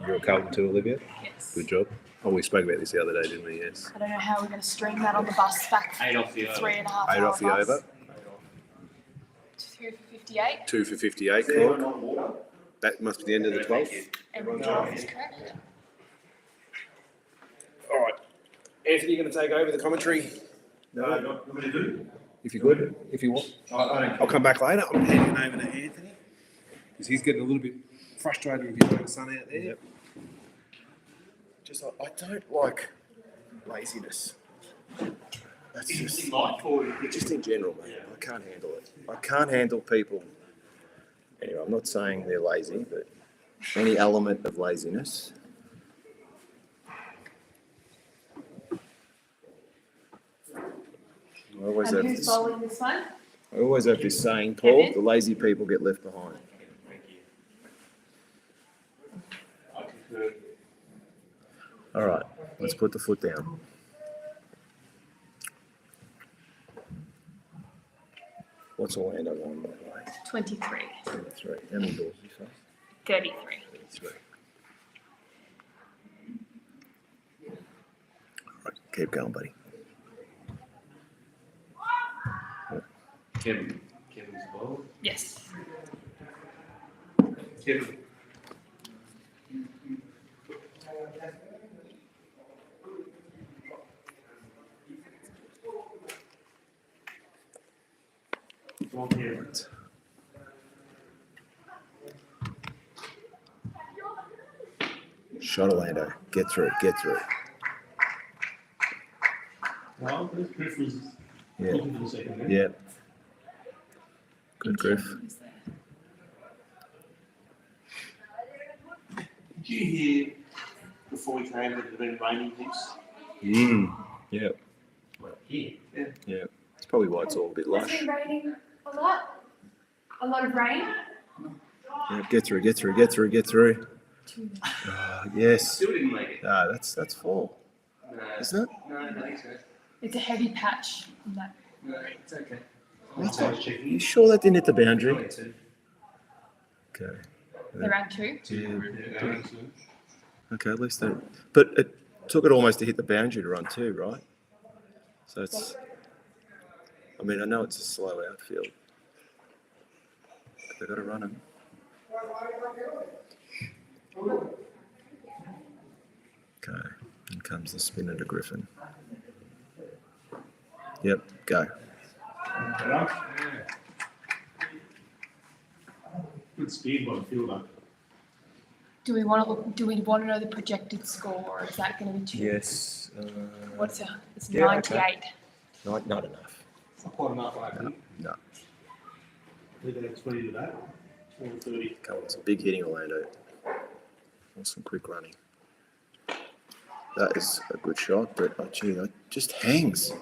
[SPEAKER 7] You're a Carlton too, Olivia?
[SPEAKER 1] Yes.
[SPEAKER 7] Good job. Oh, we spoke about this the other day, didn't we? Yes.
[SPEAKER 1] I don't know how we're going to stream that on the bus back
[SPEAKER 3] 8 off the
[SPEAKER 1] 3.5
[SPEAKER 7] 8
[SPEAKER 1] hour
[SPEAKER 7] off the
[SPEAKER 1] bus.
[SPEAKER 7] over.
[SPEAKER 1] 2 for 58.
[SPEAKER 7] 2 for 58.
[SPEAKER 4] There,
[SPEAKER 7] Clark.
[SPEAKER 4] not water.
[SPEAKER 7] That must be the end of the 12th.
[SPEAKER 1] Every draft is correct.
[SPEAKER 7] All right. Anthony, you're going to take over the commentary?
[SPEAKER 4] No, not going to do.
[SPEAKER 7] If you could, if you want. I'll come back later. I'm handing over to Anthony because he's getting a little bit frustrated with his own son out there.
[SPEAKER 4] Yep. Just, I don't like laziness. That's just in general, man. I can't handle it. I can't handle people. Anyway, I'm not saying they're lazy, but any element of laziness. I always have
[SPEAKER 1] And who's
[SPEAKER 4] this.
[SPEAKER 1] bowling this one?
[SPEAKER 4] I always have this saying, Paul:
[SPEAKER 1] Kevin?
[SPEAKER 4] the lazy people get left behind. All right, let's put the foot down. What's Orlando on, by the way?
[SPEAKER 1] 23.
[SPEAKER 4] 23. How many balls did you say?
[SPEAKER 1] 33.
[SPEAKER 4] 33. All right, keep going, buddy.
[SPEAKER 3] Kevin's ball.
[SPEAKER 1] Yes.
[SPEAKER 3] Kevin.
[SPEAKER 4] Shot Orlando. Get through, get through.
[SPEAKER 5] Well, Griff was
[SPEAKER 4] Yeah,
[SPEAKER 5] looking for the second there.
[SPEAKER 4] yeah. Good, Griff.
[SPEAKER 6] Did you hear before we came that it had been raining heaps?
[SPEAKER 4] Yeah,
[SPEAKER 3] Here.
[SPEAKER 4] yeah. It's probably why it's all a bit
[SPEAKER 1] It's
[SPEAKER 4] lush.
[SPEAKER 1] been raining a lot. A lot of rain.
[SPEAKER 4] Yeah, get through, get through, get through, get through. Yes.
[SPEAKER 3] Still didn't make it.
[SPEAKER 4] That's 4,
[SPEAKER 3] No.
[SPEAKER 4] isn't it?
[SPEAKER 3] No, I don't think so.
[SPEAKER 1] It's a heavy patch. No.
[SPEAKER 3] No, it's okay.
[SPEAKER 4] Are you sure that didn't hit the boundary? Okay.
[SPEAKER 1] The round two.
[SPEAKER 4] Okay, at least that. But it took it almost to hit the boundary to run two, right? So it's. I mean, I know it's a slow outfield. But they've got to run him. Okay, in comes the spinner to Griffin. Yep, go.
[SPEAKER 5] Good speed by the fielder.
[SPEAKER 1] Do we want to look? Do we want to know the projected score, or is that going to be too?
[SPEAKER 4] Yes.
[SPEAKER 1] What's it? It's
[SPEAKER 4] Yeah,
[SPEAKER 1] 98.
[SPEAKER 4] Not enough.
[SPEAKER 5] It's not quite enough, I think.
[SPEAKER 4] No.
[SPEAKER 5] We're going to 20 today. 30.
[SPEAKER 4] Come on, it's a big hitting Orlando. Want some quick running. That is a good shot, but oh, gee, that just hangs.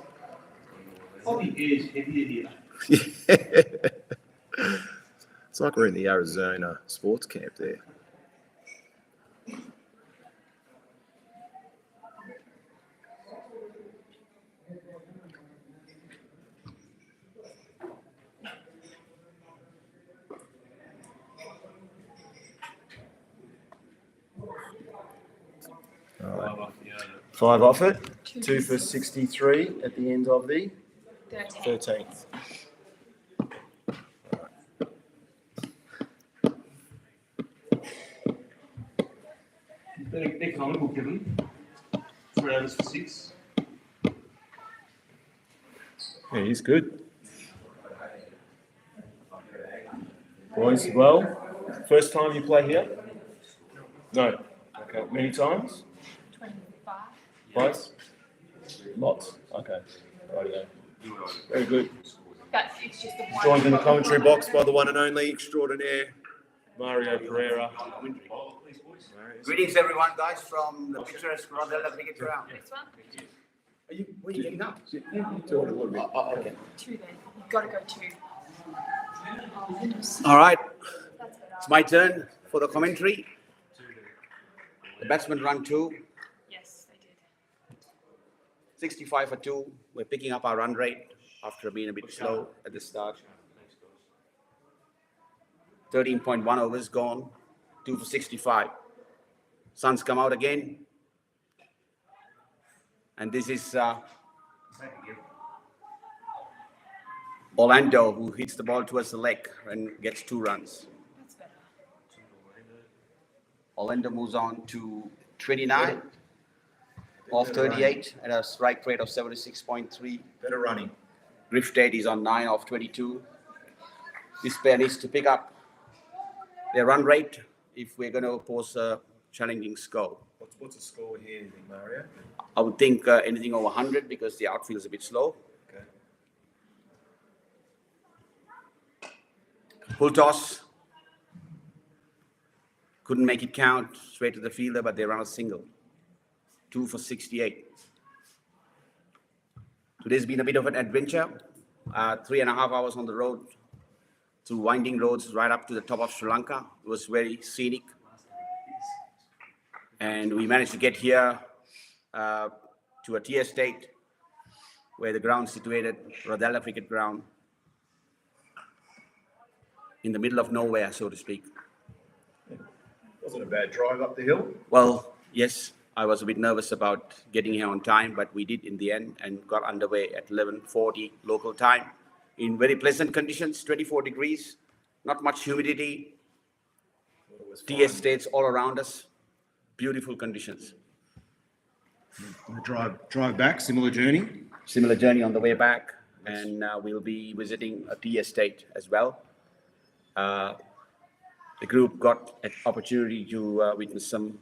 [SPEAKER 5] Probably is heavier here.
[SPEAKER 4] It's like we're in the Arizona sports camp there. All right. 5 off it. 2 for 63 at the end of the 13th.
[SPEAKER 5] Economical, Kevin. 3 overs for 6.
[SPEAKER 4] Yeah, he's good. Boys, well, first time you play here? No. Okay, many times?
[SPEAKER 1] 25.
[SPEAKER 4] Twice? Lots? Okay. Rightio. Very good.
[SPEAKER 1] That's it's just the one.
[SPEAKER 4] Joined in the commentary box by the one and only extraordinaire, Mario Pereira.
[SPEAKER 10] Greetings, everyone, guys, from the picturesque Rodella Cricket Ground.
[SPEAKER 1] This one.
[SPEAKER 10] Where are you getting now?
[SPEAKER 4] You do it a little bit.
[SPEAKER 10] Okay.
[SPEAKER 1] Two then. You've got to go two.
[SPEAKER 10] All right,
[SPEAKER 1] That's better.
[SPEAKER 10] it's my turn for the commentary. The batsmen run 2,
[SPEAKER 1] Yes, they did.
[SPEAKER 10] 65 for 2. We're picking up our run rate after being a bit slow at the start. 13.1 overs gone, 2 for 65. Suns come out again. And this is Orlando, who hits the ball towards the leg and gets 2 runs.
[SPEAKER 1] That's better.
[SPEAKER 10] Orlando moves on to 29 off 38 at a strike rate of 76.3.
[SPEAKER 4] Better running.
[SPEAKER 10] Griff Tate is on 9 off 22. This pair needs to pick up their run rate if we're going to post a challenging score.
[SPEAKER 4] What's the score here, you think, Mario?
[SPEAKER 10] I would think anything over 100 because the outfield is a bit slow.
[SPEAKER 4] Okay.
[SPEAKER 10] Full toss. Couldn't make it count straight to the fielder, but they run a single. 2 for 68. Today's been a bit of an adventure. 3.5 hours on the road through winding roads right up to the top of Sri Lanka. It was very scenic. And we managed to get here to a tea estate where the ground situated, Rodella Cricket Ground, in the middle of nowhere, so to speak.
[SPEAKER 4] Wasn't a bad drive up the hill.
[SPEAKER 10] Well, yes, I was a bit nervous about getting here on time, but we did in the end and got underway at 11:40 local time in very pleasant conditions, 24 degrees, not much humidity, tea estates all around us, beautiful conditions.
[SPEAKER 4] Drive back, similar journey.
[SPEAKER 10] Similar journey on the way back, and we'll be visiting a tea estate as well. The group got an opportunity to witness some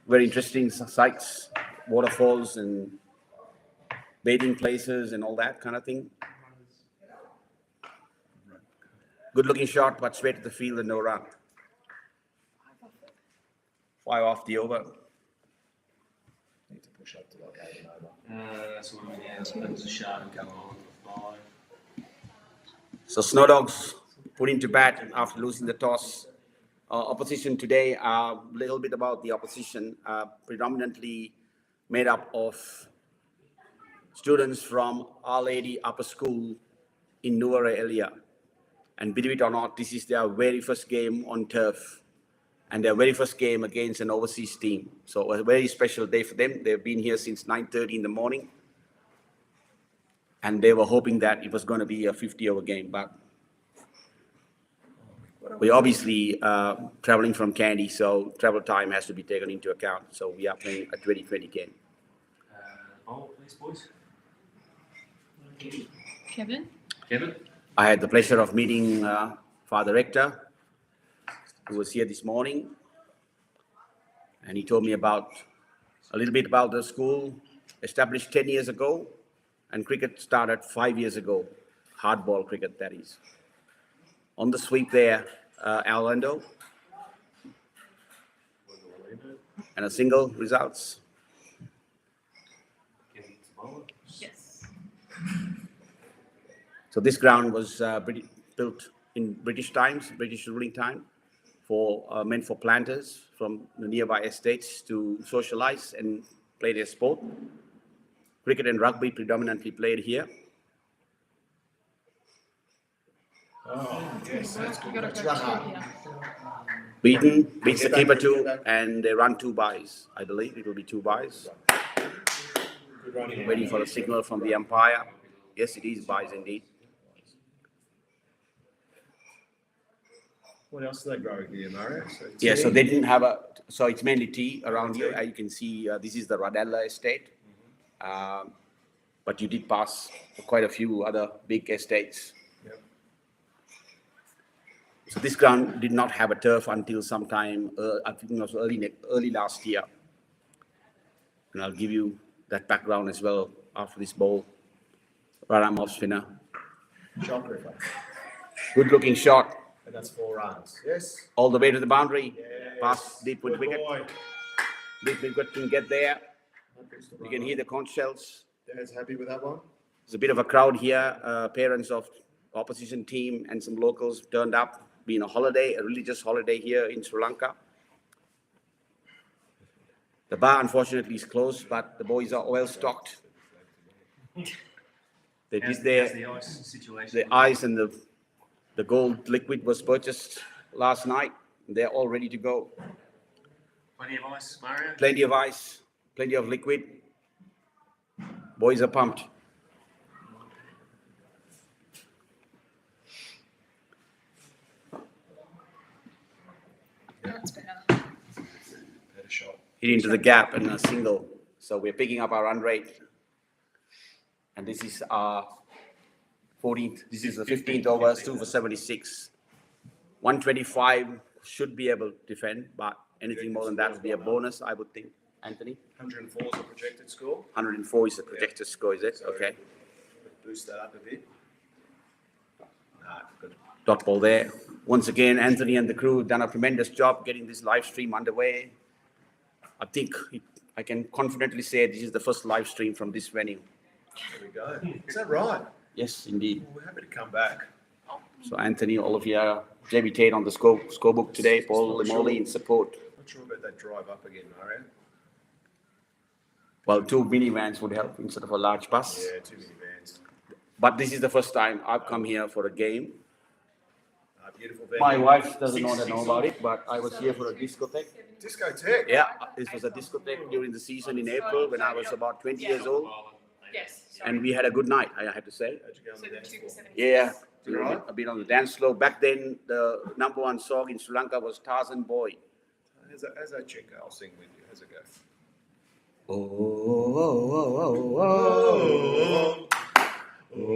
[SPEAKER 10] very interesting sights, waterfalls and bathing places and all that kind of thing. Good looking shot, but straight to the field and no run. 5 off the over.
[SPEAKER 4] Need to push up to like 8 and over.
[SPEAKER 3] That's what that was a shot going on for 5.
[SPEAKER 10] So Snowdogs put into bat after losing the toss. Opposition today, a little bit about the opposition, predominantly made up of students from Our Lady Upper School in Nawara, Eliya. And believe it or not, this is their very first game on turf and their very first game against an overseas team. So it was a very special day for them. They've been here since 9:30 in the morning. And they were hoping that it was going to be a 50-over game. But we're obviously traveling from Kandy, so travel time has to be taken into account. So we are playing a 2020 game.
[SPEAKER 3] Bowl, please, boys.
[SPEAKER 1] Kevin?
[SPEAKER 3] Kevin?
[SPEAKER 10] I had the pleasure of meeting Father Rector, who was here this morning. And he told me a little bit about the school, established 10 years ago, and cricket started 5 years ago, hardball cricket, that is. On the sweep there, Orlando, and a single results.
[SPEAKER 1] Yes.
[SPEAKER 10] So this ground was built in British times, British ruling time, meant for planters from the nearby estates to socialize and play their sport. Cricket and rugby predominantly played here.
[SPEAKER 4] Oh, yes, that's
[SPEAKER 1] You
[SPEAKER 4] good.
[SPEAKER 1] gotta
[SPEAKER 4] Let's
[SPEAKER 1] go
[SPEAKER 4] run
[SPEAKER 1] two
[SPEAKER 4] hard.
[SPEAKER 1] here.
[SPEAKER 10] Beaten, beats the
[SPEAKER 4] Get back,
[SPEAKER 10] keeper
[SPEAKER 4] get
[SPEAKER 10] two,
[SPEAKER 4] back.
[SPEAKER 10] and they run 2 byes. I believe it will be 2 byes.
[SPEAKER 4] Good run here.
[SPEAKER 10] Waiting for the signal from the umpire. Yes, it is byes indeed.
[SPEAKER 4] What else do they grow here, Mario?
[SPEAKER 10] Yeah, so
[SPEAKER 4] tea?
[SPEAKER 10] they didn't have so it's mainly tea around here. As you can see, this is the Radella estate. But you did pass quite a few other big estates.
[SPEAKER 4] Yep.
[SPEAKER 10] So this ground did not have a turf until sometime, I think it was early last year. And I'll give you that background as well after this bowl. Right arm off spinner.
[SPEAKER 4] Shot gripper.
[SPEAKER 10] Good looking shot.
[SPEAKER 4] And that's 4 runs. Yes.
[SPEAKER 10] All the way to the boundary.
[SPEAKER 4] Yes.
[SPEAKER 10] Pass deep with
[SPEAKER 4] Good
[SPEAKER 10] wicket.
[SPEAKER 4] boy.
[SPEAKER 10] Deep wicket can get there. You can hear the conch shells.
[SPEAKER 4] Dad's happy with that one.
[SPEAKER 10] There's a bit of a crowd here. Parents of opposition team and some locals turned up. Being a holiday, a religious holiday here in Sri Lanka. The bar unfortunately is closed, but the boys are well stocked. They
[SPEAKER 3] How's
[SPEAKER 10] did their
[SPEAKER 3] the ice situation?
[SPEAKER 10] the ice and the gold liquid was purchased last night. They're all ready to go.
[SPEAKER 3] Plenty of ice, Mario?
[SPEAKER 10] Plenty of ice, plenty of liquid. Boys are pumped.
[SPEAKER 1] That's better.
[SPEAKER 4] Better shot.
[SPEAKER 10] Hit into the gap and a single. So we're picking up our run rate. And this is our 14th, this is the 15th over, 2 for 76. 125 should be able to defend, but anything more than that would be a bonus, I would think. Anthony?
[SPEAKER 4] 104 is the projected score.
[SPEAKER 10] 104 is the projected score, is it?
[SPEAKER 4] So
[SPEAKER 10] Okay.
[SPEAKER 4] boost that up a bit. Good.
[SPEAKER 10] Dot ball there. Once again, Anthony and the crew have done a tremendous job getting this live stream underway. I think I can confidently say this is the first live stream from this venue.
[SPEAKER 4] There we go. Is that right?
[SPEAKER 10] Yes, indeed.
[SPEAKER 4] Well, we're happy to come back.
[SPEAKER 10] So Anthony, Olivia, JB Tate on the scorebook today, Paul Limoli in support.
[SPEAKER 4] Not sure about that drive up again, Mario.
[SPEAKER 10] Well, 2 minivans would help instead of a large bus.
[SPEAKER 4] Yeah, too many vans.
[SPEAKER 10] But this is the first time I've come here for a game.
[SPEAKER 4] Beautiful venue.
[SPEAKER 10] My wife doesn't know about it, but I was here for a discotheque.
[SPEAKER 4] Discotheque.
[SPEAKER 10] Yeah, this was a discotheque during the season in April when I was about 20 years old.
[SPEAKER 1] Yes.
[SPEAKER 10] And we had a good night, I have to say.
[SPEAKER 4] How'd you go on
[SPEAKER 1] So
[SPEAKER 4] the
[SPEAKER 1] the
[SPEAKER 4] dance
[SPEAKER 1] 2
[SPEAKER 4] floor?
[SPEAKER 1] for 76.
[SPEAKER 10] Yeah,
[SPEAKER 4] Right.
[SPEAKER 10] a bit on the dance floor. Back then, the #1 song in Sri Lanka was Tarzan Boy.
[SPEAKER 4] How's that check go? I'll sing with you. How's it go?
[SPEAKER 10] Oh, oh, oh, oh,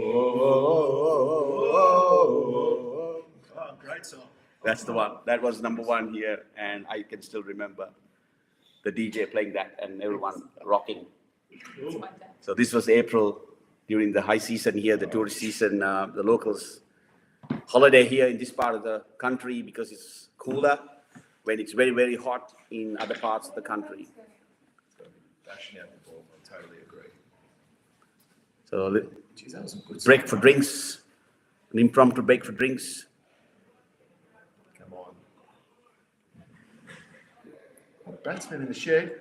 [SPEAKER 4] Oh, great song.
[SPEAKER 10] That's the one. That was #1 here, and I can still remember the DJ playing that and everyone rocking.
[SPEAKER 1] It's my dad.
[SPEAKER 10] So this was April during the high season here, the tourist season, the locals holiday here in this part of the country because it's cooler when it's very, very hot in other parts of the country.
[SPEAKER 4] Bashing out the ball. I totally agree.
[SPEAKER 10] So
[SPEAKER 4] Geez, that was a good
[SPEAKER 10] break
[SPEAKER 4] song.
[SPEAKER 10] for drinks, an impromptu break for drinks.
[SPEAKER 4] Come on. Batsman in the shed.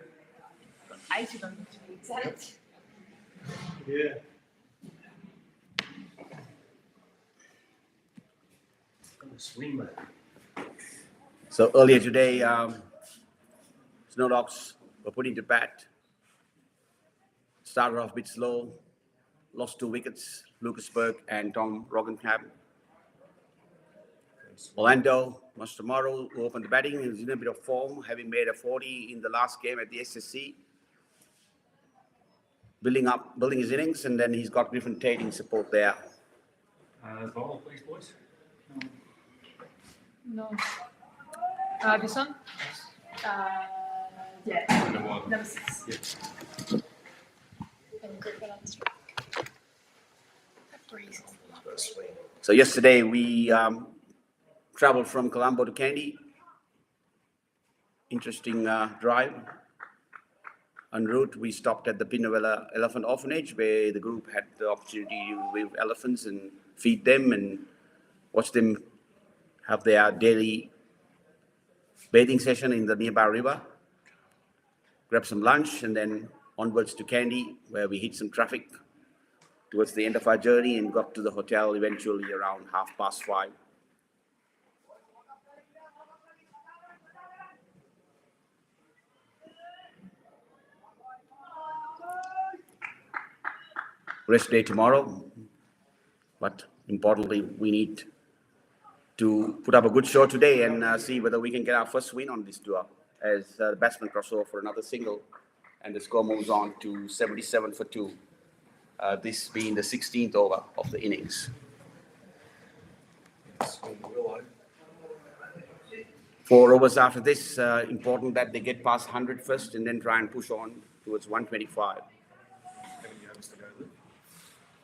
[SPEAKER 1] 8 of them to be exact.
[SPEAKER 4] Yeah.
[SPEAKER 3] Swing, mate.
[SPEAKER 10] So earlier today, Snowdogs were put into bat. Started off a bit slow, lost 2 wickets, Lucasberg and Tom Roggenkamp. Orlando, much tomorrow, who opened the batting, is in a bit of form, having made a 40 in the last game at the SSC. Building his innings, and then he's got Griffin Tate in support there.
[SPEAKER 3] Ball, please, boys.
[SPEAKER 1] No. This one? Yeah. Number 6. And Griffin on the strike. That breeze is lovely.
[SPEAKER 10] So yesterday we traveled from Colombo to Kandy. Interesting drive. En route, we stopped at the Pinawella Elephant Orphanage, where the group had the opportunity to wave elephants and feed them and watch them have their daily bathing session in the nearby river. Grab some lunch and then onwards to Kandy, where we hit some traffic towards the end of our journey and got to the hotel eventually around 5:30. Rest day tomorrow, but importantly, we need to put up a good show today and see whether we can get our first win on this tour as the batsman crosses over for another single and the score moves on to 77 for 2. This being the 16th over of the innings. 4 overs after this, important that they get past 100 first and then try and push on towards 125.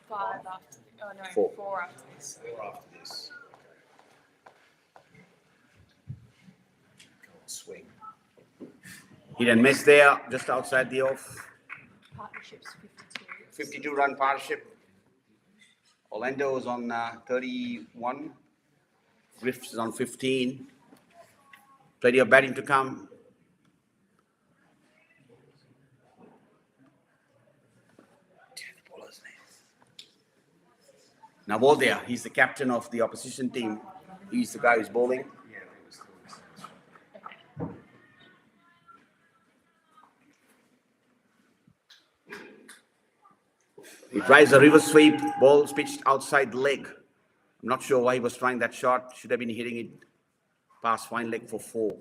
[SPEAKER 1] 5 after. Oh no,
[SPEAKER 10] 4.
[SPEAKER 1] 4 after this.
[SPEAKER 2] 4 after this. Come on, swing.
[SPEAKER 10] Hit and miss there, just outside the off.
[SPEAKER 1] Partnerships 52.
[SPEAKER 10] 52-run partnership. Orlando is on 31. Griff's is on 15. Plenty of batting to come. Nawara, he's the captain of the opposition team. He's the guy who's bowling. He tries a reverse sweep, ball pitched outside the leg. I'm not sure why he was trying that shot. Should have been hitting it past fine leg for 4.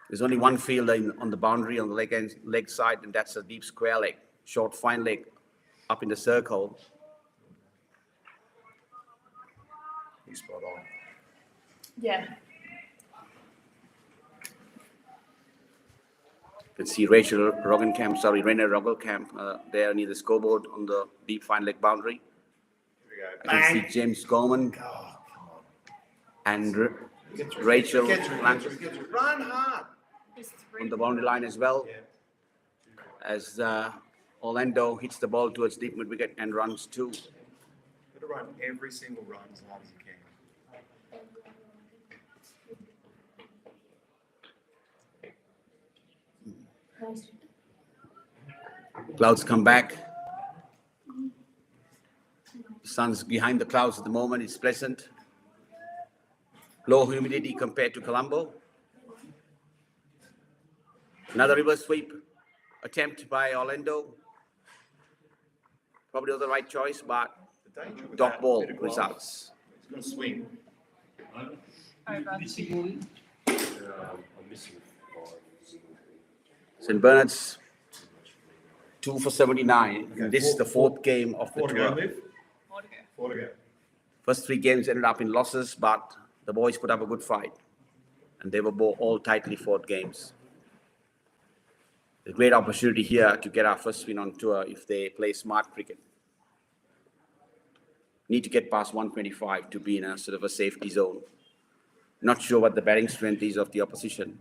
[SPEAKER 10] There's only one fielder on the boundary on the leg side, and that's a deep square leg, short fine leg up in the circle.
[SPEAKER 2] He's spot on.
[SPEAKER 1] Yeah.
[SPEAKER 10] You can see Rainer Roggenkamp there near the scoreboard on the deep fine leg boundary. I can see James Gorman and Rachel
[SPEAKER 4] Run hard.
[SPEAKER 10] on the boundary line as well. As Orlando hits the ball towards deep mid wicket and runs 2.
[SPEAKER 4] Got to run every single run as hard as you can.
[SPEAKER 10] Clouds come back. The sun's behind the clouds at the moment. It's pleasant. Low humidity compared to Colombo. Another reverse sweep attempt by Orlando. Probably not the right choice, but dot ball results.
[SPEAKER 2] He's going to swing.
[SPEAKER 1] Over.
[SPEAKER 10] St. Bernard's 2 for 79. Okay, this is the 4th game of the tour.
[SPEAKER 1] 4 to go.
[SPEAKER 2] 4 to go.
[SPEAKER 10] First 3 games ended up in losses, but the boys put up a good fight. And they were all tightly fought games. A great opportunity here to get our first win on tour if they play smart cricket. Need to get past 125 to be in a sort of a safety zone. Not sure what the batting strength is of the opposition.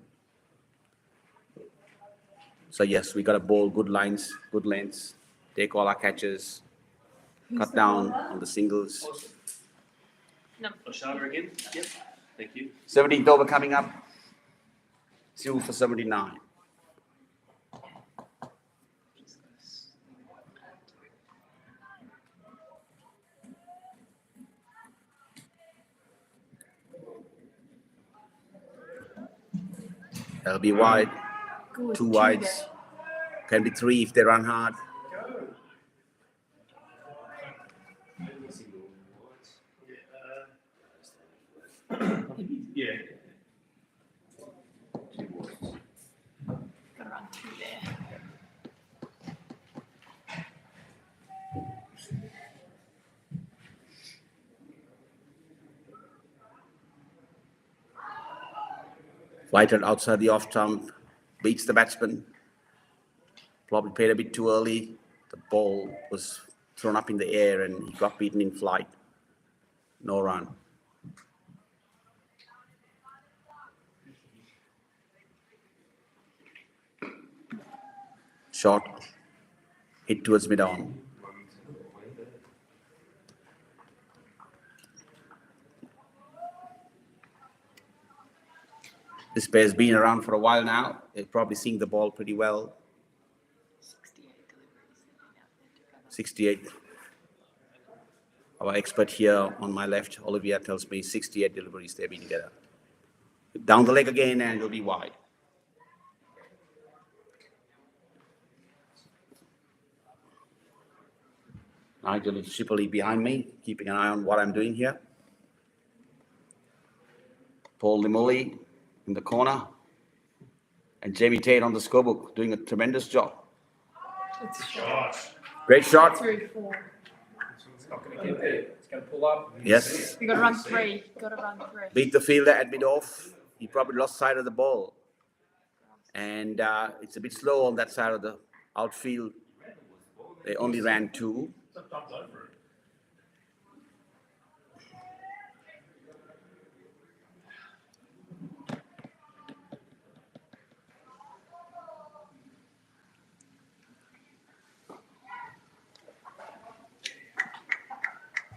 [SPEAKER 10] So yes, we got to bowl good lines, good lengths, take all our catches, cut down on the singles.
[SPEAKER 3] Oshada again. Yep. Thank you.
[SPEAKER 10] 17th over coming up. 2 for 79. That'll be wide.
[SPEAKER 1] Good.
[SPEAKER 10] Two wides. Can be three if they run hard.
[SPEAKER 5] Yeah.
[SPEAKER 1] Gotta run through there.
[SPEAKER 10] Flighted outside the off stump, beats the batsman. Probably played a bit too early. The ball was thrown up in the air and he got beaten in flight. No run. Shot, hit towards mid-on. This pair's been around for a while now. They're probably seeing the ball pretty well. 68. Our expert here on my left, Olivia, tells me 68 deliveries they've been together. Down the leg again and it'll be wide. Nigel is shippily behind me, keeping an eye on what I'm doing here. Paul Limoli in the corner. And Jamie Tate on the scorebook doing a tremendous job.
[SPEAKER 1] It's a shot.
[SPEAKER 10] Great shot.
[SPEAKER 1] 3, 4.
[SPEAKER 8] It's not going to get there. It's going to pull up.
[SPEAKER 10] Yes.
[SPEAKER 1] You gotta run 3. Gotta run 3.
[SPEAKER 10] Beat the fielder at mid-off. He probably lost sight of the ball. And it's a bit slow on that side of the outfield. They only ran 2.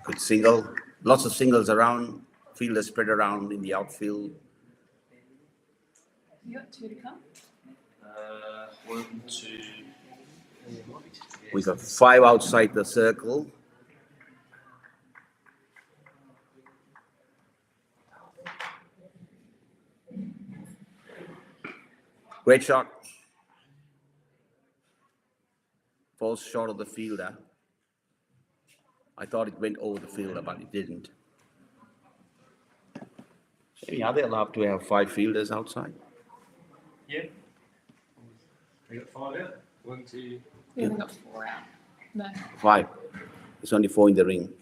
[SPEAKER 10] Good single. Lots of singles around. Fielders spread around in the outfield.
[SPEAKER 1] You got 2 to come?
[SPEAKER 3] 1, 2.
[SPEAKER 10] We got 5 outside the circle. Great shot. Falls short of the fielder. I thought it went over the fielder, but it didn't. Are they allowed to have 5 fielders outside?
[SPEAKER 5] Yeah. We got 5 out. 1, 2.
[SPEAKER 1] We only got 4 out. No.
[SPEAKER 10] 5. There's only 4 in the ring.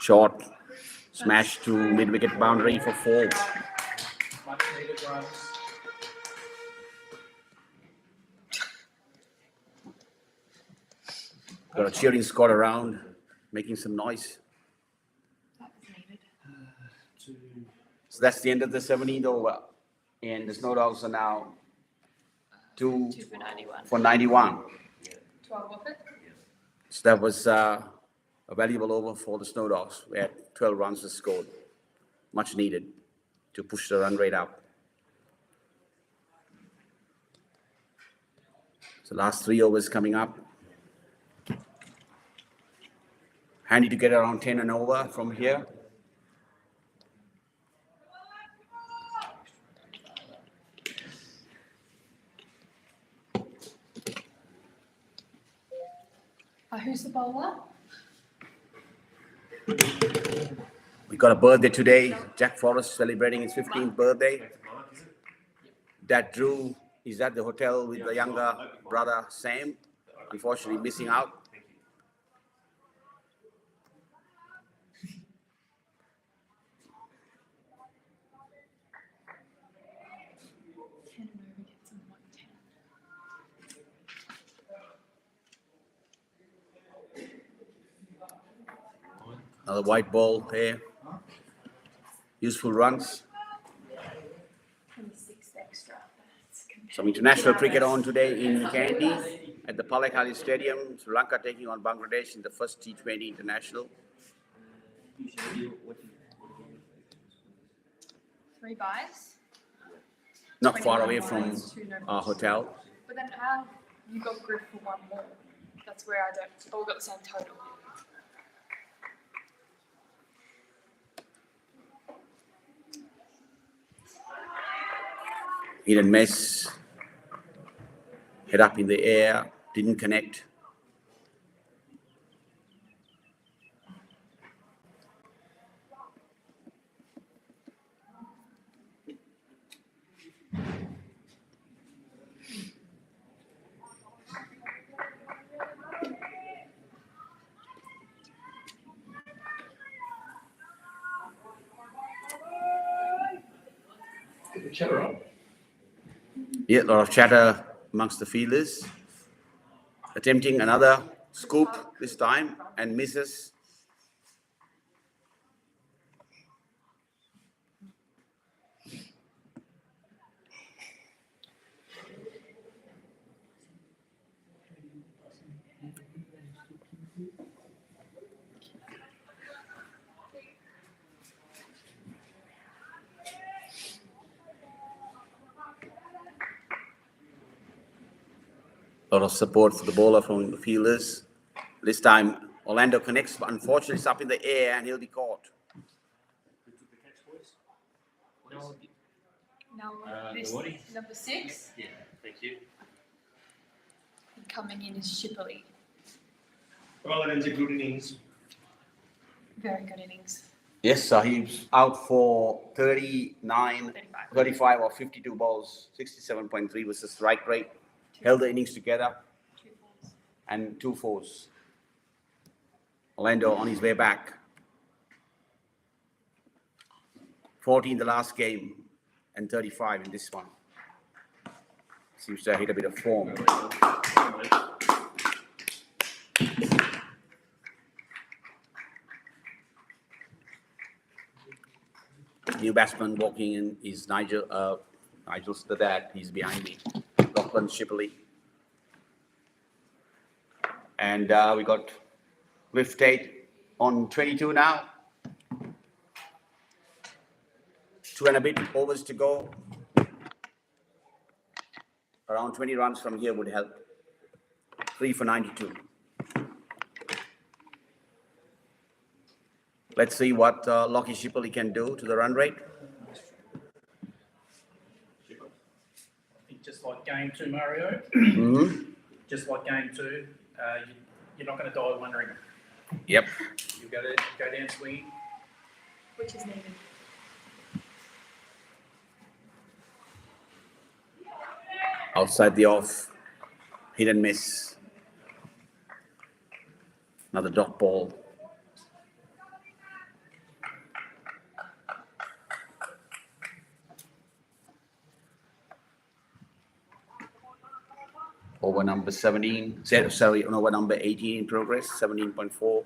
[SPEAKER 10] Short. Smash to mid-wicket boundary for 4.
[SPEAKER 8] Much needed runs.
[SPEAKER 10] Got a cheering squad around, making some noise.
[SPEAKER 1] That was needed.
[SPEAKER 10] So that's the end of the 17th over. And the Snowdogs are now 2
[SPEAKER 1] 2 for 91.
[SPEAKER 10] for 91.
[SPEAKER 1] 12 off it.
[SPEAKER 10] So that was a valuable over for the Snowdogs, where 12 runs were scored. Much needed to push the run rate up. So last 3 overs coming up. Handy to get around 10 and over from here.
[SPEAKER 1] Who's the bowler?
[SPEAKER 10] We got a birthday today. Jack Forrest celebrating his 15th birthday. Dad Drew is at the hotel with the younger brother Sam. Unfortunately missing out. Another white ball here. Useful runs.
[SPEAKER 1] 26 extra.
[SPEAKER 10] Some international cricket on today in Kandy at the Palakali Stadium. Sri Lanka taking on Bangladesh in the first T20 international.
[SPEAKER 1] 3 buys.
[SPEAKER 10] Not far away from our hotel.
[SPEAKER 1] But then how you got Griff for 1 more? That's where I don't. All got the same total.
[SPEAKER 10] Didn't miss. Head up in the air, didn't connect.
[SPEAKER 5] Chatter up.
[SPEAKER 10] Yeah, a lot of chatter amongst the fielders. Attempting another scoop this time and misses. A lot of support for the bowler from the fielders. This time, Orlando connects, but unfortunately, it's up in the air and he'll be caught.
[SPEAKER 3] Who took the catch, boys?
[SPEAKER 1] Now, this
[SPEAKER 3] Nawara?
[SPEAKER 1] number 6.
[SPEAKER 3] Yeah, thank you.
[SPEAKER 1] Coming in is Shipley.
[SPEAKER 5] Well, that ends a good innings.
[SPEAKER 1] Very good innings.
[SPEAKER 10] Yes, he's out for 39, 35 or 52 balls, 67.3 was the strike rate. Held the innings together
[SPEAKER 1] 2 balls.
[SPEAKER 10] and 2 fours. Orlando on his way back. 40 in the last game and 35 in this one. Seems to have hit a bit of form. New batsman walking in is Nigel's the dad. He's behind me. Lachlan Shipley. And we got Cliff Tate on 22 now. 2 and a bit overs to go. Around 20 runs from here would help. 3 for 92. Let's see what Lockie Shipley can do to the run rate.
[SPEAKER 8] I think just like game 2, Mario, just like game 2, you're not going to die wondering.
[SPEAKER 10] Yep.
[SPEAKER 8] You go down swinging.
[SPEAKER 1] Which is needed.
[SPEAKER 10] Outside the off. Hit and miss. Another dot ball. Over number 17, over number 18 in progress, 17.4.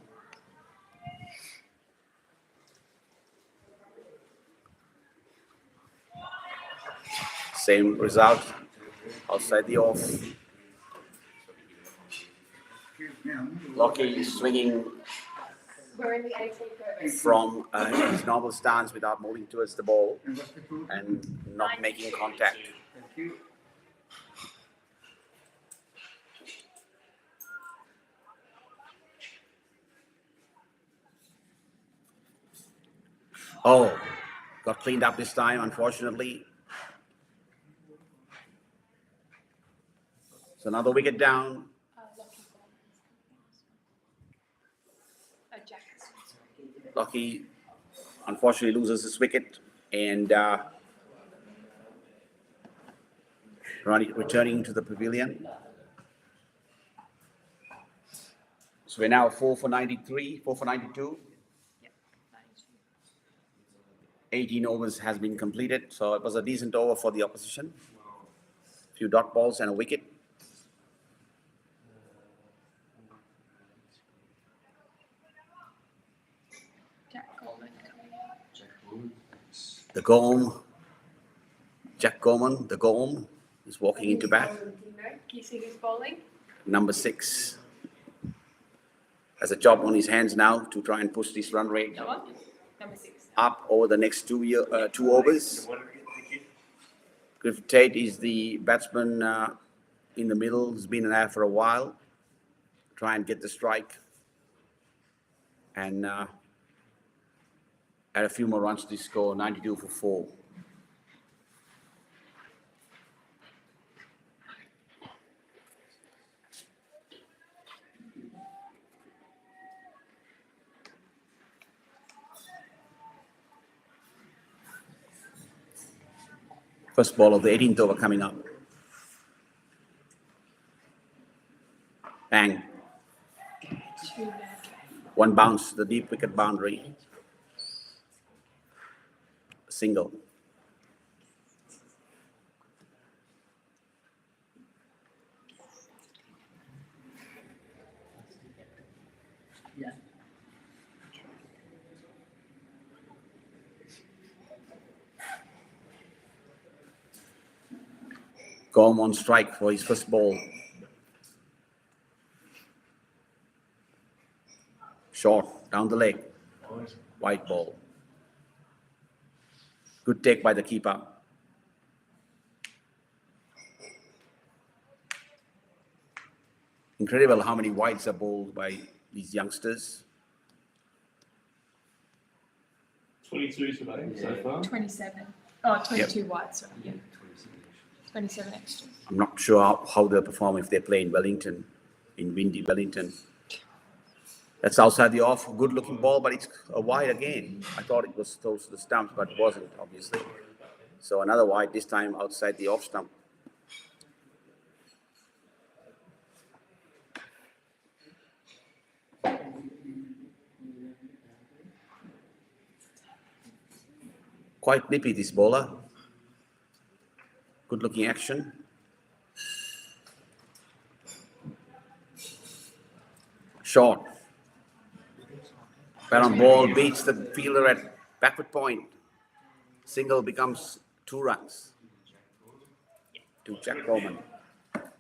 [SPEAKER 10] Same result, outside the off. Lockie swinging
[SPEAKER 1] We're in the 18th progress.
[SPEAKER 10] from his normal stance without moving towards the ball and not making contact. Oh, got cleaned up this time, unfortunately. So another wicket down. Lockie unfortunately loses his wicket and returning to the pavilion. So we're now 4 for 93, 4 for 92. 18 overs has been completed, so it was a decent over for the opposition. A few dot balls and a wicket. The Gom, Jack Gorman, the Gom, is walking into bat.
[SPEAKER 1] Can you see who's bowling?
[SPEAKER 10] Number 6 has a job on his hands now to try and push this run rate
[SPEAKER 1] No one? Number 6.
[SPEAKER 10] up over the next 2 overs. Griff Tate is the batsman in the middle. He's been there for a while. Try and get the strike and add a few more runs to score. 92 for 4. First ball of the 18th over coming up. Bang. One bounce to the deep wicket boundary. Single. Gorm on strike for his first ball. Short, down the leg. White ball. Good take by the keeper. Incredible how many wides are bowled by these youngsters.
[SPEAKER 5] 22 today so far.
[SPEAKER 1] 27. Oh, 22 wide, sorry. Yeah. 27 extra.
[SPEAKER 10] I'm not sure how they'll perform if they play in Wellington, in windy Wellington. That's outside the off. Good looking ball, but it's a wide again. I thought it was close to the stumps, but it wasn't, obviously. So another wide, this time outside the off stump. Quite nippy, this bowler. Good looking action. Short. Baron ball beats the fielder at backward point. Single becomes 2 runs to Jack Roman. Don't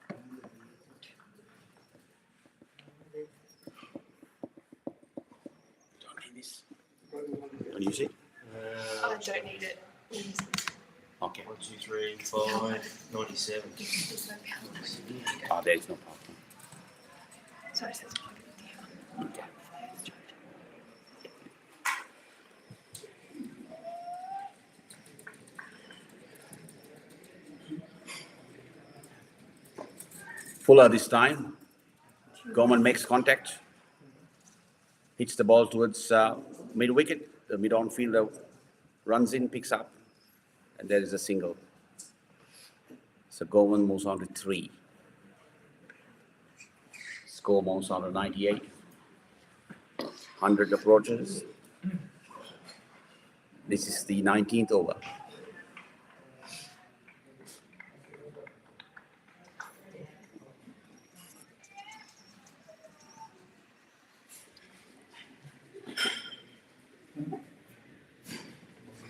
[SPEAKER 10] need this. What do you see?
[SPEAKER 1] I don't need it.
[SPEAKER 10] Okay.
[SPEAKER 6] 1, 2, 3, 5, 97.
[SPEAKER 1] There's no pound.
[SPEAKER 10] Oh, there is no problem.
[SPEAKER 1] Sorry, it says 100 here.
[SPEAKER 10] Fuller this time. Gorman makes contact. Hits the ball towards mid wicket. The mid on fielder runs in, picks up, and there is a single. So Gorman moves on to 3. Score moves on to 98. 100 approaches. This is the 19th over.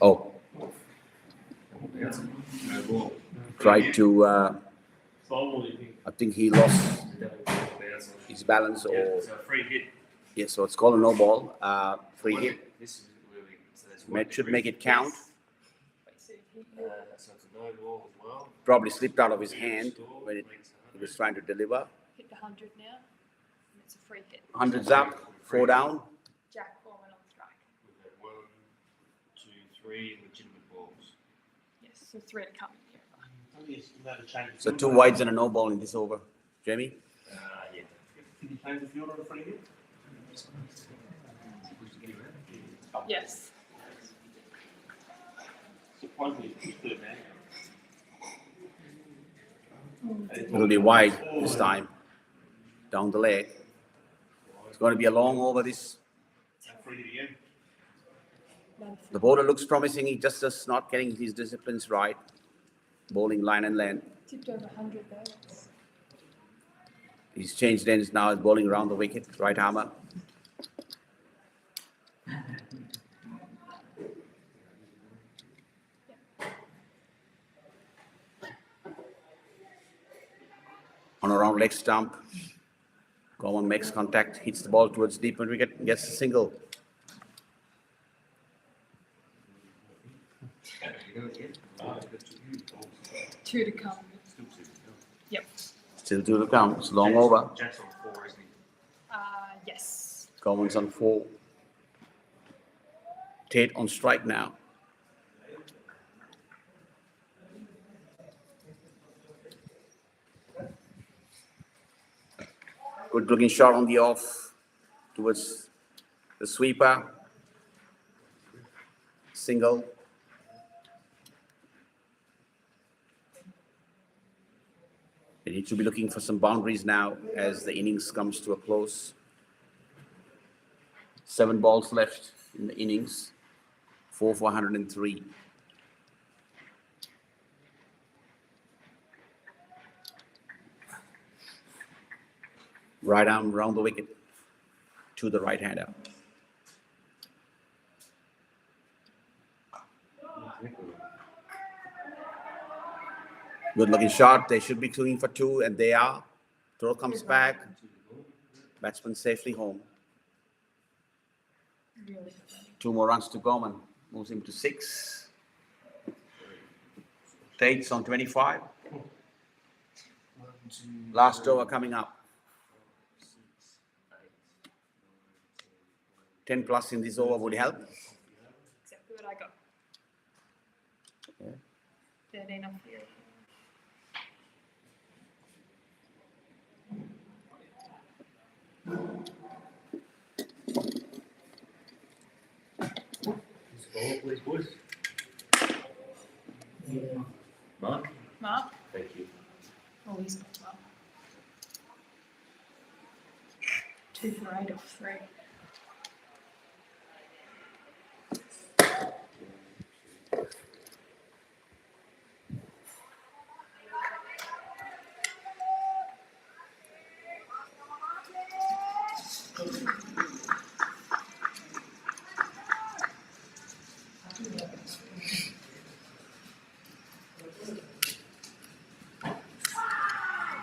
[SPEAKER 10] Oh. Tried to, I think he lost his balance or.
[SPEAKER 3] It's a free hit.
[SPEAKER 10] Yeah, so it's called a no ball, free hit.
[SPEAKER 3] This is where so there's one
[SPEAKER 10] Should
[SPEAKER 3] degree.
[SPEAKER 10] make it count.
[SPEAKER 3] So it's a no ball as well.
[SPEAKER 10] Probably slipped out of his hand when he was trying to deliver.
[SPEAKER 1] Hit the 100 now. And it's a free hit.
[SPEAKER 10] 100's up, 4 down.
[SPEAKER 1] Jack Foreman on strike.
[SPEAKER 3] We've had 1, 2, 3 legitimate balls.
[SPEAKER 1] Yes, so 3 to come here.
[SPEAKER 10] So 2 wides and a no ball in this over. Jamie?
[SPEAKER 3] Yeah.
[SPEAKER 5] Did he change the field on a free hit?
[SPEAKER 1] Yes.
[SPEAKER 5] Surprisingly, he's good, man.
[SPEAKER 10] It'll be wide this time. Down the leg. It's going to be a long over this.
[SPEAKER 5] Free hit again.
[SPEAKER 10] The bowler looks promising. He just is not getting his disciplines right. Bowling line and length.
[SPEAKER 1] Tipped over 100 there.
[SPEAKER 10] He's changed ends now. He's bowling around the wicket. Right hammer. On around leg stump. Gorman makes contact, hits the ball towards deep mid wicket, and gets a single.
[SPEAKER 1] Two to come. Yep.
[SPEAKER 10] Still 2 to count. It's long over.
[SPEAKER 3] Jack's on 4, isn't he?
[SPEAKER 1] Yes.
[SPEAKER 10] Gorman's on 4. Tate on strike now. Good looking shot on the off towards the sweeper. Single. They need to be looking for some boundaries now as the innings comes to a close. 7 balls left in the innings. 4 for 103. Right arm round the wicket to the right hander. Good looking shot. They should be swinging for 2, and they are. Throw comes back. Batsman safely home. 2 more runs to go, and moves him to 6. Tate's on 25. Last over coming up. 10 plus in this over would help.
[SPEAKER 1] Exactly what I got. 13 off here.
[SPEAKER 3] Ball, please, boys. Mark.
[SPEAKER 1] Mark.
[SPEAKER 3] Thank you.
[SPEAKER 1] Oh, he's got 12. 2 for 8 off 3.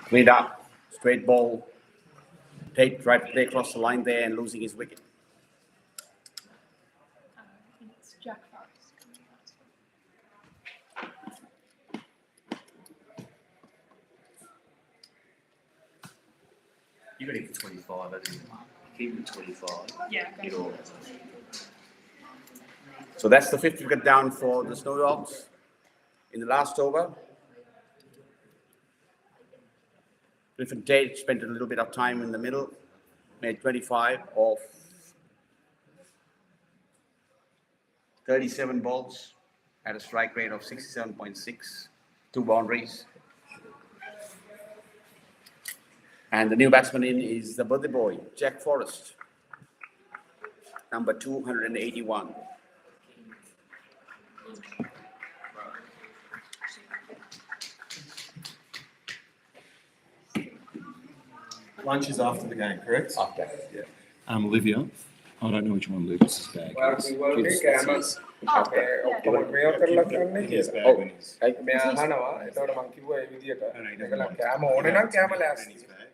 [SPEAKER 10] Cleaned up. Straight ball. Tate tried to play across the line there and losing his wicket.
[SPEAKER 1] I think it's Jack Forrest coming out.
[SPEAKER 3] You got him for 25, haven't you? Keep him at 25.
[SPEAKER 1] Yeah,
[SPEAKER 3] Get
[SPEAKER 1] go.
[SPEAKER 3] all.
[SPEAKER 10] So that's the 5th wicket down for the Snowdogs in the last over. Griffin Tate spent a little bit of time in the middle, made 25 of 37 balls, had a strike rate of 67.6, 2 boundaries. And the new batsman in is the birthday boy, Jack Forrest, number 281.
[SPEAKER 4] Lunch is after the game, correct?
[SPEAKER 10] After.
[SPEAKER 4] Yeah.
[SPEAKER 5] Olivia, I don't know which one Lucas's bag is.
[SPEAKER 10] Kids,
[SPEAKER 11] ඔක්කොම මේව කරලා කරන්නේ
[SPEAKER 4] His
[SPEAKER 11] කියලා.
[SPEAKER 4] bag when he's.
[SPEAKER 11] මෙයා අහනවා. එතකොට මං කිව්වා ඒ විදියට.
[SPEAKER 4] No, no, he doesn't
[SPEAKER 11] ඒකලා
[SPEAKER 4] want
[SPEAKER 11] කැම
[SPEAKER 4] it.
[SPEAKER 11] ඕනේ නම් කැම
[SPEAKER 4] In
[SPEAKER 11] ලෑස්ති.
[SPEAKER 4] his bag,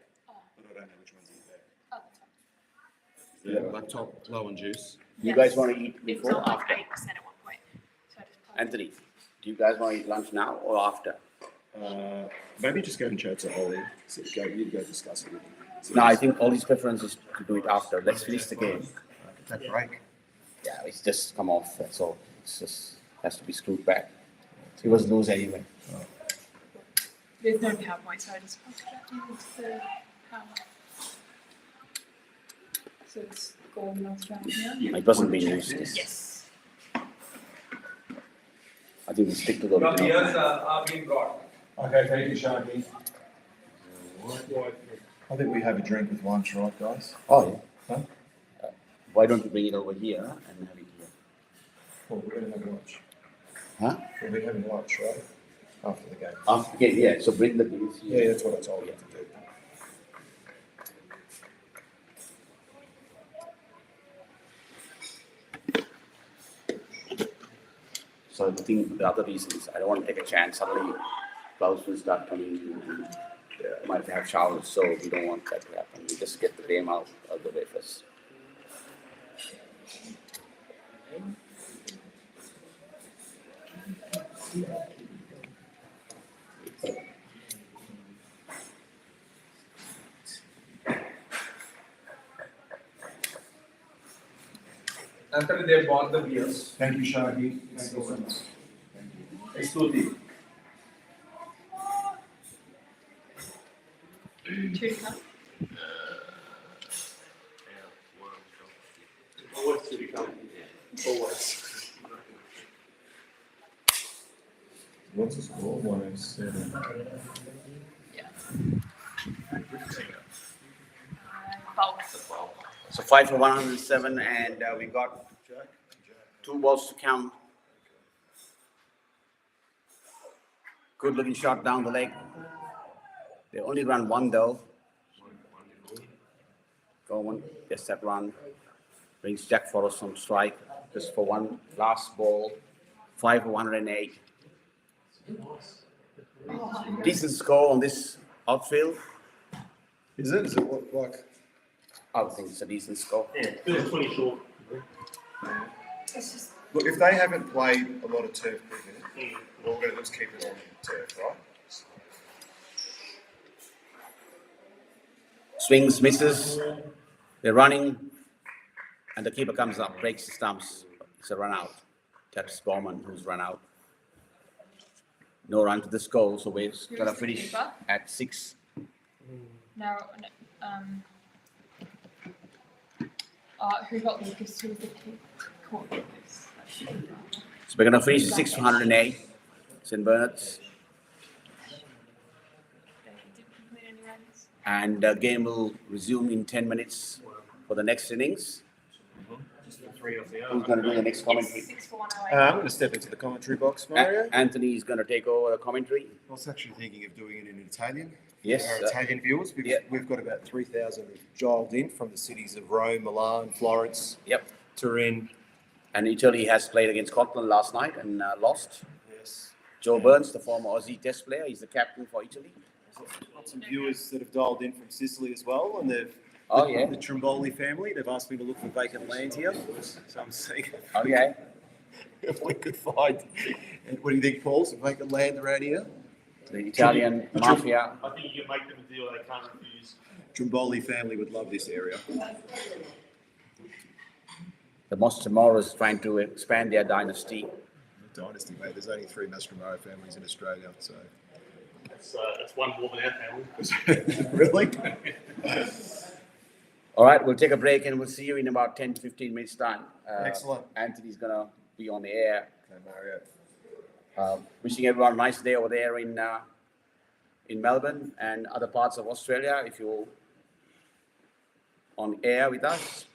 [SPEAKER 4] but I don't know which one's in his bag.
[SPEAKER 1] Oh, that's fine.
[SPEAKER 4] Yeah, laptop, low on juice.
[SPEAKER 10] You guys want to eat
[SPEAKER 1] It was
[SPEAKER 10] before
[SPEAKER 1] on
[SPEAKER 10] or
[SPEAKER 1] like
[SPEAKER 10] after?
[SPEAKER 1] 8% at one point. So I just
[SPEAKER 10] Anthony, do you guys want to eat lunch now or after?
[SPEAKER 5] Maybe just go and chat to Ollie. So you go discuss it with him.
[SPEAKER 10] No, I think Ollie's preference is to do it after. Let's finish the game.
[SPEAKER 4] That break.
[SPEAKER 10] Yeah, it's just come off. That's all. It's just has to be screwed back. He was loose anyway.
[SPEAKER 1] There's no PowerPoint, so I just plugged that into the power. So it's golden Australian here.
[SPEAKER 10] It wasn't being used.
[SPEAKER 1] Yes.
[SPEAKER 10] I think we stick to the
[SPEAKER 11] No,
[SPEAKER 10] original.
[SPEAKER 11] beers are being brought.
[SPEAKER 4] Okay, thank you, Sharky. I think we have a drink with lunch, right, guys?
[SPEAKER 10] Oh, yeah.
[SPEAKER 4] Huh?
[SPEAKER 10] Why don't you bring it over here and have it here?
[SPEAKER 4] Well, we're going to have lunch.
[SPEAKER 10] Huh?
[SPEAKER 4] We'll be having lunch, right? After the game.
[SPEAKER 10] After the game, yeah. So bring the beers
[SPEAKER 4] Yeah,
[SPEAKER 10] here.
[SPEAKER 4] that's what I told you to do.
[SPEAKER 10] So the thing, the other reason is I don't want to take a chance. Suddenly, clouds will start coming in and might have showers. So we don't want that to happen. We just get the game out of the way first.
[SPEAKER 11] After they bought the beers.
[SPEAKER 4] Thank you, Sharky. Thank you so much. Thank you.
[SPEAKER 1] Two to come.
[SPEAKER 3] Always to become. Always.
[SPEAKER 4] What's the score? 107.
[SPEAKER 1] Yeah. False.
[SPEAKER 10] So 5 for 107, and we got 2 balls to count. Good looking shot down the leg. They only run 1 though. Gorman gets that run. Brings Jack Forrest on strike just for 1 last ball. 5 for 108. Decent score on this outfield.
[SPEAKER 4] Is it? Is it what, like?
[SPEAKER 10] I think it's a decent score.
[SPEAKER 5] Yeah, 20 short.
[SPEAKER 1] It's just
[SPEAKER 2] Look, if they haven't played a lot of turf cricket, we're going to just keep it on turf, right?
[SPEAKER 10] Swings, misses. They're running, and the keeper comes up, breaks the stumps. It's a run out. That's Bowman who's run out. No run to the score, so we're going to finish
[SPEAKER 1] keeper?
[SPEAKER 10] at 6.
[SPEAKER 1] no. Who got Lucas? Who was the keeper? Caught Lucas.
[SPEAKER 10] So we're going to finish 6 for 108. St. Bernard's. And the game will resume in 10 minutes for the next innings. Who's going to do the next commentary?
[SPEAKER 1] 6 for 108.
[SPEAKER 4] I'm going to step into the commentary box, Mario.
[SPEAKER 10] Anthony is going to take over the commentary.
[SPEAKER 2] I was actually thinking of doing it in Italian.
[SPEAKER 10] Yes,
[SPEAKER 2] Our Italian viewers, because
[SPEAKER 10] yeah.
[SPEAKER 2] we've got about 3,000 dialed in from the cities of Rome, Milan, Florence,
[SPEAKER 10] Yep.
[SPEAKER 2] Turin.
[SPEAKER 10] And Italy has played against Scotland last night and lost.
[SPEAKER 2] Yes.
[SPEAKER 10] Joe Burns, the former Aussie Test player, he's the captain for Italy.
[SPEAKER 2] Got some viewers that have dialed in from Sicily as well, and they've
[SPEAKER 10] Oh, yeah.
[SPEAKER 2] the Trimboli family. They've asked me to look for vacant land here, so I'm seeing
[SPEAKER 10] Oh, yeah.
[SPEAKER 2] if we could find. What do you think, Paul? Some vacant land around here?
[SPEAKER 10] The Italian mafia.
[SPEAKER 5] I think you can make them a deal they can't refuse.
[SPEAKER 2] Trimboli family would love this area.
[SPEAKER 10] The Mastromarro is trying to expand their dynasty.
[SPEAKER 2] Dynasty, mate. There's only 3 Mastromarro families in Australia, so.
[SPEAKER 5] That's one more than our family.
[SPEAKER 2] Really?
[SPEAKER 10] All right, we'll take a break and we'll see you in about 10 to 15 minutes time.
[SPEAKER 2] Excellent.
[SPEAKER 10] Anthony's going to be on the air.
[SPEAKER 2] Okay, Mario.
[SPEAKER 10] Wishing everyone a nice day over there in Melbourne and other parts of Australia. If you're on air with us,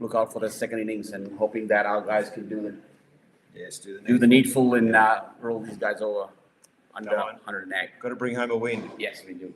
[SPEAKER 10] look out for the second innings and hoping that our guys can do the needful and roll these guys over under 108.
[SPEAKER 2] Got to bring home a win.
[SPEAKER 10] Yes, we do.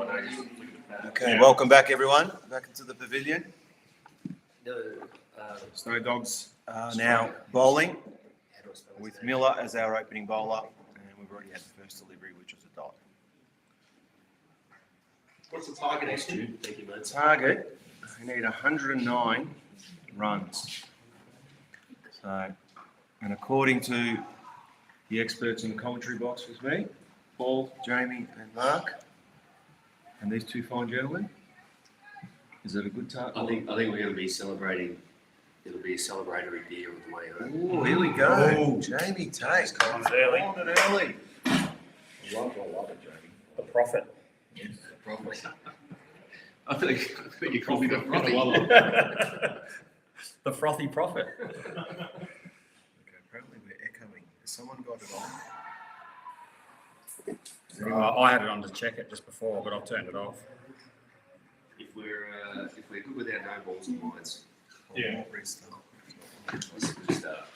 [SPEAKER 4] Okay, welcome back everyone, back into the pavilion. Snowdogs are now bowling with Miller as our opening bowler, and we've already had the first delivery, which was a dot.
[SPEAKER 3] What's the target, Stu? Thank you, mate.
[SPEAKER 4] Target, we need 109 runs. So, and according to the experts in the commentary box with me, Paul, Jamie and Mark, and these two fine gentlemen, is it a good target?
[SPEAKER 3] I think we're going to be celebrating. It'll be a celebratory beer on the way home.
[SPEAKER 4] Oh, here we go. Jamie Tate.
[SPEAKER 5] Calling it early.
[SPEAKER 4] Calling it early. I love it, Jamie.
[SPEAKER 5] The profit.
[SPEAKER 4] Yes, the prophet.
[SPEAKER 3] I think you called me the frothy.
[SPEAKER 5] The frothy profit.
[SPEAKER 4] Okay, apparently we're echoing. Has someone got it on?
[SPEAKER 5] I had it on to check it just before, but I've turned it off.
[SPEAKER 3] If we're good with our no balls and lines,
[SPEAKER 5] Yeah.
[SPEAKER 4] Restart.
[SPEAKER 3] this is a good start.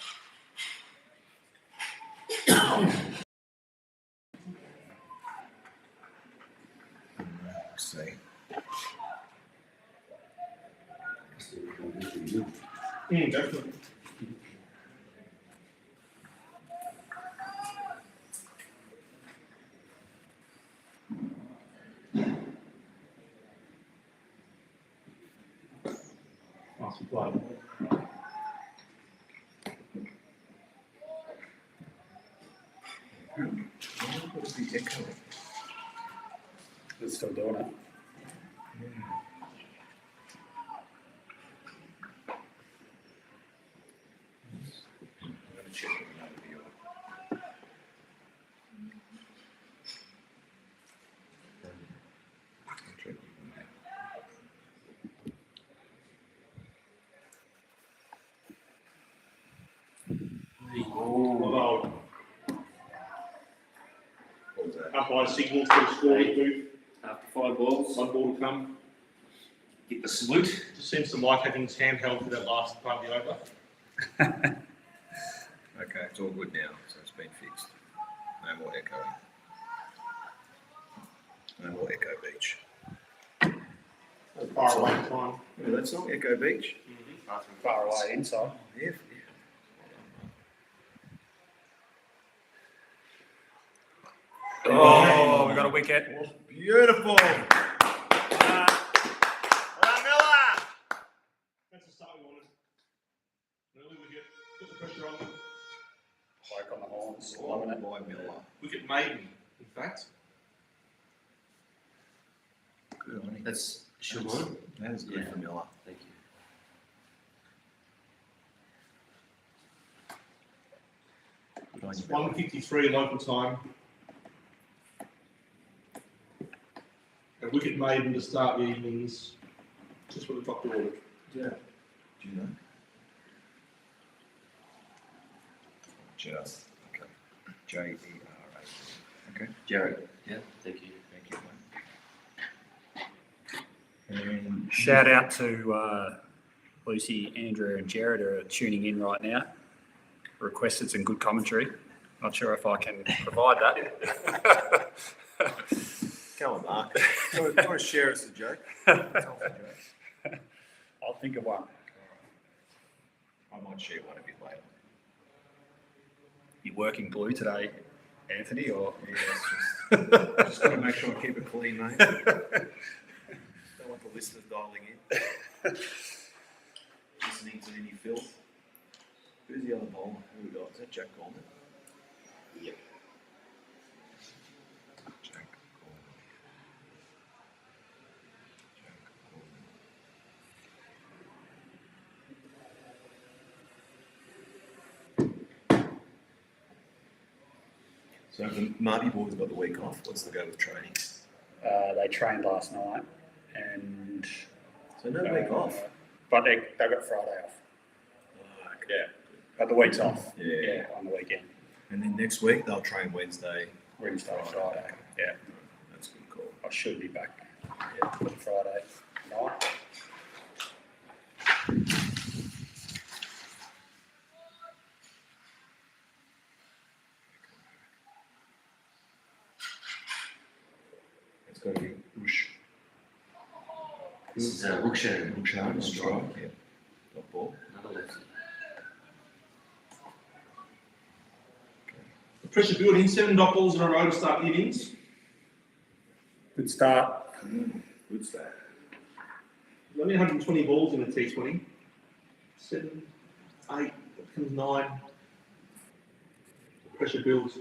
[SPEAKER 4] Let's see.
[SPEAKER 5] Definitely. Nice play.
[SPEAKER 4] What is the echoing?
[SPEAKER 5] It's still doing it.
[SPEAKER 4] I'm going to check it with another viewer. I'll check with them now.
[SPEAKER 5] Although,
[SPEAKER 4] What was that?
[SPEAKER 5] umpire signals to the scoring booth.
[SPEAKER 3] After 5 balls,
[SPEAKER 5] One ball to come.
[SPEAKER 3] get the salute.
[SPEAKER 5] Just seems some like having his handheld for that last part of the over.
[SPEAKER 4] Okay, it's all good now, so it's been fixed. No more echoing. No more Echo Beach.
[SPEAKER 5] Far away time.
[SPEAKER 4] Remember that song, Echo Beach?
[SPEAKER 5] Far away inside.
[SPEAKER 4] Yeah.
[SPEAKER 5] Oh, we got a wicket.
[SPEAKER 4] Beautiful.
[SPEAKER 5] That's the start we wanted. Early wicket. Put the pressure on them.
[SPEAKER 6] Poke on the horns.
[SPEAKER 4] Loving it by Miller.
[SPEAKER 5] Wicket maiden, in fact.
[SPEAKER 4] Good on him.
[SPEAKER 3] That's Shimon.
[SPEAKER 4] That is good
[SPEAKER 3] Yeah.
[SPEAKER 4] for Miller.
[SPEAKER 3] Thank you.
[SPEAKER 4] Good on you,
[SPEAKER 5] It's
[SPEAKER 4] Miller.
[SPEAKER 5] 1:53 local time. A wicket maiden to start the evenings. Just what the doctor ordered.
[SPEAKER 4] Yeah. Do you know? Just, okay. J-E-R-A. Okay.
[SPEAKER 3] Jared. Yeah, thank you.
[SPEAKER 4] Thank you, mate. And
[SPEAKER 6] Shout out to Lucy, Andrew, and Jared are tuning in right now. Requested some good commentary. Not sure if I can provide that.
[SPEAKER 4] come on, Mark. Do you want to share us a joke? Tell us a joke.
[SPEAKER 6] I'll think of one.
[SPEAKER 4] I might share one a bit later.
[SPEAKER 6] You working blue today, Anthony, or?
[SPEAKER 4] Yeah, just got to make sure I keep it clean, mate. Don't want the listeners dialing in. Listening to any filth. Who's the other bowler? Who we got? Is that Jack Coleman?
[SPEAKER 3] Yep.
[SPEAKER 4] Jack Coleman. So the Marby boys got the week off. What's the go with training?
[SPEAKER 6] They trained last night, and
[SPEAKER 4] So no week off.
[SPEAKER 6] but they got Friday off.
[SPEAKER 4] Oh, okay.
[SPEAKER 6] Yeah, but the week's off.
[SPEAKER 4] Yeah.
[SPEAKER 6] On the weekend,
[SPEAKER 4] And then next week they'll train Wednesday.
[SPEAKER 6] Wednesday, Friday. Yeah,
[SPEAKER 4] That's a good call.
[SPEAKER 6] I should be back. Yeah, for the Friday night.
[SPEAKER 4] Let's
[SPEAKER 5] got to be Bush.
[SPEAKER 3] This is Bookshare.
[SPEAKER 5] Bushard on strike. Yeah. Top ball.
[SPEAKER 3] Another left.
[SPEAKER 5] The pressure building, 7 dot balls in a row to start the innings.
[SPEAKER 6] Good start.
[SPEAKER 5] Good start. There's only 120 balls in a T20. 7, 8, comes 9. The pressure builds.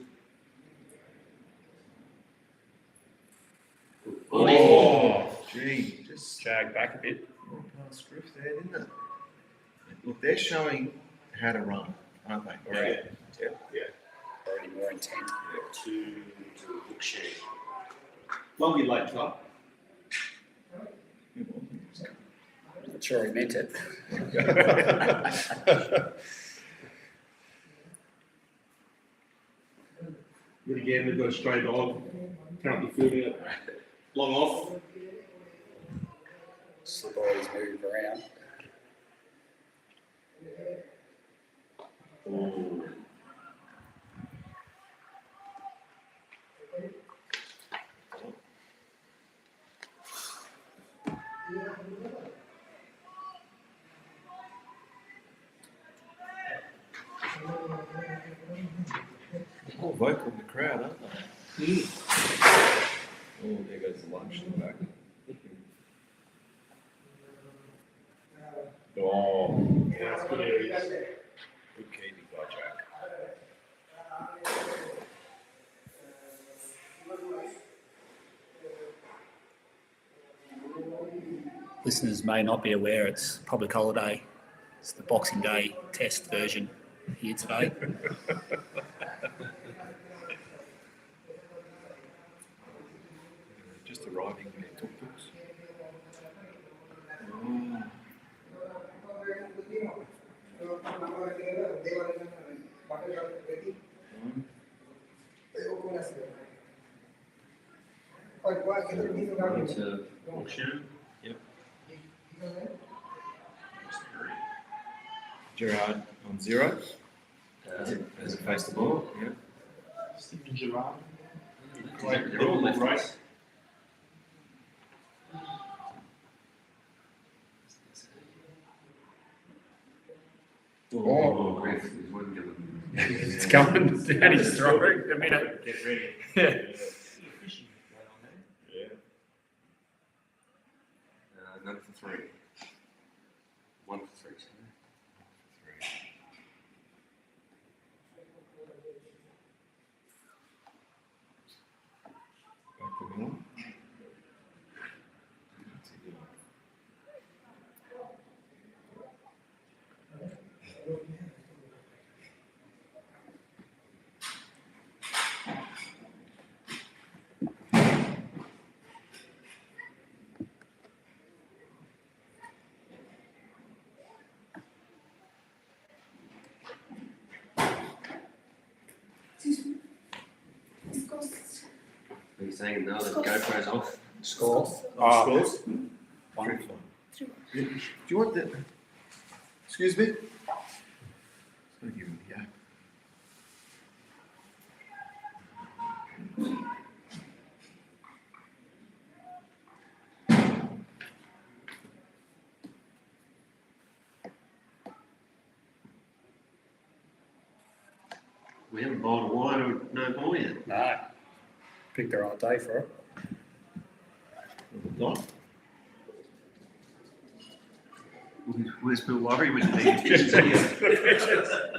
[SPEAKER 4] Oh, gee, just
[SPEAKER 6] Jag back a bit.
[SPEAKER 4] went past Griff there, didn't it? Look, they're showing how to run, aren't they? Already.
[SPEAKER 6] Already more intent.
[SPEAKER 3] To Bookshare.
[SPEAKER 5] Lovely late club.
[SPEAKER 6] Not sure he meant it.
[SPEAKER 5] Yet again, they've got a straight dog. Currently fielding it long off.
[SPEAKER 6] Slip always move around.
[SPEAKER 4] More vocal in the crowd, aren't they? Oh, there goes the lunch in the back.
[SPEAKER 5] Oh, yeah, that's good areas.
[SPEAKER 4] Good keeping by Jack.
[SPEAKER 6] Listeners may not be aware it's public holiday. It's the Boxing Day test version here today.
[SPEAKER 4] Just arriving in their tuk-tuks.
[SPEAKER 3] To Bookshare.
[SPEAKER 4] Yep. Gerard on 0. As it faced the ball. Yeah.
[SPEAKER 5] Stephen Gerard.
[SPEAKER 3] They're all left.
[SPEAKER 5] Race.
[SPEAKER 3] Oh, Griff. There's one given.
[SPEAKER 6] It's coming down his throat a minute.
[SPEAKER 3] Get ready.
[SPEAKER 6] Yeah.
[SPEAKER 4] Yeah.
[SPEAKER 3] None for 3. 1 for 3.
[SPEAKER 4] Back to middle.
[SPEAKER 3] Are you saying no, the GoPro's off?
[SPEAKER 6] Score.
[SPEAKER 5] Scores.
[SPEAKER 6] 1.
[SPEAKER 4] Do you want that? Excuse me? I'll give him a go.
[SPEAKER 3] We haven't bowled a wide or no ball yet.
[SPEAKER 6] No. Picked the right day for it.
[SPEAKER 4] Not?
[SPEAKER 3] Where's Bill Lowry when you need to?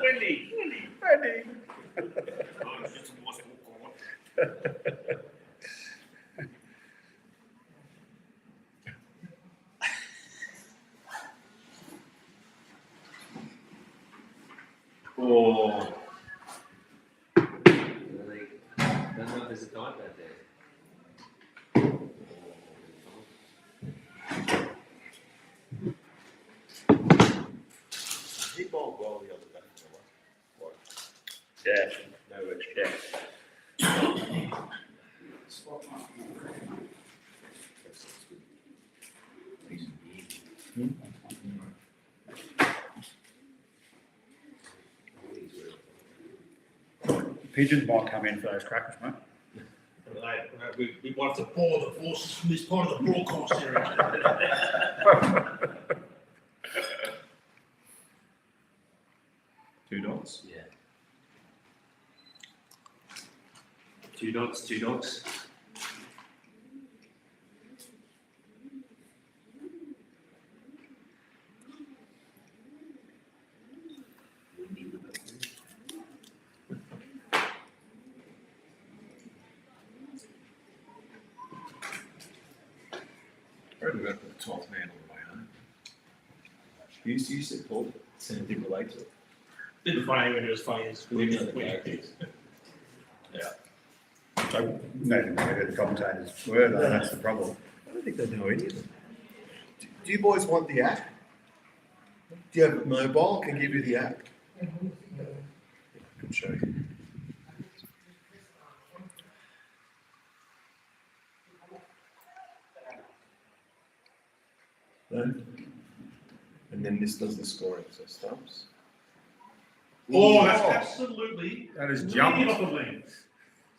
[SPEAKER 6] Wendy.
[SPEAKER 4] Oh.
[SPEAKER 3] Don't know if there's a dive out there.
[SPEAKER 4] He bowled well the other day.
[SPEAKER 6] Yeah.
[SPEAKER 4] No extra.
[SPEAKER 6] Yeah. Pigeons might come in for those crackers, mate.
[SPEAKER 5] day. We wanted to bore the horses from this part of the broadcast area.
[SPEAKER 4] 2 dots.
[SPEAKER 3] Yeah. 2 dots, 2 dogs.
[SPEAKER 4] We're going to put the 12th man all the way home. You said, Paul, anything relate to it?
[SPEAKER 5] Didn't find anyone who was funny as
[SPEAKER 4] We know the characters.
[SPEAKER 6] So, no, who the commentators were, though, that's the problem.
[SPEAKER 4] I don't think they know any of them. Do you boys want the app? Do you have a mobile? I can give you the app. I can show you. No? And then this does the scoring, so stumps.
[SPEAKER 5] Oh, that's absolutely.
[SPEAKER 6] That is
[SPEAKER 5] jumping
[SPEAKER 6] jumping.
[SPEAKER 5] off the lens.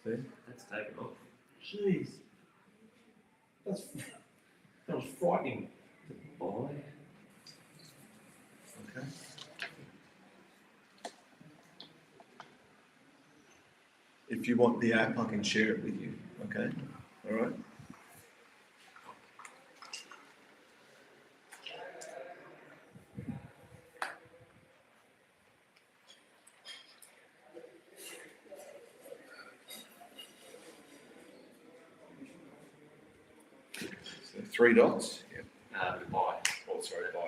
[SPEAKER 4] See?
[SPEAKER 3] Let's take it off.
[SPEAKER 5] Jeez. That was frightening.
[SPEAKER 3] Boy.
[SPEAKER 4] Okay. If you want the app, I can share it with you. Okay? All right? So 3 dots. Yeah.
[SPEAKER 3] Bye.
[SPEAKER 4] Oh, sorry, by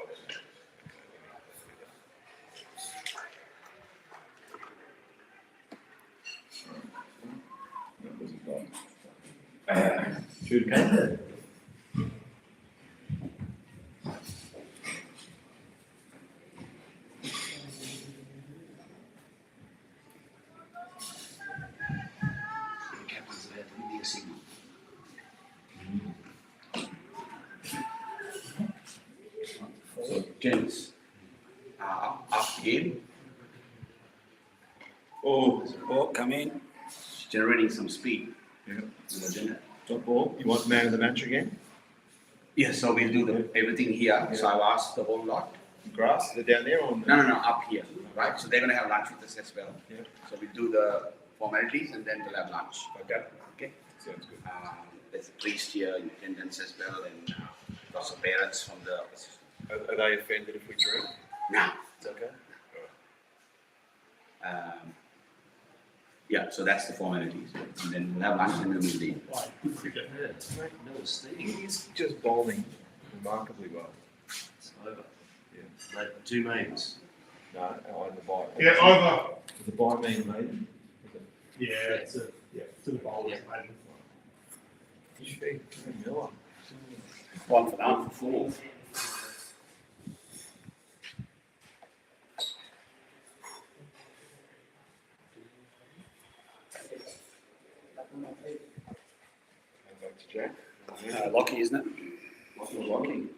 [SPEAKER 4] Shoot again.
[SPEAKER 3] Captain's about to give me a signal.
[SPEAKER 10] So, gents, up game,
[SPEAKER 6] Oh, come in.
[SPEAKER 10] generating some speed.
[SPEAKER 4] Yeah. Top ball. You want man of the match again?
[SPEAKER 10] Yes, so we'll do everything here. So I've asked the whole lot.
[SPEAKER 4] Grass? They're down there on
[SPEAKER 10] No, up here, right? So they're gonna have lunch with us as well.
[SPEAKER 4] Yeah.
[SPEAKER 10] So we'll do the formalities and then we'll have lunch.
[SPEAKER 4] Okay.
[SPEAKER 10] Okay?
[SPEAKER 4] Sounds good.
[SPEAKER 10] There's a priest here in attendance as well and lots of parents from the.
[SPEAKER 4] Are they offended if we drink?
[SPEAKER 10] Nah.
[SPEAKER 4] It's okay.
[SPEAKER 10] Yeah, so that's the formalities. And then we'll have lunch and then we'll leave.
[SPEAKER 5] Right, good cricket.
[SPEAKER 3] Yeah, it's great. No, Steve.
[SPEAKER 4] He's just bowling remarkably well.
[SPEAKER 3] It's over.
[SPEAKER 4] Yeah.
[SPEAKER 3] Like 2 mains.
[SPEAKER 4] No, on the bite.
[SPEAKER 5] Yeah, over.
[SPEAKER 4] Does the bite mean maiden?
[SPEAKER 5] Yeah, it's to the bowl.
[SPEAKER 3] Yeah.
[SPEAKER 4] You should be Miller.
[SPEAKER 10] 1 for that.
[SPEAKER 3] 1 for 4.
[SPEAKER 4] Back to Jack.
[SPEAKER 6] Lockie, isn't it?
[SPEAKER 10] Walking.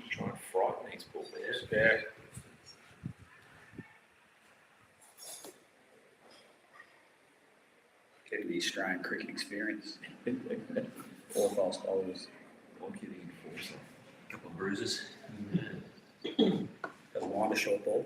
[SPEAKER 4] Trying to frighten these poor boys.
[SPEAKER 5] Yeah.
[SPEAKER 6] Getting the Australian cricket experience.
[SPEAKER 10] 4 fast bowlers.
[SPEAKER 4] Lucky the enforcer.
[SPEAKER 3] A couple of bruises.
[SPEAKER 6] Doesn't mind a short ball.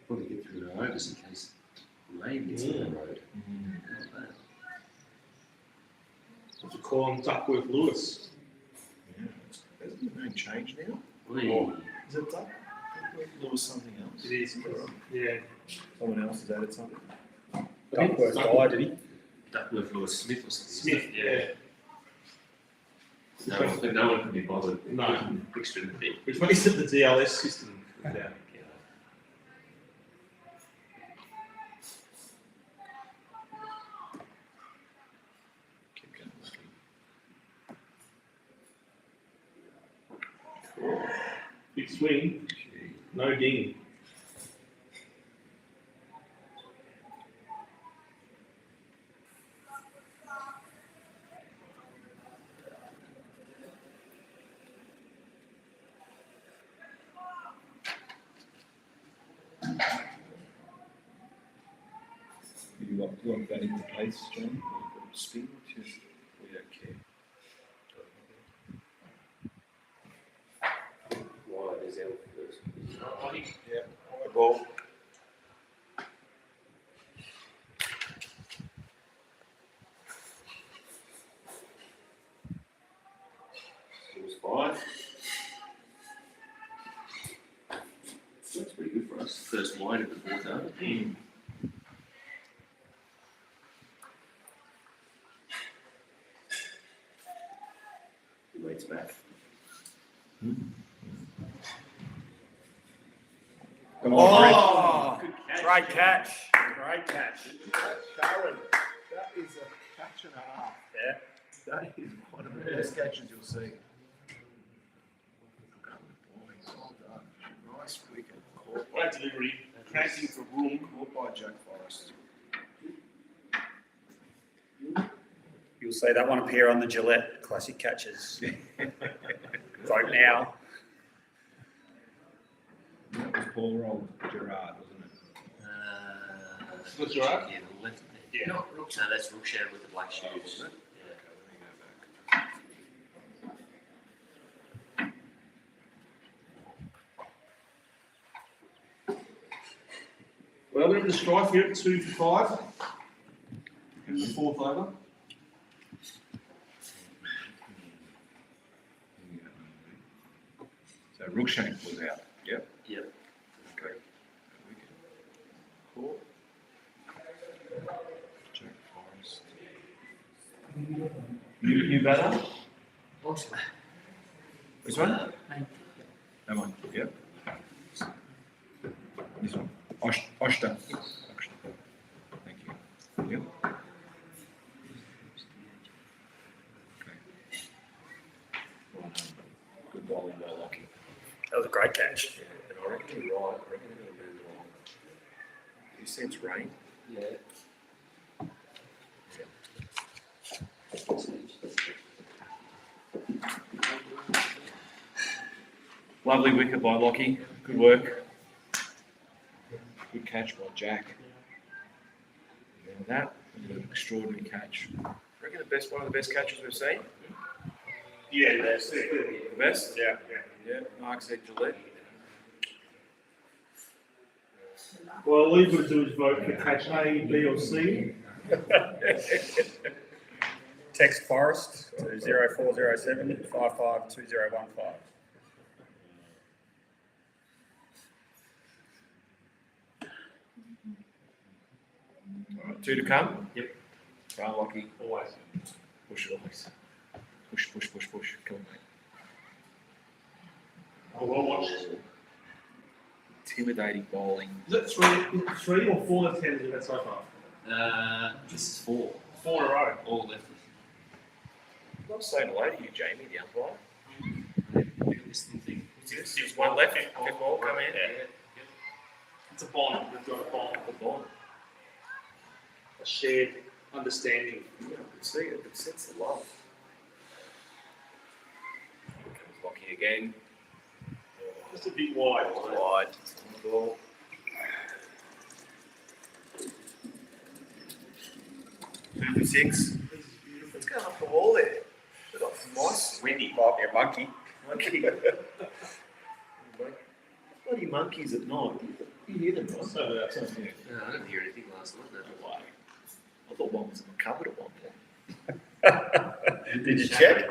[SPEAKER 3] Probably get through the road just in case rain gets in the road. How's that?
[SPEAKER 5] What's it called? Duckworth Lewis.
[SPEAKER 4] Yeah. Hasn't the name changed now?
[SPEAKER 3] Oi.
[SPEAKER 4] Is it Duck? Lewis something else?
[SPEAKER 5] It is. Yeah.
[SPEAKER 4] Someone else has added something?
[SPEAKER 6] Duckworth died, did he?
[SPEAKER 3] Duckworth Lewis Smith or something.
[SPEAKER 5] Smith, yeah.
[SPEAKER 3] No one can be bothered.
[SPEAKER 5] No.
[SPEAKER 3] Extra bit.
[SPEAKER 5] Which when he said the DLS system. Yeah. Big swing. No ding.
[SPEAKER 12] You want that into place, John? Spin? We don't care.
[SPEAKER 3] Wide as hell first.
[SPEAKER 12] Yeah. The ball.
[SPEAKER 3] It was 5. That's pretty good for us. First wide of the 4th over. Weights back.
[SPEAKER 6] Come
[SPEAKER 4] Oh,
[SPEAKER 6] on,
[SPEAKER 3] Good catch.
[SPEAKER 6] great catch. Great catch.
[SPEAKER 4] Sharon, that is a catch and a half.
[SPEAKER 6] Yeah.
[SPEAKER 4] That is one of the best catches you'll see. Well done. Nice wicket.
[SPEAKER 5] Great delivery. Cranking for room.
[SPEAKER 4] Caught by Jack Forrest.
[SPEAKER 6] You'll see that one appear on the Gillette Classic Catches. Vote now.
[SPEAKER 12] That was Paul Roll Gerard, wasn't it?
[SPEAKER 5] That's all right.
[SPEAKER 3] Yeah, the left.
[SPEAKER 5] Yeah.
[SPEAKER 3] No, that's Rookshad with the black shoes.
[SPEAKER 4] Wasn't it?
[SPEAKER 3] Yeah.
[SPEAKER 5] Well, we're in the strike here at 2 for 5. In the 4th over.
[SPEAKER 12] So Ruckshank was out. Yep.
[SPEAKER 3] Yep.
[SPEAKER 12] Okay. Caught. Jack Forrest.
[SPEAKER 5] New batter.
[SPEAKER 12] This one? That one. Yep. This one. Oshta. Thank you. Yep. Okay. Good bowling by Lockie.
[SPEAKER 6] That was a great catch.
[SPEAKER 4] And I reckon you're right. I reckon they're going to move along. You sense rain?
[SPEAKER 3] Yeah.
[SPEAKER 12] Lovely wicket by Lockie. Good work. Good catch by Jack. Now that was an extraordinary catch.
[SPEAKER 4] I reckon one of the best catches we've seen.
[SPEAKER 5] Yeah, that's it.
[SPEAKER 4] The best?
[SPEAKER 5] Yeah.
[SPEAKER 4] Yeah, Mark said Gillette.
[SPEAKER 5] Well, all you've got to do is vote for catch A, B, or C.
[SPEAKER 6] Text Forest to 0407 552015.
[SPEAKER 4] All right, 2 to come.
[SPEAKER 3] Yep.
[SPEAKER 4] Well, Lockie.
[SPEAKER 5] Always.
[SPEAKER 4] Push it always. Push, push, push, push. Come on, mate.
[SPEAKER 5] Well watched.
[SPEAKER 4] Intimidating bowling.
[SPEAKER 5] Is it 3 or 4 left handers you've had so far?
[SPEAKER 3] This is 4.
[SPEAKER 5] 4 in a row.
[SPEAKER 3] All left.
[SPEAKER 4] I'm saying hello to you, Jamie, the umpire.
[SPEAKER 3] Listening thing.
[SPEAKER 4] It's one left. Fifth ball, come in.
[SPEAKER 3] Yeah.
[SPEAKER 5] It's a bond. We've got a bond.
[SPEAKER 4] Good ball.
[SPEAKER 5] A shared understanding.
[SPEAKER 4] Yeah, I can see it. It sense the love. Here comes Lockie again.
[SPEAKER 5] Just a bit wide.
[SPEAKER 4] Wide. Ball. Two for 6. What's going up the wall there? Bit off the moss.
[SPEAKER 6] Windy, might be a monkey.
[SPEAKER 4] Monkey. Bloody monkeys at night. You hear them, right?
[SPEAKER 5] So that's something.
[SPEAKER 3] No, I didn't hear anything last night. No way.
[SPEAKER 4] I thought one was in the cupboard at one point.
[SPEAKER 6] Did you check?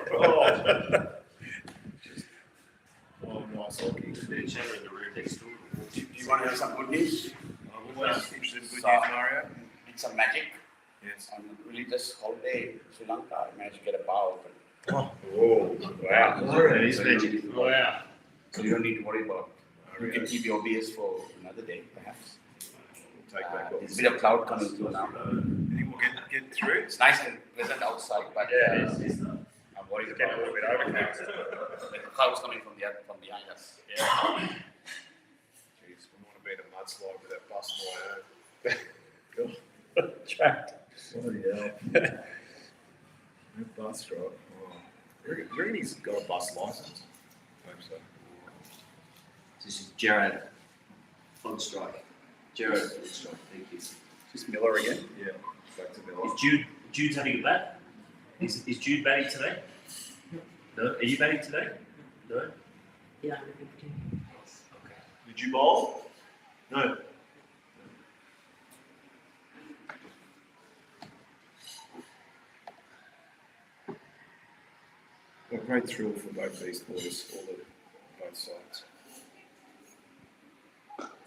[SPEAKER 4] Oh, nice Lockie.
[SPEAKER 3] Bit of chatter in the room next door.
[SPEAKER 10] Do you want to have some good news?
[SPEAKER 4] I'm always interested in good
[SPEAKER 10] So-
[SPEAKER 4] news, Mario.
[SPEAKER 10] Did some magic.
[SPEAKER 4] Yes.
[SPEAKER 10] On religious holiday in Sri Lanka, I managed to get a bar open.
[SPEAKER 6] Wow.
[SPEAKER 3] That is magic.
[SPEAKER 5] Wow.
[SPEAKER 10] So you don't need to worry about. You can keep your BS for another day, perhaps.
[SPEAKER 4] We'll take back what we
[SPEAKER 10] There's a bit of cloud coming through now.
[SPEAKER 4] think we'll get through.
[SPEAKER 10] It's nice and pleasant outside, but
[SPEAKER 6] Yeah, it is.
[SPEAKER 10] I'm
[SPEAKER 6] body's getting a little bit overcast.
[SPEAKER 10] The clouds coming from behind us.
[SPEAKER 6] Yeah.
[SPEAKER 2] Jeez, we want to be in a mudslide with that bus in my hand.
[SPEAKER 6] Trapped.
[SPEAKER 2] Bloody hell. That bus drive. Oh. You reckon he's got a bus license? I hope so.
[SPEAKER 3] This is Jared on strike. Jared on strike. Thank you.
[SPEAKER 6] Just Miller again.
[SPEAKER 2] Yeah, back to Miller.
[SPEAKER 3] Is Jude's having a bat? Is Jude batting today? No. Are you batting today? No.
[SPEAKER 13] Yeah.
[SPEAKER 3] Okay.
[SPEAKER 2] Did you bowl? No. A great thrill for both these boys, both sides.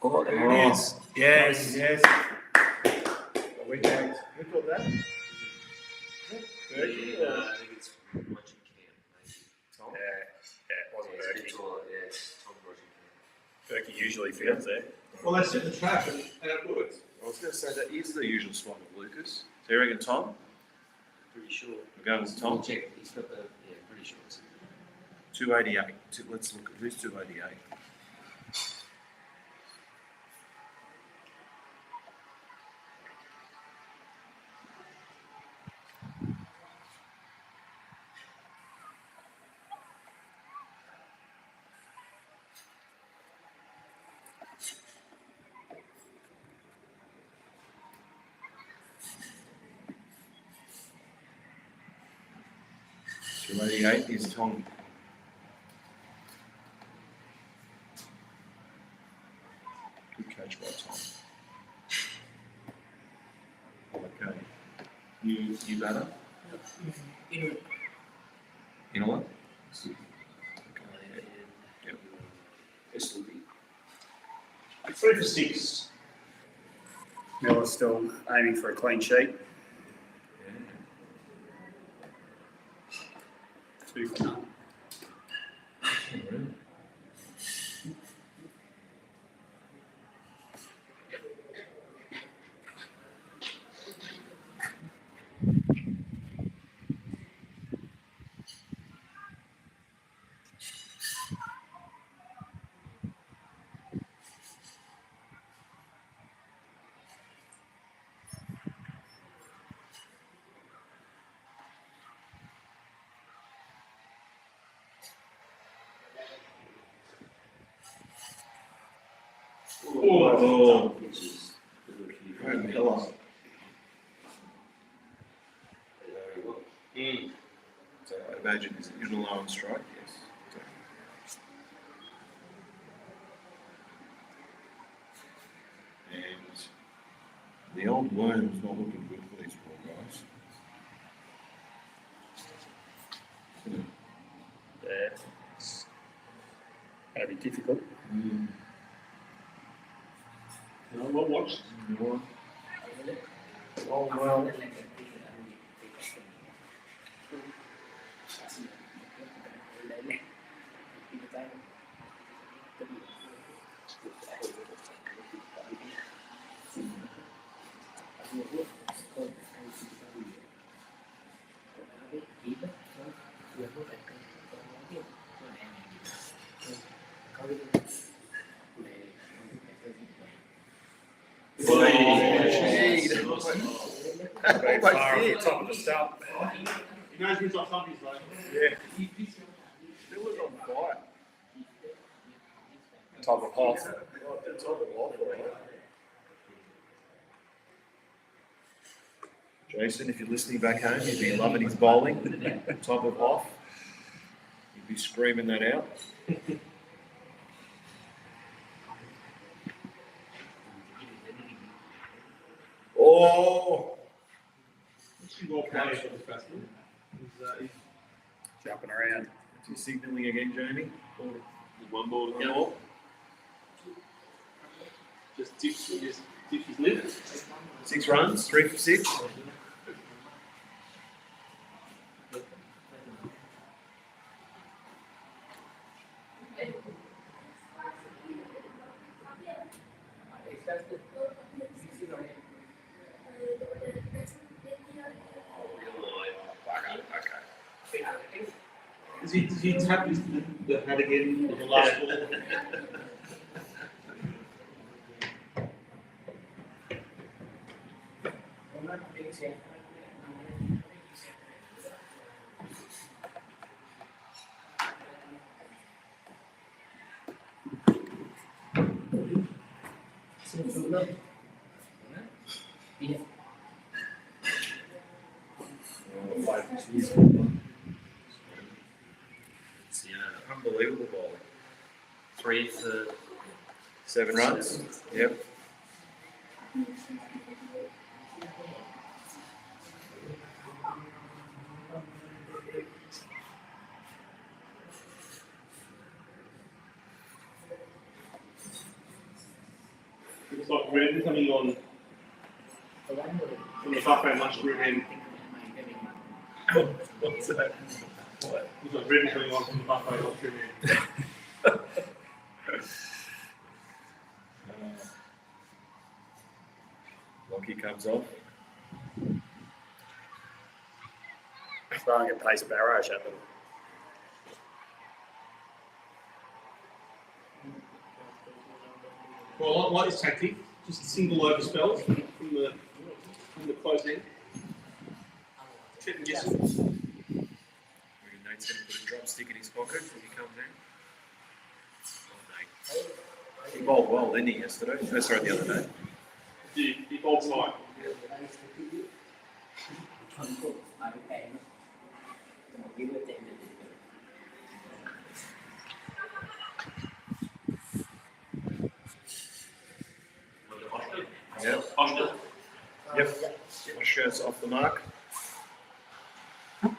[SPEAKER 6] Oh, there it is. Yes.
[SPEAKER 2] Yes. We got that. Birdie or
[SPEAKER 3] I think it's watching camp.
[SPEAKER 2] Tom?
[SPEAKER 6] Yeah, it wasn't Berkey.
[SPEAKER 3] Yes, Tom watching camp.
[SPEAKER 6] Berkey usually fields there.
[SPEAKER 11] Well, they set the trap and it works.
[SPEAKER 2] I was going to say that is the usual spot of Lucas. So you reckon Tom?
[SPEAKER 3] Pretty sure.
[SPEAKER 2] We're going with Tom.
[SPEAKER 3] Check. He's got the pretty sure. It's
[SPEAKER 2] 288. Let's look at who's 288. Is Tom. Good catch by Tom. Okay. You batter? In what? Yep.
[SPEAKER 3] This will be
[SPEAKER 5] 3 for 6.
[SPEAKER 6] Miller's still aiming for a clean sheet. 2 for none.
[SPEAKER 2] Oh,
[SPEAKER 3] which is
[SPEAKER 2] Great Miller.
[SPEAKER 3] very well.
[SPEAKER 2] So I imagine is it in a low on strike? Yes. And the old worm's not looking good for these poor guys.
[SPEAKER 6] Yeah, it's going to be difficult.
[SPEAKER 5] Well watched.
[SPEAKER 2] Oh, well.
[SPEAKER 6] Very far off the top of the stump.
[SPEAKER 5] He knows who's on something, though.
[SPEAKER 2] Yeah. Still was on fire.
[SPEAKER 6] Top of half.
[SPEAKER 2] Top of off, Jason, if you're listening back home, you'd be loving his bowling. Top of off. You'd be screaming that out. Oh!
[SPEAKER 5] Well played for the batsman. He's
[SPEAKER 6] Jumping around.
[SPEAKER 2] Is he signalling again, Jamie?
[SPEAKER 5] one ball to
[SPEAKER 2] Yeah.
[SPEAKER 5] go. Just dips his lid.
[SPEAKER 2] 6 runs, 3 for 6.
[SPEAKER 5] Does he tap the head again with the last ball?
[SPEAKER 12] It's unbelievable bowling.
[SPEAKER 3] 3 for
[SPEAKER 12] 7 runs. Yep.
[SPEAKER 5] Looks like red coming on from the buffet mushroom end.
[SPEAKER 12] What's that? What?
[SPEAKER 5] Looks like red coming on from the buffet mushroom end.
[SPEAKER 12] Lockie comes off.
[SPEAKER 6] Throwing a pace barrage at them.
[SPEAKER 5] Well, I like this tactic. Just single over spells from the close end. Check and guess.
[SPEAKER 12] Nate's going to put a drumstick in his pocket when he comes in. Oh, Nate. He bowled well, didn't he, yesterday? Oh, sorry, the other day.
[SPEAKER 5] He bowled tonight.
[SPEAKER 12] Yep. Yep. Shirt's off the mark.
[SPEAKER 5] So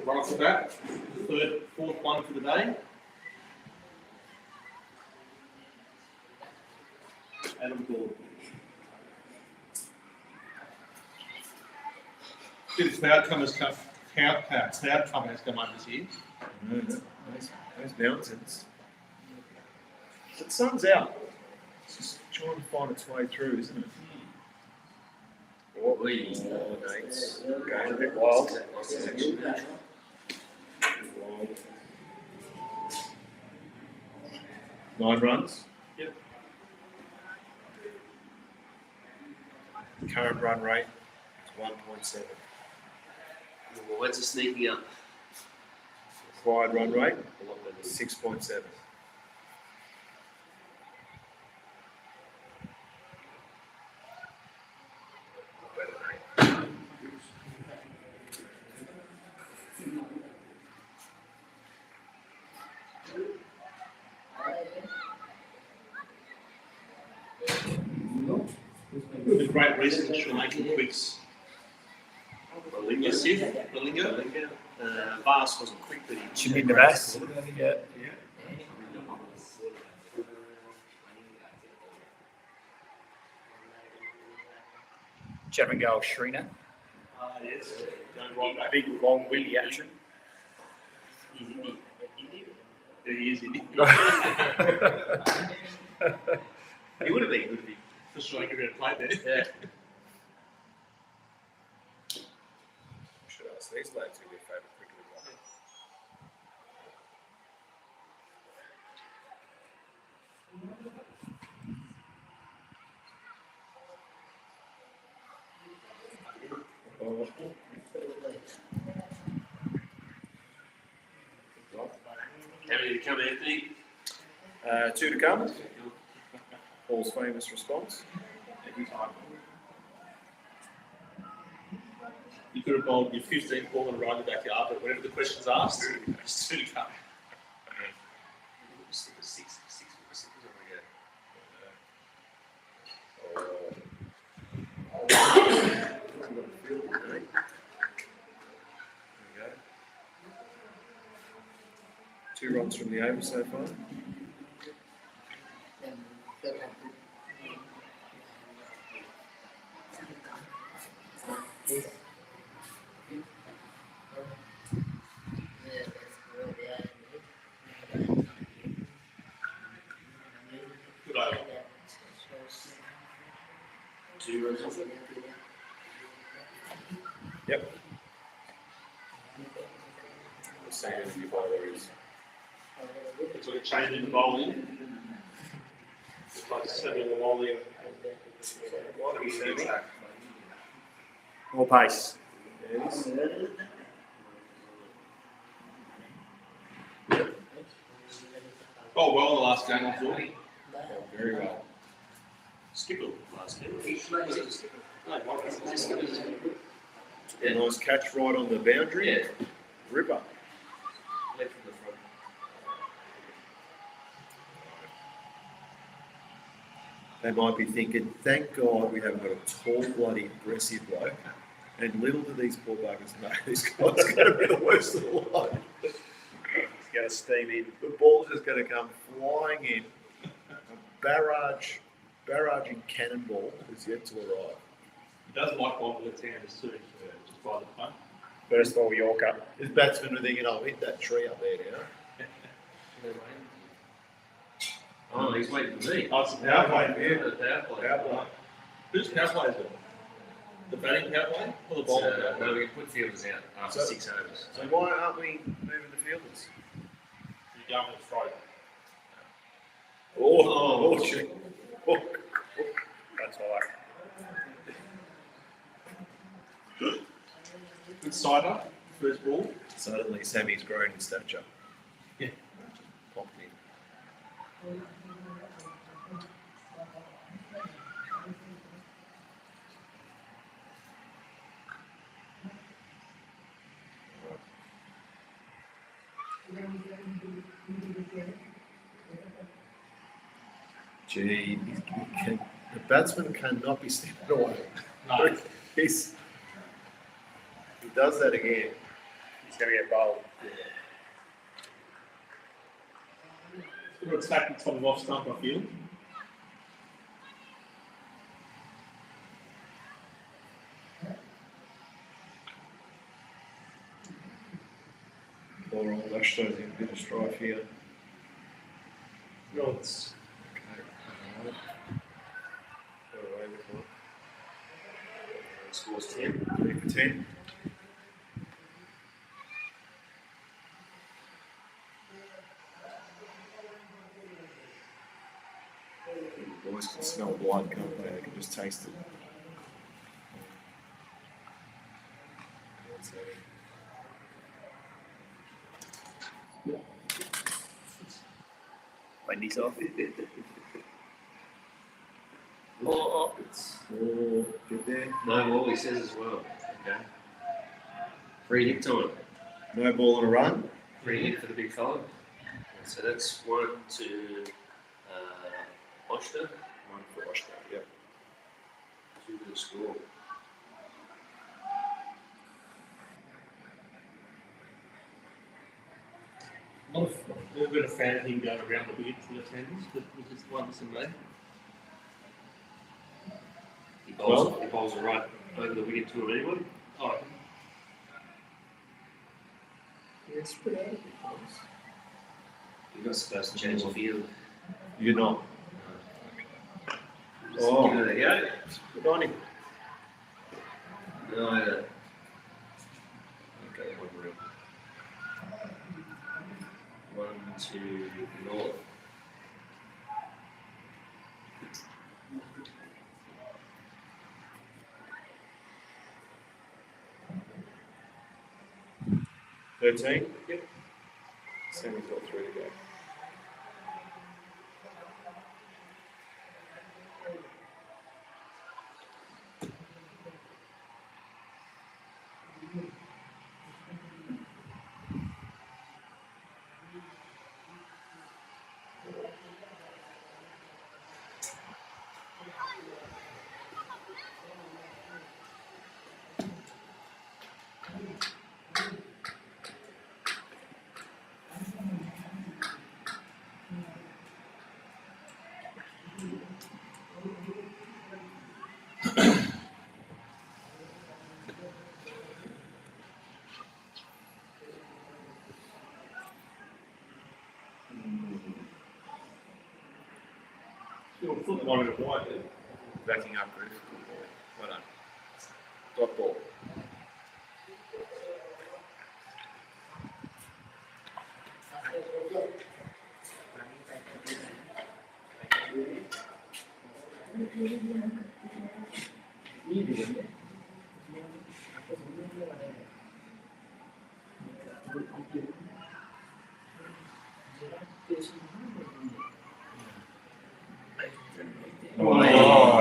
[SPEAKER 5] right off the bat, fourth one for the day. Adam Gould. Bit of cloud cover has come over this year.
[SPEAKER 12] Those mountains. The sun's out. It's just trying to find its way through, isn't it? Oh, Nate's going a bit wild. Wild. 9 runs.
[SPEAKER 5] Yep.
[SPEAKER 12] Current run rate is 1.7.
[SPEAKER 3] When's it sneaking up?
[SPEAKER 12] Required run rate 6.7.
[SPEAKER 5] The great recent Sri Lankan quicks. Eliya. Vast wasn't quick, but he
[SPEAKER 6] Should be the best. Yeah. Javangal Shrina.
[SPEAKER 5] Yes.
[SPEAKER 6] Big long wheelie action.
[SPEAKER 5] He is in.
[SPEAKER 3] He would have been good if he.
[SPEAKER 5] For Sri Lanka being played there.
[SPEAKER 3] Yeah.
[SPEAKER 12] Should ask these lads who their favourite cricketers are.
[SPEAKER 3] How many to come, Anthony?
[SPEAKER 12] 2 to come. Paul's famous response.
[SPEAKER 5] You could have bowled your 15th ball in a row in the backyard, but whenever the question's asked, it's 2 to come.
[SPEAKER 3] Six was
[SPEAKER 12] There we go. 2 runs from the over so far.
[SPEAKER 5] Good over.
[SPEAKER 3] 2 runs off it.
[SPEAKER 12] Yep.
[SPEAKER 4] seen any of your bowlers.
[SPEAKER 5] It's like a change in the bowling. It's like setting the bowling.
[SPEAKER 6] More pace.
[SPEAKER 4] Yes.
[SPEAKER 5] Oh, well, the last game I thought.
[SPEAKER 4] Very well.
[SPEAKER 3] Skipper last game.
[SPEAKER 4] Nice catch right on the boundary.
[SPEAKER 3] Yeah.
[SPEAKER 4] Ripper.
[SPEAKER 3] Left from the front.
[SPEAKER 4] They might be thinking, thank God we haven't got a tall, bloody, aggressive bloke. And little do these poor buggers know this guy's going to be the worst of the lot.
[SPEAKER 6] He's going to steam in.
[SPEAKER 4] The ball's just going to come flying in. A barraging cannonball is yet to arrive.
[SPEAKER 5] He does like one of the left-handers too, just by the punt.
[SPEAKER 6] First ball, Yorker.
[SPEAKER 4] His batsmen are thinking, I'll hit that tree up there now.
[SPEAKER 3] Oh, he's waiting for me.
[SPEAKER 5] Oh, it's a power play.
[SPEAKER 3] Yeah, the power play.
[SPEAKER 5] Power play. Whose power play is it? The batting power play or the bowling power play?
[SPEAKER 3] No, we can put fielders out after 6 overs.
[SPEAKER 4] So why aren't we moving the fielders?
[SPEAKER 5] You go with the throw.
[SPEAKER 4] Oh, shit. Oh.
[SPEAKER 6] That's all right.
[SPEAKER 5] Good sider, first ball.
[SPEAKER 4] Suddenly, Sammy's grown in stature.
[SPEAKER 5] Yeah.
[SPEAKER 4] Popped in. Gee, the batsman cannot be stepping away.
[SPEAKER 5] No.
[SPEAKER 4] He does that again.
[SPEAKER 6] He's going to get bowled.
[SPEAKER 5] It looks like it's on the off stump, I feel.
[SPEAKER 4] Poor old Ashton's in a bit of strife here.
[SPEAKER 5] No, it's
[SPEAKER 3] Scores 10.
[SPEAKER 4] 3 for 10. The boys can smell blood, can't they? They can just taste it.
[SPEAKER 6] Wendy's off.
[SPEAKER 4] Oh, get there.
[SPEAKER 3] No ball, he says as well. Okay. Free hit time.
[SPEAKER 4] No ball and a run.
[SPEAKER 3] Free hit for the big fella. So that's 1 to Oshter.
[SPEAKER 4] 1 for Ashton, yep.
[SPEAKER 3] 2 to the score.
[SPEAKER 5] There's been a fan of him going around the wicket for left-handers, but we just won some day.
[SPEAKER 3] He bowls it right over the wicket to him anyway.
[SPEAKER 5] Oh,
[SPEAKER 4] Yeah, it's pretty out of it, boys.
[SPEAKER 3] You're not supposed to change the field.
[SPEAKER 4] You're not.
[SPEAKER 3] Just
[SPEAKER 4] Oh.
[SPEAKER 3] give it a go.
[SPEAKER 4] Good on him.
[SPEAKER 3] No,
[SPEAKER 4] Okay, one real.
[SPEAKER 3] 1 to North.
[SPEAKER 4] Yep. Sammy's got 3 to go.
[SPEAKER 5] you'll flip one in a white, then.
[SPEAKER 4] Backing up, Griff. Well done. Dot ball. Oh,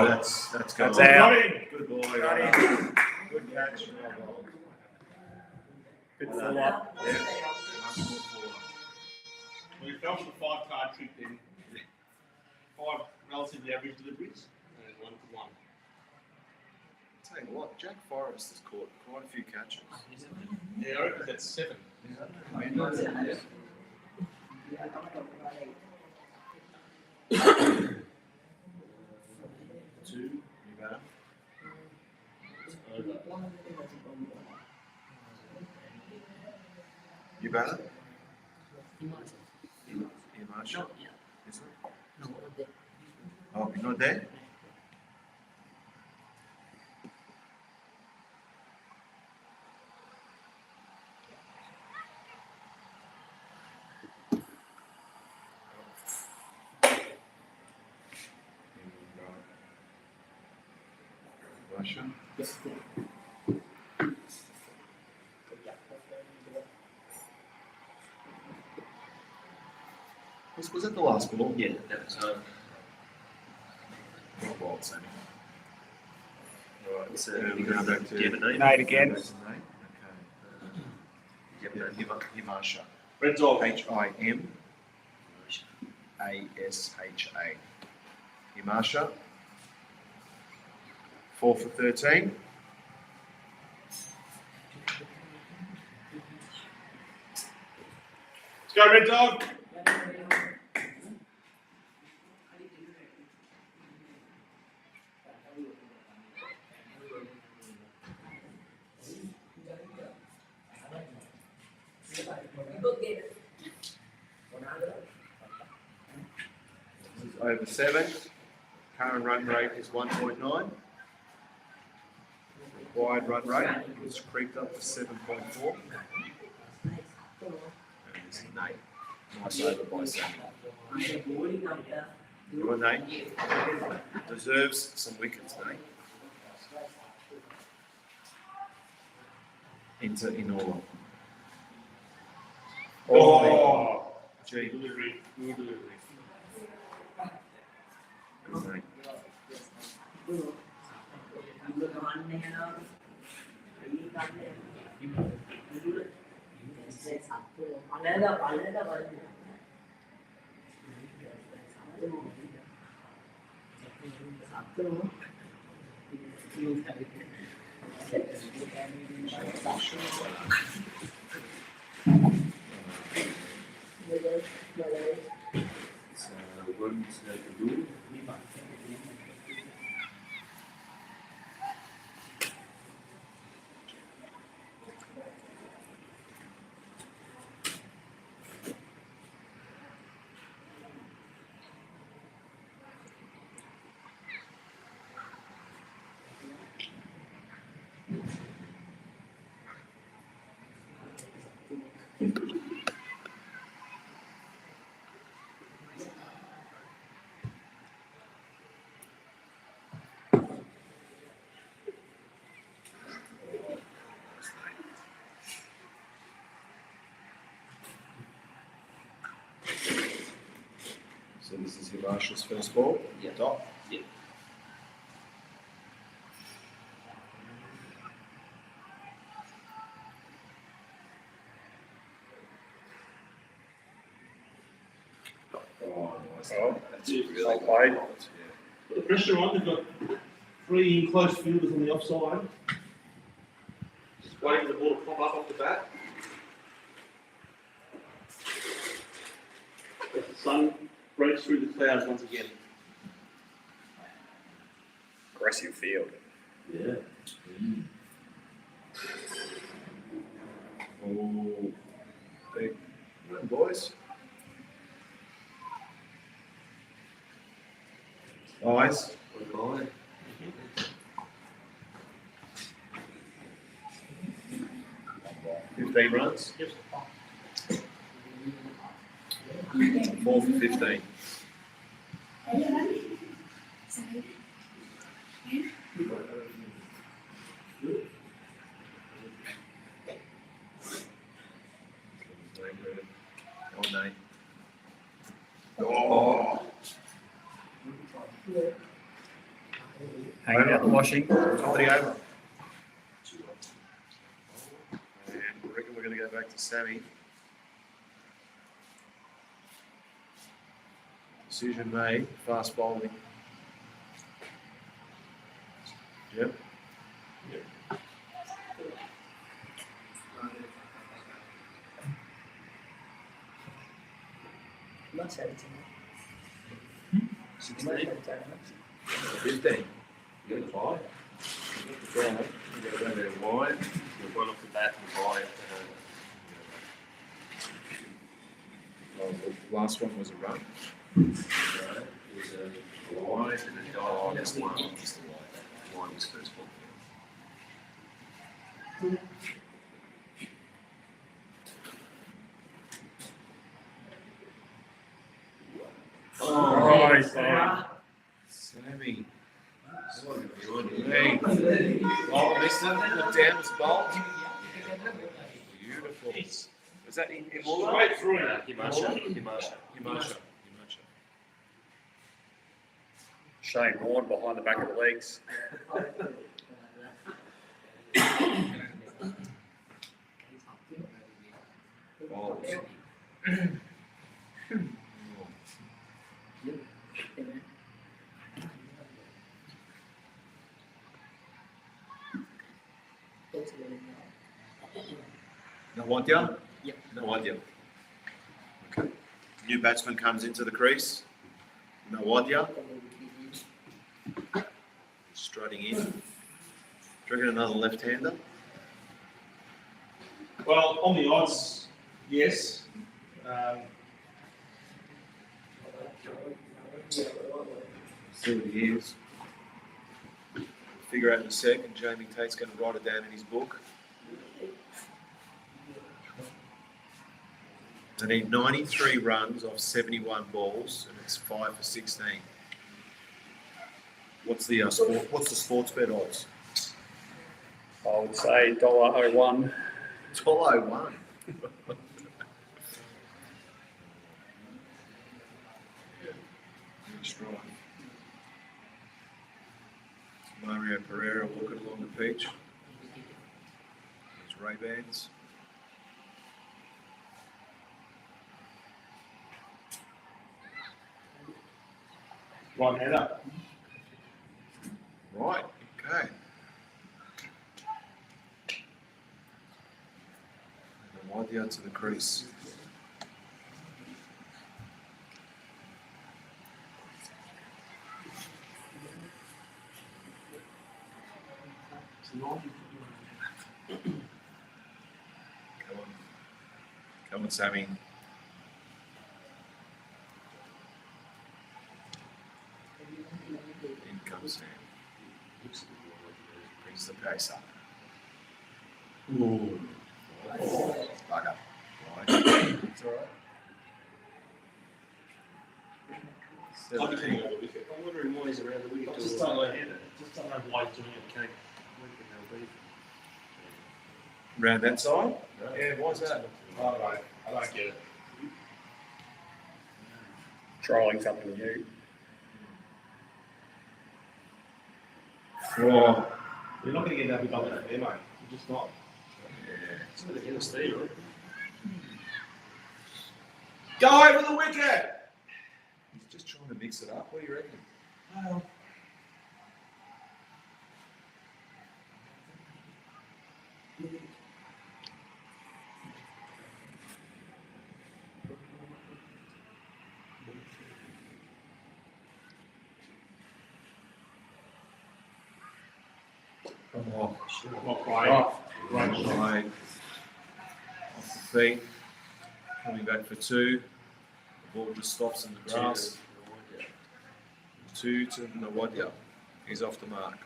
[SPEAKER 4] that's
[SPEAKER 6] That's
[SPEAKER 4] going.
[SPEAKER 6] out.
[SPEAKER 4] Good boy. Well done. Good catch. Well done.
[SPEAKER 6] Good follow up.
[SPEAKER 4] Yeah. Much more forward.
[SPEAKER 5] We fell for the 5-card trick then. 5 relatively average deliveries and 1 to 1.
[SPEAKER 2] Tell you what, Jack Forrest has caught quite a few catches.
[SPEAKER 5] Yeah, I reckon that's 7.
[SPEAKER 2] Two, you better. You better? Marshall? Is it? Oh, you're not there? Russia. Was that the last ball?
[SPEAKER 3] Yeah, that's
[SPEAKER 2] Not wild, Sammy.
[SPEAKER 4] Right, so
[SPEAKER 2] We're going back to
[SPEAKER 3] do you have a name?
[SPEAKER 6] Nate again.
[SPEAKER 2] Okay. Himasha.
[SPEAKER 5] Red Dog.
[SPEAKER 2] Himasha. Himasha. 4 for 13.
[SPEAKER 5] Let's go, Red Dog.
[SPEAKER 2] This is over 7. Current run rate is 1.9. Required run rate has creeped up to 7.4. And this is Nate. Nice over by Sammy. Your Nate deserves some wickets, Nate. Into in all.
[SPEAKER 5] Oh,
[SPEAKER 2] Gee.
[SPEAKER 5] delivery. Good delivery.
[SPEAKER 2] Good Nate. So this is Himasha's first ball.
[SPEAKER 3] Yeah.
[SPEAKER 2] Dot.
[SPEAKER 3] Yeah.
[SPEAKER 2] Oh, nice.
[SPEAKER 6] Oh,
[SPEAKER 2] That's really
[SPEAKER 6] well
[SPEAKER 2] good.
[SPEAKER 6] played.
[SPEAKER 2] Yeah.
[SPEAKER 5] Put the pressure on. They've got 3 close fielders on the offside. Just waiting for the ball to pop up off the bat. As the sun breaks through the clouds once again.
[SPEAKER 6] Aggressive field.
[SPEAKER 5] Yeah.
[SPEAKER 2] Oh, big run, boys. Eyes. 15 runs.
[SPEAKER 5] Yep.
[SPEAKER 2] 4 for 15.
[SPEAKER 6] Hanging out the washing.
[SPEAKER 4] Top of the over. And I reckon we're going to go back to Sammy. Decision made, fast bowling. Yep.
[SPEAKER 8] Much editing.
[SPEAKER 3] 16. 15. You got the five. You got to go there wide. You've gone off the bat and wide.
[SPEAKER 4] Oh, the last one was a run.
[SPEAKER 3] It was a wide and a dive. That's one. Just the wide. Wide was first ball.
[SPEAKER 4] Right, Sammy. Hey. Oh, missed it. Look down, it's bowled. Beautiful. Was that in
[SPEAKER 5] Straight through.
[SPEAKER 4] Himasha.
[SPEAKER 6] Shane Warne behind the back of the legs.
[SPEAKER 4] Bowls. Nawara?
[SPEAKER 8] Yep.
[SPEAKER 4] Nawara. Okay. New batsman comes into the crease. Nawara. Strutting in. Do you reckon another left-hander?
[SPEAKER 5] Well, on the odds, yes.
[SPEAKER 4] See what he is. Figure out in a second. Jamie Tate's going to write it down in his book. They need 93 runs off 71 balls, and it's 5 for 16. What's the sports bet odds?
[SPEAKER 6] I would say $1.01.
[SPEAKER 4] $1.01. Strong. Mario Pereira walking along the beach. His Ray-Bans.
[SPEAKER 5] One header.
[SPEAKER 4] Right, okay. And wide the out to the crease. Come on, Sammy. In comes Sam. Brings the pace up. Ooh. Oh, bugger. Right. It's all right.
[SPEAKER 5] I'm wondering why he's around the wicket. Just don't know why he's doing it.
[SPEAKER 4] Round that side? Yeah, why's that?
[SPEAKER 5] I don't get it.
[SPEAKER 6] Trialling something new.
[SPEAKER 4] Oh.
[SPEAKER 5] You're not going to get that big on that there, mate. You're just not.
[SPEAKER 4] Yeah.
[SPEAKER 5] It's going to get a steal, right?
[SPEAKER 4] Go over the wicket! He's just trying to mix it up. What do you reckon?
[SPEAKER 5] Well.
[SPEAKER 4] Oh,
[SPEAKER 5] Not quite.
[SPEAKER 4] right side. Off the feet. Coming back for two. The ball just stops in the grass. Two to Nawara. He's off the mark.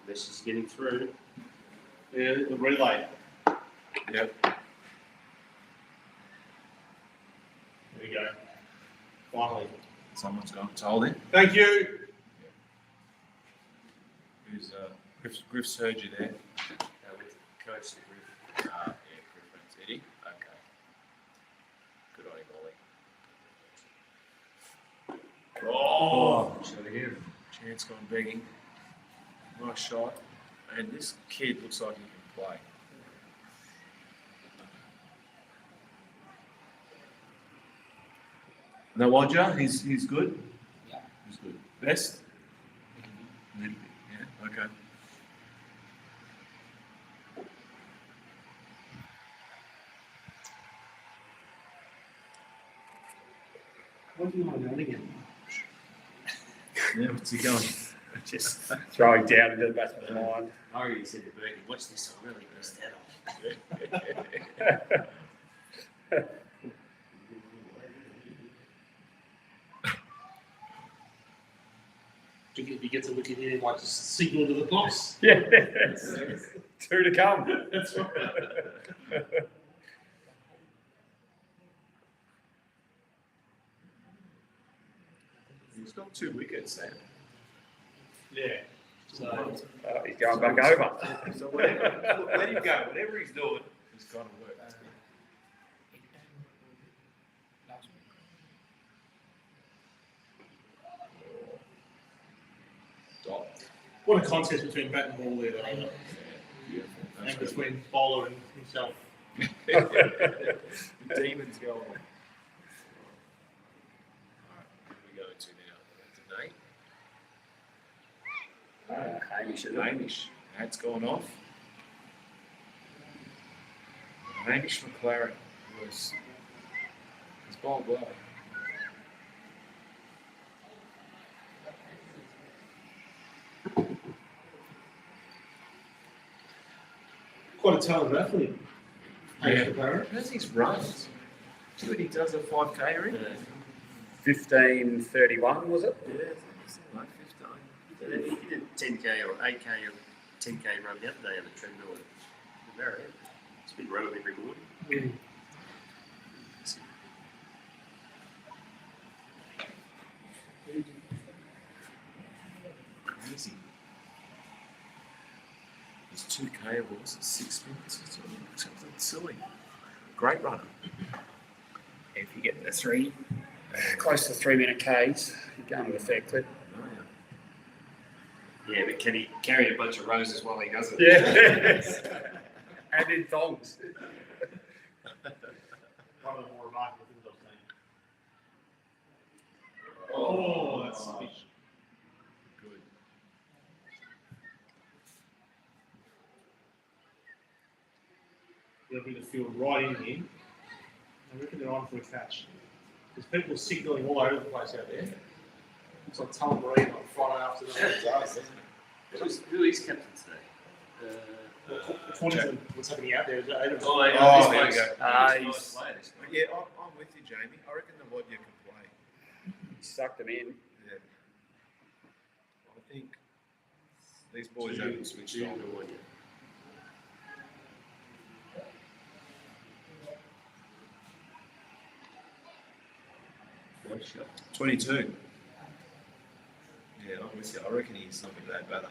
[SPEAKER 3] This is getting through.
[SPEAKER 5] Yeah, the relay.
[SPEAKER 4] Yep.
[SPEAKER 5] There we go. Finally.
[SPEAKER 4] Someone's gone and told him.
[SPEAKER 5] Thank you.
[SPEAKER 4] Who's Griff's heard you there.
[SPEAKER 3] With Coach Griff.
[SPEAKER 4] Yeah, Griff runs Eddie. Okay. Good on him, Ollie.
[SPEAKER 12] Chance gone begging. Nice shot. And this kid looks like he can play. Nawara, he's good?
[SPEAKER 8] Yeah.
[SPEAKER 12] He's good. Best? A little bit, yeah, okay.
[SPEAKER 5] What do you want to run again?
[SPEAKER 12] Yeah, what's he going?
[SPEAKER 6] Just throwing down into the batsman's line.
[SPEAKER 3] I already said to Bertie, watch this, I really missed that off.
[SPEAKER 5] Do you think if he gets a wicket here, he might just signal to the box?
[SPEAKER 6] Yeah. 2 to come.
[SPEAKER 5] That's right.
[SPEAKER 12] He's got 2 wickets, Sam.
[SPEAKER 5] Yeah. So,
[SPEAKER 6] He's going back over.
[SPEAKER 12] So whatever, look, let him go. Whatever he's doing, it's got to work. Dot.
[SPEAKER 5] what a contest between bat and ball there, though. And between bowler and himself.
[SPEAKER 12] The demons going on. Alright, where are we going to now? To Nate?
[SPEAKER 6] Hamish.
[SPEAKER 12] Hamish. That's gone off. Hamish McLaren was bowled well.
[SPEAKER 5] Quite a talented athlete.
[SPEAKER 12] Yeah.
[SPEAKER 5] Barrett.
[SPEAKER 12] How's his runs? See what he does at 5K ring?
[SPEAKER 6] 15:31 was it?
[SPEAKER 12] Yeah, something like 15.
[SPEAKER 3] He did 10k or 8k or 10k run the other day on the treadmill at the Barrier. It's been running every morning.
[SPEAKER 12] Crazy. His 2K was 6 minutes. It's something silly. Great runner.
[SPEAKER 6] If you get the close to 3 minute Ks, you're going with a fair clip.
[SPEAKER 12] Oh,
[SPEAKER 3] Yeah, but can he carry a bunch of roses while he does it?
[SPEAKER 6] Yeah. And in thongs.
[SPEAKER 5] One of the more remarkable things I've seen. Oh, that's fish.
[SPEAKER 12] Good.
[SPEAKER 5] They'll bring the field right in here. I reckon they're on for a catch. There's people signalling all over the place out there. Looks like Tom Marine on Friday afternoon. It does, doesn't it?
[SPEAKER 3] Who is captain today?
[SPEAKER 5] The 20s, what's happening out there? Is it Adam?
[SPEAKER 12] Oh, there we go.
[SPEAKER 6] He's
[SPEAKER 12] Yeah, I'm with you, Jamie. I reckon the Wadya can play.
[SPEAKER 6] sucked them in.
[SPEAKER 12] Yeah. I think these boys haven't switched on. 22. Yeah, I'm with you. I reckon he's not a bad batter.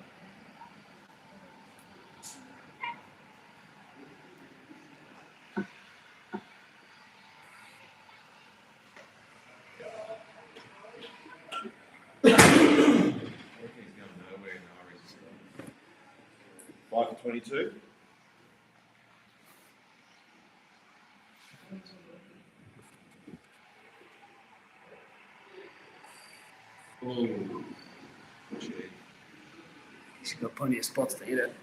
[SPEAKER 12] I reckon he's going nowhere in hurries. 5 for 22. Ooh. Gee.
[SPEAKER 6] He's got plenty of spots to hit it.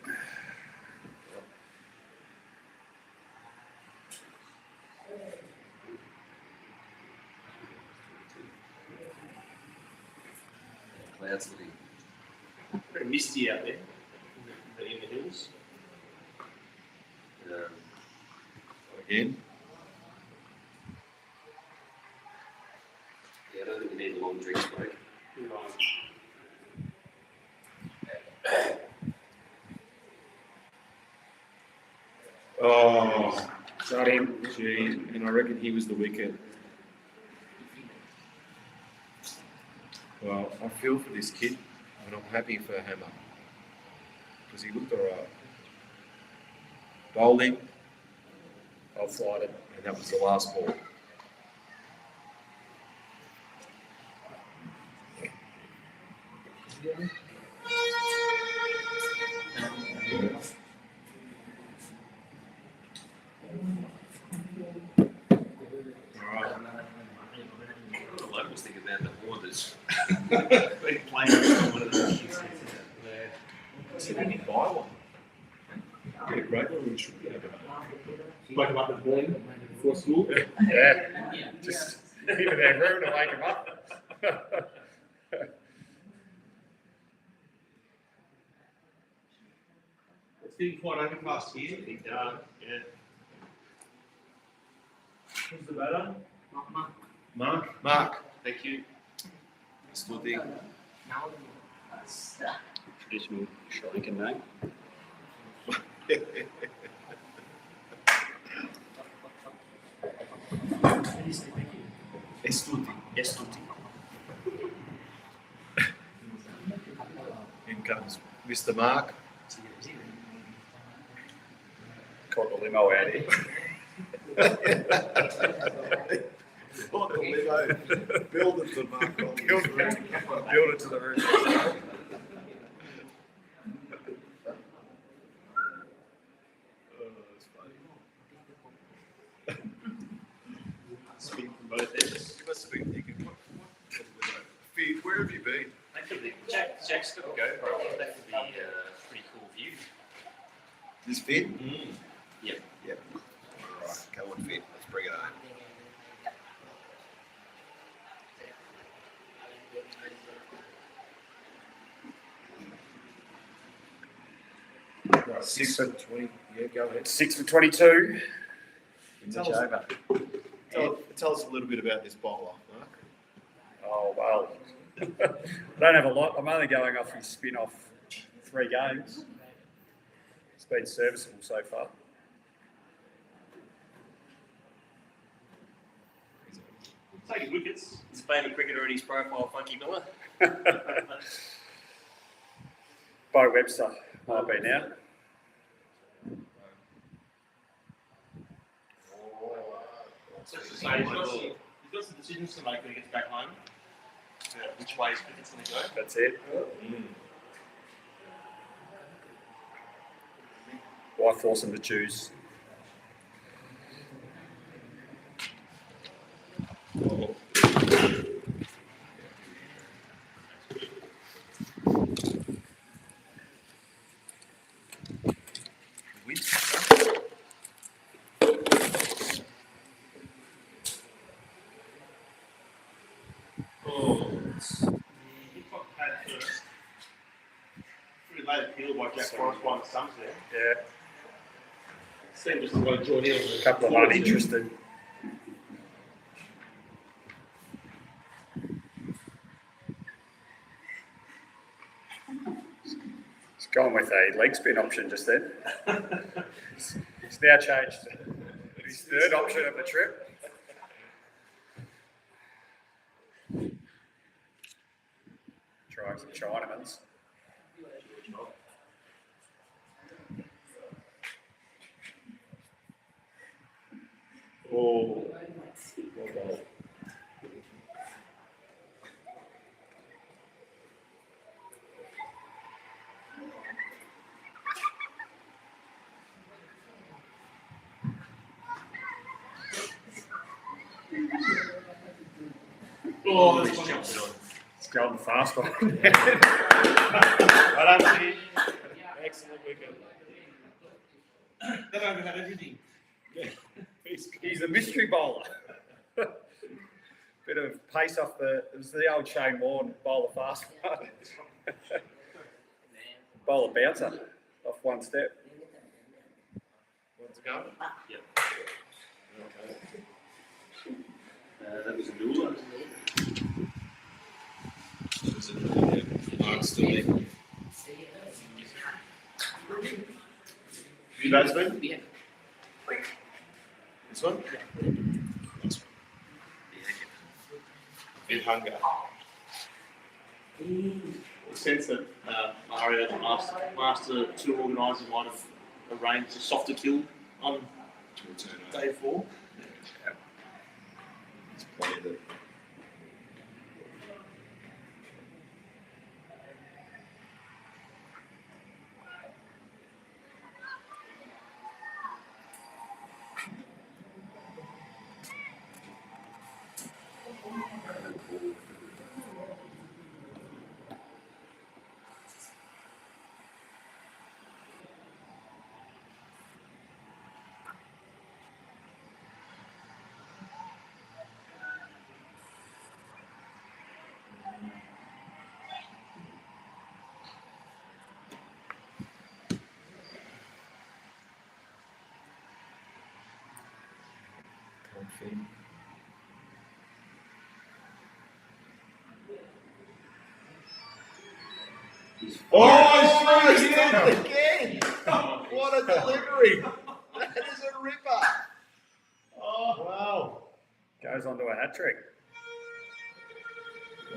[SPEAKER 3] Clouds looking.
[SPEAKER 5] Very misty out there in the hills.
[SPEAKER 12] Again.
[SPEAKER 3] Yeah, I don't think we need a long drinks break.
[SPEAKER 12] Oh,
[SPEAKER 6] Got him.
[SPEAKER 12] gee, and I reckon he was the wicket. Well, I feel for this kid, and I'm happy for Hammer because he looked alright. Bowling,
[SPEAKER 6] I'll slide it.
[SPEAKER 12] and that was the last ball.
[SPEAKER 3] All I was thinking about the Warners. Been playing with one of the kids.
[SPEAKER 12] I said we did buy one. Yeah, great one. We should be able to.
[SPEAKER 5] Wake them up in the morning before school.
[SPEAKER 6] Yeah. Just even their room to wake them up.
[SPEAKER 5] It's getting quite overcast here.
[SPEAKER 12] Big dark, yeah.
[SPEAKER 5] Who's the batter?
[SPEAKER 12] Mark?
[SPEAKER 2] Mark.
[SPEAKER 3] Thank you.
[SPEAKER 2] Stuti.
[SPEAKER 6] Traditional Sri Lankan name.
[SPEAKER 2] Estuti.
[SPEAKER 12] Estuti. In comes Mr. Mark.
[SPEAKER 6] Caught the limo out here.
[SPEAKER 2] Build it to Mark.
[SPEAKER 6] Build it to the roof.
[SPEAKER 3] Spin from both ends.
[SPEAKER 2] You must have been thinking, Fee, where have you been?
[SPEAKER 3] Actually, Jack's got to go, but I think that could be a pretty cool view.
[SPEAKER 2] This fit?
[SPEAKER 3] Yep.
[SPEAKER 2] Yep. All right, go on, fit. Let's bring it home.
[SPEAKER 12] Right, 6 for 20. Yeah, go ahead.
[SPEAKER 6] 6 for 22.
[SPEAKER 2] Tell us, tell us a little bit about this bowler, Mark.
[SPEAKER 6] Oh, well. I don't have a lot. I'm only going off his spin off 3 games. It's been serviceable so far.
[SPEAKER 3] Taking wickets. His favourite cricketer in his profile, Funky Miller.
[SPEAKER 6] Bo Webster might be now.
[SPEAKER 5] So he's got some decisions to make when he gets back home. Which way his cricket's going to go.
[SPEAKER 6] That's it. Why force him to choose?
[SPEAKER 5] Pretty late appeal by Jack Forrest by the stumps there.
[SPEAKER 6] Yeah.
[SPEAKER 5] Seemed just to want to join in on the
[SPEAKER 6] A couple of uninterested. He's gone with a leg spin option just then. He's now changed to his third option of the trip. Trying some Chinamans.
[SPEAKER 12] Oh,
[SPEAKER 5] Oh, that's funny.
[SPEAKER 6] It's going fast one.
[SPEAKER 12] I don't see. Excellent wicket.
[SPEAKER 5] They've overhad everything.
[SPEAKER 6] He's a mystery bowler. Bit of pace off it was the old Shane Warne bowler fast one. Bowler bouncer off one step.
[SPEAKER 2] Want to go?
[SPEAKER 3] Yep. That was Nula.
[SPEAKER 2] Mark's still in.
[SPEAKER 12] You batsman?
[SPEAKER 9] Yeah.
[SPEAKER 2] This one? This one. Bit hunger.
[SPEAKER 5] The sense that Mario, the master tour organiser, might have arranged a softer kill on day 4.
[SPEAKER 2] He's played it.
[SPEAKER 4] Finn. Oh, he's done it again! What a delivery! That is a ripper. Oh, wow.
[SPEAKER 6] Goes on to a hat trick.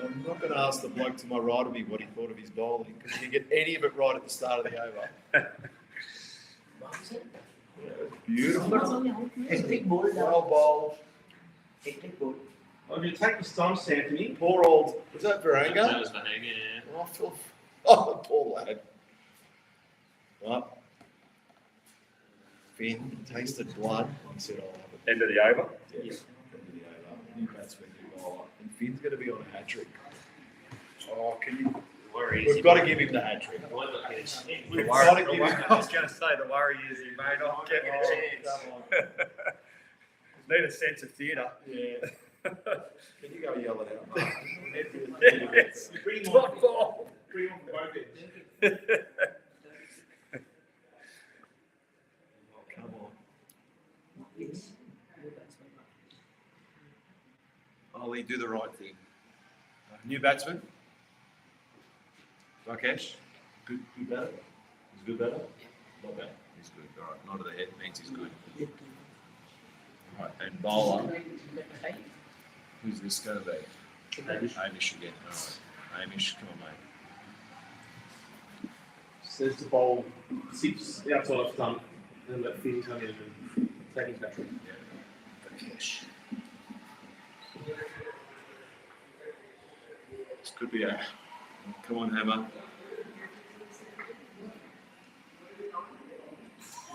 [SPEAKER 4] I'm not going to ask the bloke to my right of me what he thought of his bowling because he didn't get any of it right at the start of the over. Beautiful. Well bowled.
[SPEAKER 5] Well, if you take the stumps, Anthony.
[SPEAKER 4] Poor old. Was that Varanga?
[SPEAKER 3] That was Mahanga, yeah.
[SPEAKER 4] Oh, Phil. Oh, poor lad. Well, Finn tasted blood. He said, "I'll have it."
[SPEAKER 6] End of the over.
[SPEAKER 4] Yes. End of the over. New batsman, new bowler. And Finn's going to be on a hat trick. Oh, can you? We've got to give him the hat trick. We've got to give him.
[SPEAKER 6] I was going to say the worry is he may not get a chance. Need a sense of theatre.
[SPEAKER 4] Yeah. Can you go yell it out?
[SPEAKER 6] Yes.
[SPEAKER 5] Bring him
[SPEAKER 6] Dot
[SPEAKER 5] on.
[SPEAKER 6] ball.
[SPEAKER 5] Bring him on both ends.
[SPEAKER 4] Come on. Ollie, do the right thing. New batsman. Rakesh. Good batter. He's a good batter. Not bad. He's good. All right. Nod of the head means he's good. All right. And bowler. Who's this going to be? Hamish again. All right. Hamish, come on, mate.
[SPEAKER 5] Says to bowl 6 outside of stump, and then let Finn come in and take his battery.
[SPEAKER 4] Rakesh. This could be a. Come on, Hammer.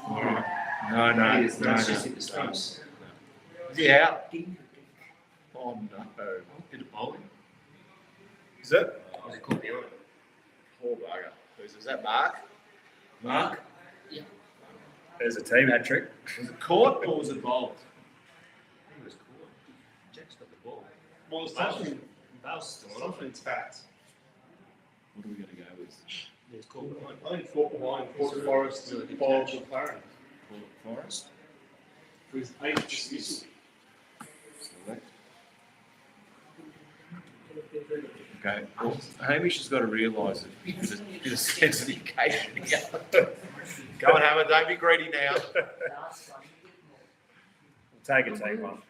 [SPEAKER 4] All right. No. Is he out? Oh no.
[SPEAKER 3] Bit of bowling.
[SPEAKER 4] Is it?
[SPEAKER 3] Was it called the order?
[SPEAKER 4] Poor bugger. Is that Mark? Mark?
[SPEAKER 6] There's a team hat trick.
[SPEAKER 4] Was it caught or was it bowled?
[SPEAKER 3] I think it was cool. Jack's got the ball.
[SPEAKER 5] Well, something's fat.
[SPEAKER 4] What are we going to go with?
[SPEAKER 3] It's called
[SPEAKER 5] I think Fort behind Port Forest and bowled McLaren.
[SPEAKER 4] Port Forest?
[SPEAKER 5] For his 8th dismissal.
[SPEAKER 4] Select. Okay. Well, Hamish has got to realise that there's a bit of sense of occasion here. Go on, Hammer. Don't be greedy now.
[SPEAKER 6] Take a team one.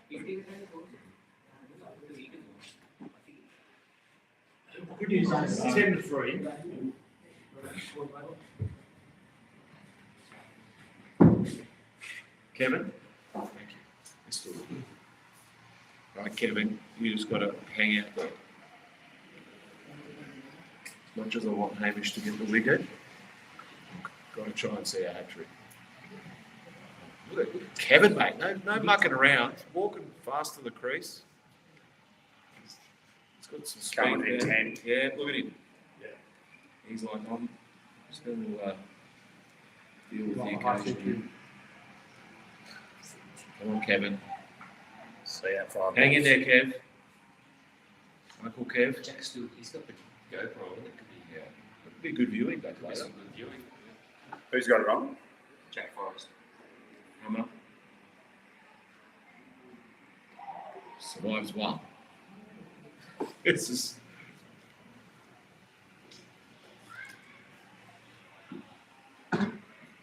[SPEAKER 5] Good news is 10-3.
[SPEAKER 4] Kevin? Thank you. Let's do it. Right, Kevin, you just got to hang out there. As much as I want Hamish to get the wicket, I've got to try and see a hat trick. Look at Kevin, mate. No mucking around. Walking fast to the crease. He's got some speed
[SPEAKER 6] Coming in
[SPEAKER 4] there.
[SPEAKER 6] 10.
[SPEAKER 4] Yeah, look at him. Yeah. He's like, I'm just going to deal with the occasion. Come on, Kevin.
[SPEAKER 6] See how far.
[SPEAKER 4] Hang in there, Kev. Michael Kev.
[SPEAKER 3] Jack's still, he's got the GoPro, and it could be,
[SPEAKER 4] Yeah. It'd be good viewing back
[SPEAKER 3] could be
[SPEAKER 4] later.
[SPEAKER 3] some good viewing.
[SPEAKER 6] Who's got it wrong?
[SPEAKER 3] Jack Forrest.
[SPEAKER 4] Hammer. Survives one. This is.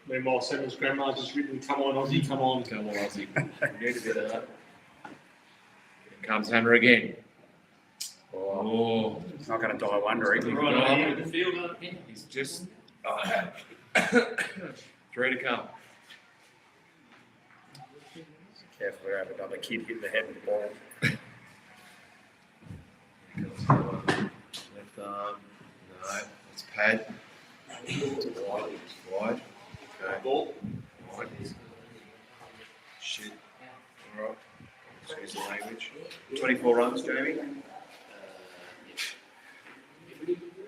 [SPEAKER 5] Meanwhile, Seven's grandma's just written, "Come on, Aussie, come on."
[SPEAKER 4] Come on, Aussie. We need a bit of that. Here comes Hammer again. Oh.
[SPEAKER 6] It's not going to die wondering.
[SPEAKER 3] Right on the end of the field, yeah.
[SPEAKER 4] He's just. 3 to come.
[SPEAKER 6] Careful, we have another kid hit the head with the ball.
[SPEAKER 4] Left arm. No, it's pad. Wide. Wide. Okay.
[SPEAKER 5] Ball.
[SPEAKER 4] Wide. Shit. All right. Excuse the language. 24 runs, Jamie.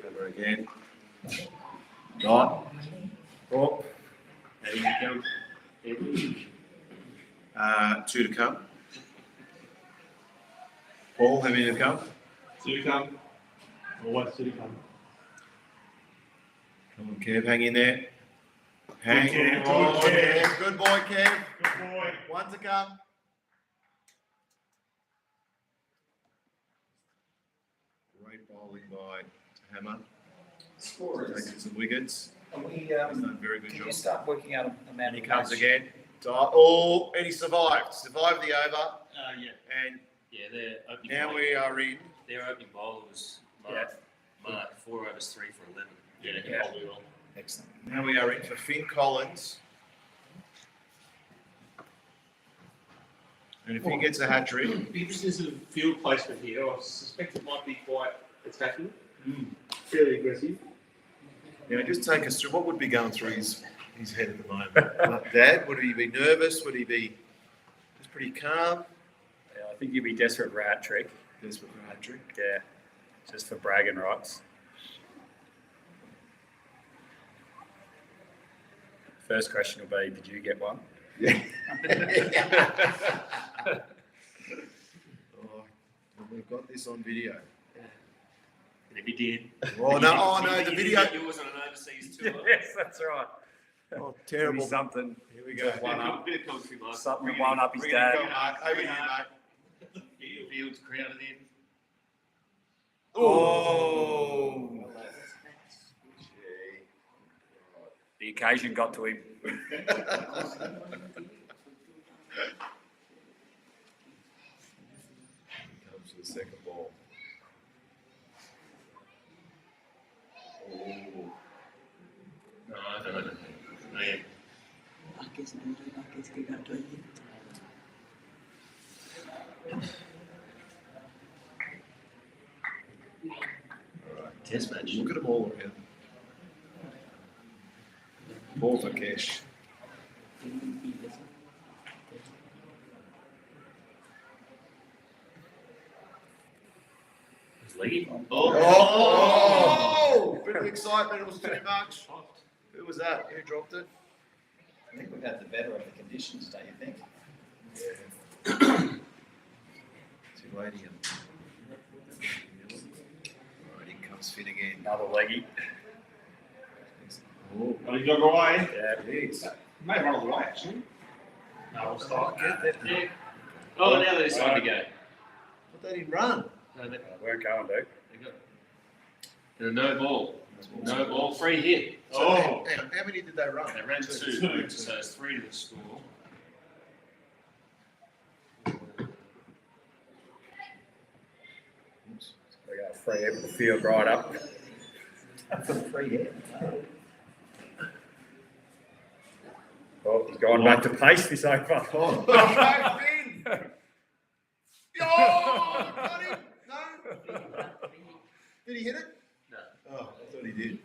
[SPEAKER 4] Hammer again. Dot. Oh.
[SPEAKER 3] There you go.
[SPEAKER 4] 2 to come. Paul, how many to come?
[SPEAKER 5] 2 to come. Or what's 2 to come?
[SPEAKER 4] Come on, Kev, hang in there. Hang
[SPEAKER 5] Kev,
[SPEAKER 4] on,
[SPEAKER 5] good Kev.
[SPEAKER 4] Kev. Good boy, Kev.
[SPEAKER 5] Good boy.
[SPEAKER 4] 1 to come. bowling by Hammer.
[SPEAKER 8] Scorers.
[SPEAKER 4] Taking some wickets.
[SPEAKER 8] And we,
[SPEAKER 4] He's done a very good
[SPEAKER 8] can
[SPEAKER 4] job.
[SPEAKER 8] you start working out a man
[SPEAKER 4] And he
[SPEAKER 8] of the
[SPEAKER 4] comes
[SPEAKER 8] match?
[SPEAKER 4] again. Oh, and he survived. Survived the over.
[SPEAKER 3] Yeah.
[SPEAKER 4] And
[SPEAKER 3] Yeah, their opening
[SPEAKER 4] now
[SPEAKER 3] bowler,
[SPEAKER 4] we are in.
[SPEAKER 3] their opening bowler was Mark 4 overs 3 for 11.
[SPEAKER 6] Yeah.
[SPEAKER 3] Bowled well.
[SPEAKER 8] Excellent.
[SPEAKER 4] Now we are in for Finn Collins. And if he gets a hat trick,
[SPEAKER 5] It'd be interesting as a field placement here. I suspect it might be quite attacking, fairly aggressive.
[SPEAKER 4] now just take us through what would be going through his head at the moment. Dad, would he be nervous? Would he be just pretty calm?
[SPEAKER 6] Yeah, I think you'd be desperate for a hat trick.
[SPEAKER 4] Desperate for a hat trick.
[SPEAKER 6] Yeah, just for bragging rights. First question will be, did you get one?
[SPEAKER 4] Yeah. Oh, we've got this on video.
[SPEAKER 3] And if he did,
[SPEAKER 4] Oh no! The video.
[SPEAKER 3] yours on an overseas tour.
[SPEAKER 6] Yes, that's right.
[SPEAKER 4] Oh,
[SPEAKER 6] Be
[SPEAKER 4] terrible.
[SPEAKER 6] something.
[SPEAKER 4] Here we go.
[SPEAKER 6] One up.
[SPEAKER 3] Bit of commentary, Mark.
[SPEAKER 6] Something
[SPEAKER 3] Bring
[SPEAKER 6] to
[SPEAKER 3] it
[SPEAKER 6] one
[SPEAKER 3] in.
[SPEAKER 6] up his
[SPEAKER 4] Bring it in,
[SPEAKER 6] dad.
[SPEAKER 4] Mark. Over here, mate.
[SPEAKER 3] Get your fields crowded in.
[SPEAKER 4] Oh.
[SPEAKER 6] The occasion got to him.
[SPEAKER 4] Comes to the second ball. Oh.
[SPEAKER 3] No. Yeah. Test match.
[SPEAKER 4] Look at them all around. Ball for cash.
[SPEAKER 3] It's Lee.
[SPEAKER 4] Oh! Bit of excitement. It was too much. Who was that? Who dropped it?
[SPEAKER 8] I think we've had the better of the conditions, don't you think?
[SPEAKER 4] Too late again. Right, in comes Finn again.
[SPEAKER 6] Another leggy.
[SPEAKER 4] Oh,
[SPEAKER 5] Oh, you got away.
[SPEAKER 6] Yeah.
[SPEAKER 4] jeez.
[SPEAKER 5] May have run all the way, actually. No, we'll start.
[SPEAKER 4] Get that.
[SPEAKER 3] Yeah. Oh, now they decided to go.
[SPEAKER 4] But they didn't run.
[SPEAKER 3] No, they
[SPEAKER 6] Weren't going, dude.
[SPEAKER 3] got and a no ball. No ball, free hit.
[SPEAKER 4] So,
[SPEAKER 5] Oh.
[SPEAKER 4] hang on, how many did they run?
[SPEAKER 3] They ran two, so it's 3 to the score.
[SPEAKER 6] We got a free hit with the field right up.
[SPEAKER 8] For the free hit.
[SPEAKER 6] Oh, he's gone back to pace this over.
[SPEAKER 4] Oh, Finn! Oh, got him! No. Did he hit it?
[SPEAKER 3] No.
[SPEAKER 4] Oh, I thought he did.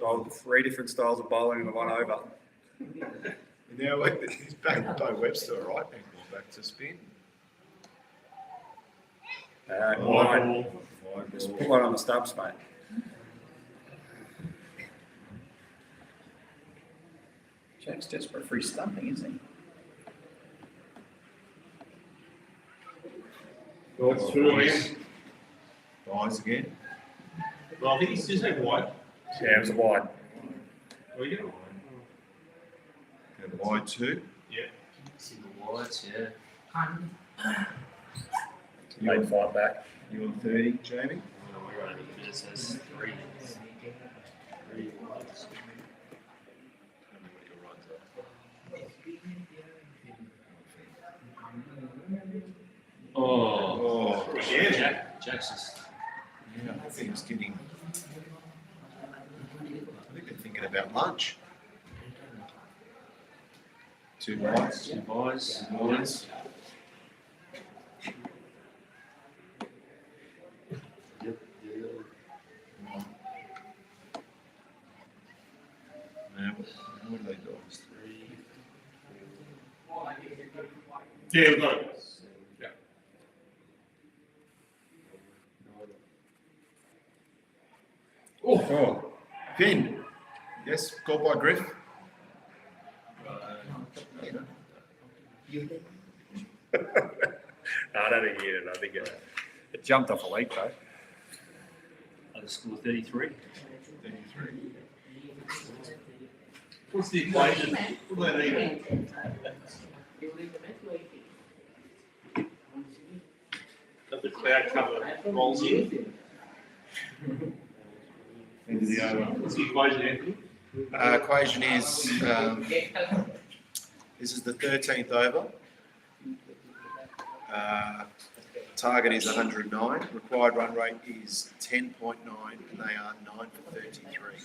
[SPEAKER 6] Bowled 3 different styles of bowling in the one over.
[SPEAKER 4] And now he's back by Webster, all right? And going back to spin.
[SPEAKER 6] Wide. Just put one on the stumps, mate.
[SPEAKER 8] Jack's desperate for his stumping, isn't he?
[SPEAKER 5] Well, it's through again.
[SPEAKER 4] Guys again.
[SPEAKER 5] Well, I think he's just had wide.
[SPEAKER 6] Yeah, it was a wide.
[SPEAKER 5] Oh, you get
[SPEAKER 4] And wide two.
[SPEAKER 5] Yeah.
[SPEAKER 3] Single wides, yeah.
[SPEAKER 6] Made 5 back.
[SPEAKER 4] You on 30, Jamie?
[SPEAKER 3] Oh, we're only it says 3. 3 wides. Oh,
[SPEAKER 4] Yeah.
[SPEAKER 3] Jack's just.
[SPEAKER 4] Yeah, I think he's getting. I think they're thinking about lunch. 2 wides.
[SPEAKER 3] 2 buys.
[SPEAKER 4] Wides. Now, what do they do?
[SPEAKER 3] 3.
[SPEAKER 5] Yeah, we've got it. Yeah.
[SPEAKER 4] Oh, Finn. Yes, called by Griff.
[SPEAKER 6] No, I don't think he hit it. I think it jumped off a leg, though.
[SPEAKER 3] Other score 33.
[SPEAKER 4] 33.
[SPEAKER 5] What's the equation? What do they need? That the cloud cover rolls in.
[SPEAKER 12] End of the over.
[SPEAKER 5] What's the equation, Anthony?
[SPEAKER 4] Equation is this is the 13th over. Target is 109. Required run rate is 10.9, and they are 9 for 33.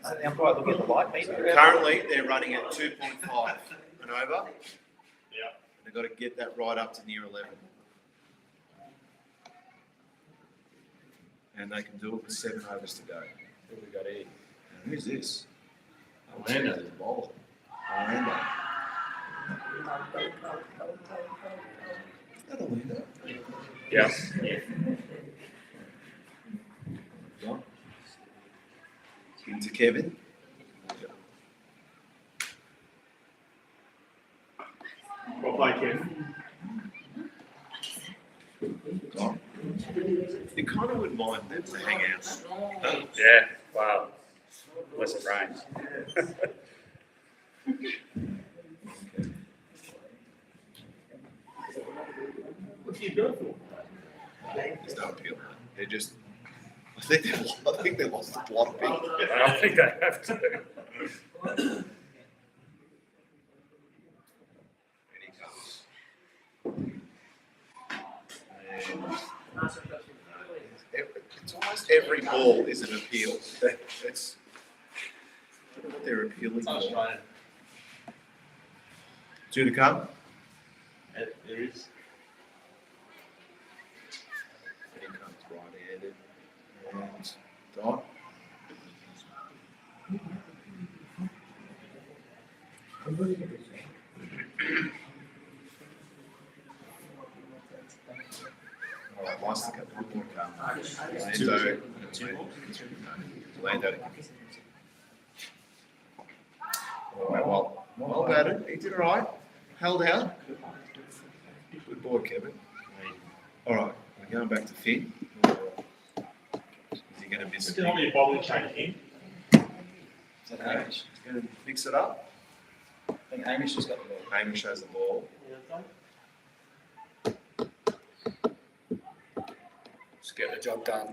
[SPEAKER 8] The umpire looking at the light, mate.
[SPEAKER 4] Currently, they're running at 2.5 and over.
[SPEAKER 5] Yeah.
[SPEAKER 4] They've got to get that right up to near 11. And they can do it with 7 overs to go.
[SPEAKER 12] What we got here?
[SPEAKER 4] And who's this?
[SPEAKER 12] Orlando, the bowler.
[SPEAKER 4] Orlando. Is that Orlando?
[SPEAKER 6] Yeah.
[SPEAKER 4] John? Into Kevin.
[SPEAKER 5] Well played, Ken.
[SPEAKER 4] John. You kind of wouldn't mind them to hang out.
[SPEAKER 6] Yeah. Wow. Unless it rains.
[SPEAKER 5] What's he going for?
[SPEAKER 4] There's no appeal. They're just. I think they lost the plot a bit.
[SPEAKER 6] I don't think they have to.
[SPEAKER 4] And he comes. It's almost every ball is an appeal. That's what they're appealing for. Due to come.
[SPEAKER 5] There is.
[SPEAKER 4] And he comes right-handed. And Don. All right, lost a couple more come. Lando. All right, well batted. He did all right. Held out. Good boy, Kevin. All right, we're going back to Finn. Is he going to miss it?
[SPEAKER 5] Look at how many bowling change in.
[SPEAKER 4] Is that Hamish? He's going to mix it up.
[SPEAKER 8] I think Hamish has got the ball.
[SPEAKER 4] Hamish has the ball.
[SPEAKER 6] Just get the job done.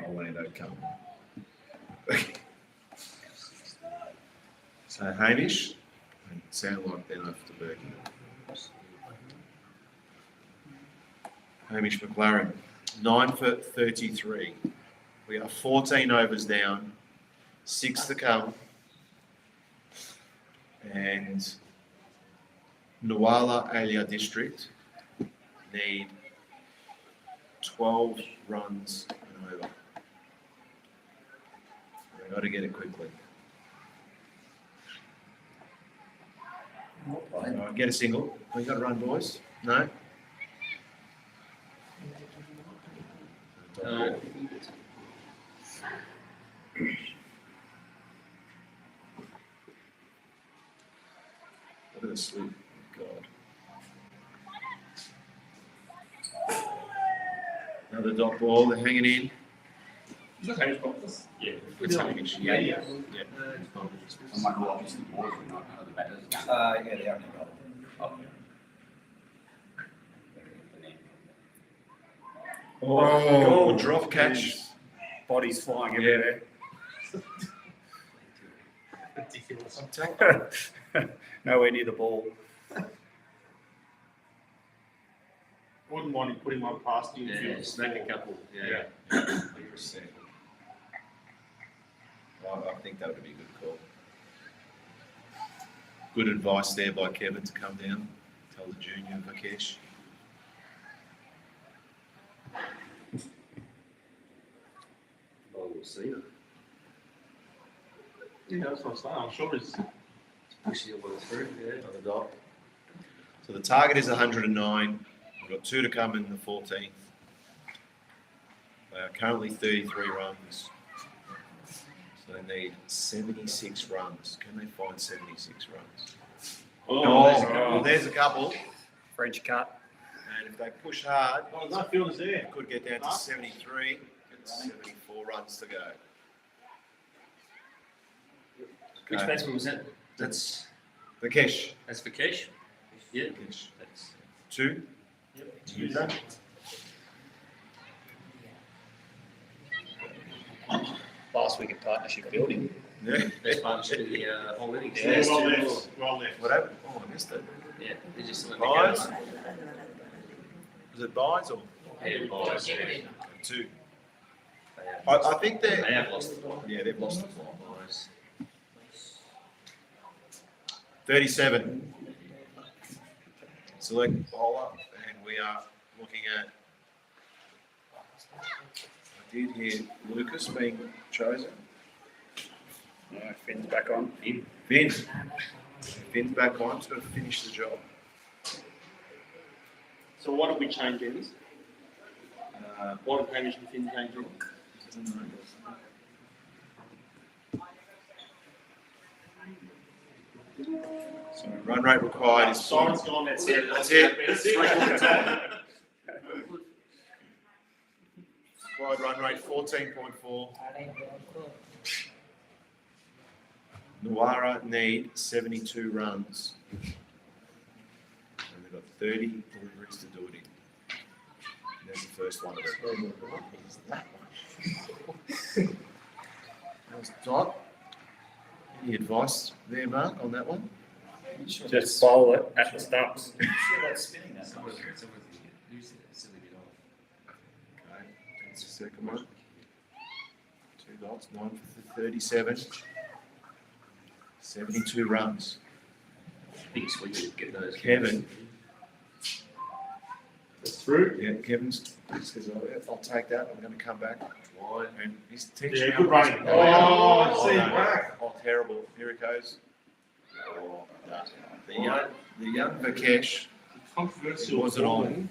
[SPEAKER 4] Orlando come. So Hamish, it sound like they're off to Berkey. Hamish McLaren, 9 for 33. We are 14 overs down, 6 to come. And Nawara Eliya district need 12 runs and over. We've got to get it quickly. All right, get a single. We got to run, boys. No. Look at the sleep. God. Another dot ball. They're hanging in.
[SPEAKER 5] Is that Hamish Bowles?
[SPEAKER 6] Yeah.
[SPEAKER 4] It's Hamish. Yeah.
[SPEAKER 5] Yeah.
[SPEAKER 10] Someone who obviously bowls and not the batters.
[SPEAKER 8] Yeah, they are.
[SPEAKER 4] Oh, drop catch.
[SPEAKER 6] Bodies flying everywhere.
[SPEAKER 5] Ridiculous.
[SPEAKER 6] Nowhere near the ball.
[SPEAKER 5] Wouldn't mind him putting one past you.
[SPEAKER 3] Yeah, smack a couple. Yeah.
[SPEAKER 4] 100%. I think that would be a good call. Good advice there by Kevin to come down, tell the junior Vakesh.
[SPEAKER 3] Oh, we'll see.
[SPEAKER 5] Yeah, that's what I'm saying. I'm sure he's.
[SPEAKER 3] Pushing it well through. Yeah.
[SPEAKER 4] Another dot. So the target is 109. We've got 2 to come in the 14th. They are currently 33 runs. So they need 76 runs. Can they find 76 runs? There's a couple.
[SPEAKER 6] French cut.
[SPEAKER 4] And if they push hard,
[SPEAKER 5] Oh, no fielders there.
[SPEAKER 4] it could get down to 73. It's 74 runs to go.
[SPEAKER 3] Which
[SPEAKER 4] Okay.
[SPEAKER 3] batsman was that?
[SPEAKER 4] That's Vakesh.
[SPEAKER 3] That's Vikesh. Yeah.
[SPEAKER 4] Vakesh.
[SPEAKER 3] That's
[SPEAKER 4] 2. Use that.
[SPEAKER 6] Last week at partnership building.
[SPEAKER 4] Yeah.
[SPEAKER 8] Best partnership in the whole league.
[SPEAKER 5] Yeah, well left. Well left.
[SPEAKER 4] What happened? Oh, I missed it.
[SPEAKER 8] Yeah, they just let
[SPEAKER 4] Buys? Was it buys or?
[SPEAKER 8] Yeah, buys, yeah.
[SPEAKER 4] Two. I think
[SPEAKER 8] They
[SPEAKER 4] they're.
[SPEAKER 8] have lost the ball.
[SPEAKER 4] Yeah, they've lost the ball.
[SPEAKER 8] Buys.
[SPEAKER 4] 37. Select bowler, and we are looking at. I did hear Lucas being chosen.
[SPEAKER 6] No, Finn's back on.
[SPEAKER 4] Finn's back on. He's got to finish the job.
[SPEAKER 5] So what did we change in this? What did Hamish and Finn change in?
[SPEAKER 4] So run rate required is.
[SPEAKER 5] Simon's gone. That's it.
[SPEAKER 4] That's it. Required run rate 14.4. Nawara need 72 runs. And they've got 30 deliveries to do it in. And there's the first one of it. That was Dot. Any advice there, Mark, on that one?
[SPEAKER 6] Just bowl it at the stumps.
[SPEAKER 4] Okay, that's the second one. 2 dots, 9 for 37. 72 runs.
[SPEAKER 8] Big sweep, get those.
[SPEAKER 4] Kevin.
[SPEAKER 5] It's through.
[SPEAKER 4] Yeah, Kevin's says, I'll take that. I'm going to come back. Wide. And he's teaching.
[SPEAKER 5] Yeah, good running.
[SPEAKER 4] Oh,
[SPEAKER 5] see,
[SPEAKER 4] no.
[SPEAKER 5] whack.
[SPEAKER 4] Oh, terrible. Here it goes. Oh, no. The young Vakesh
[SPEAKER 5] Controversial.
[SPEAKER 4] wasn't on.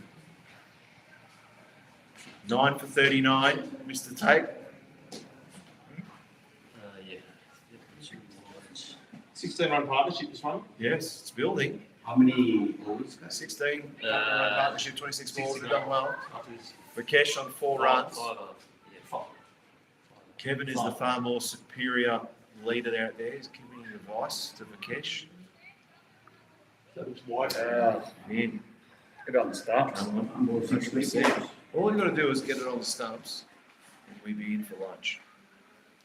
[SPEAKER 4] 9 for 39. Mr. Tate.
[SPEAKER 8] Yeah.
[SPEAKER 5] 16-run partnership this one.
[SPEAKER 4] Yes, it's building.
[SPEAKER 10] How many balls?
[SPEAKER 4] 16. Partnership, 26 balls. They've done well. Vakesh on 4 runs. Kevin is the far more superior leader out there. He's giving advice to Vakesh.
[SPEAKER 5] That looks wide.
[SPEAKER 4] In.
[SPEAKER 6] Get on the stumps.
[SPEAKER 4] Come on. All you got to do is get it on the stumps, and we be in for lunch.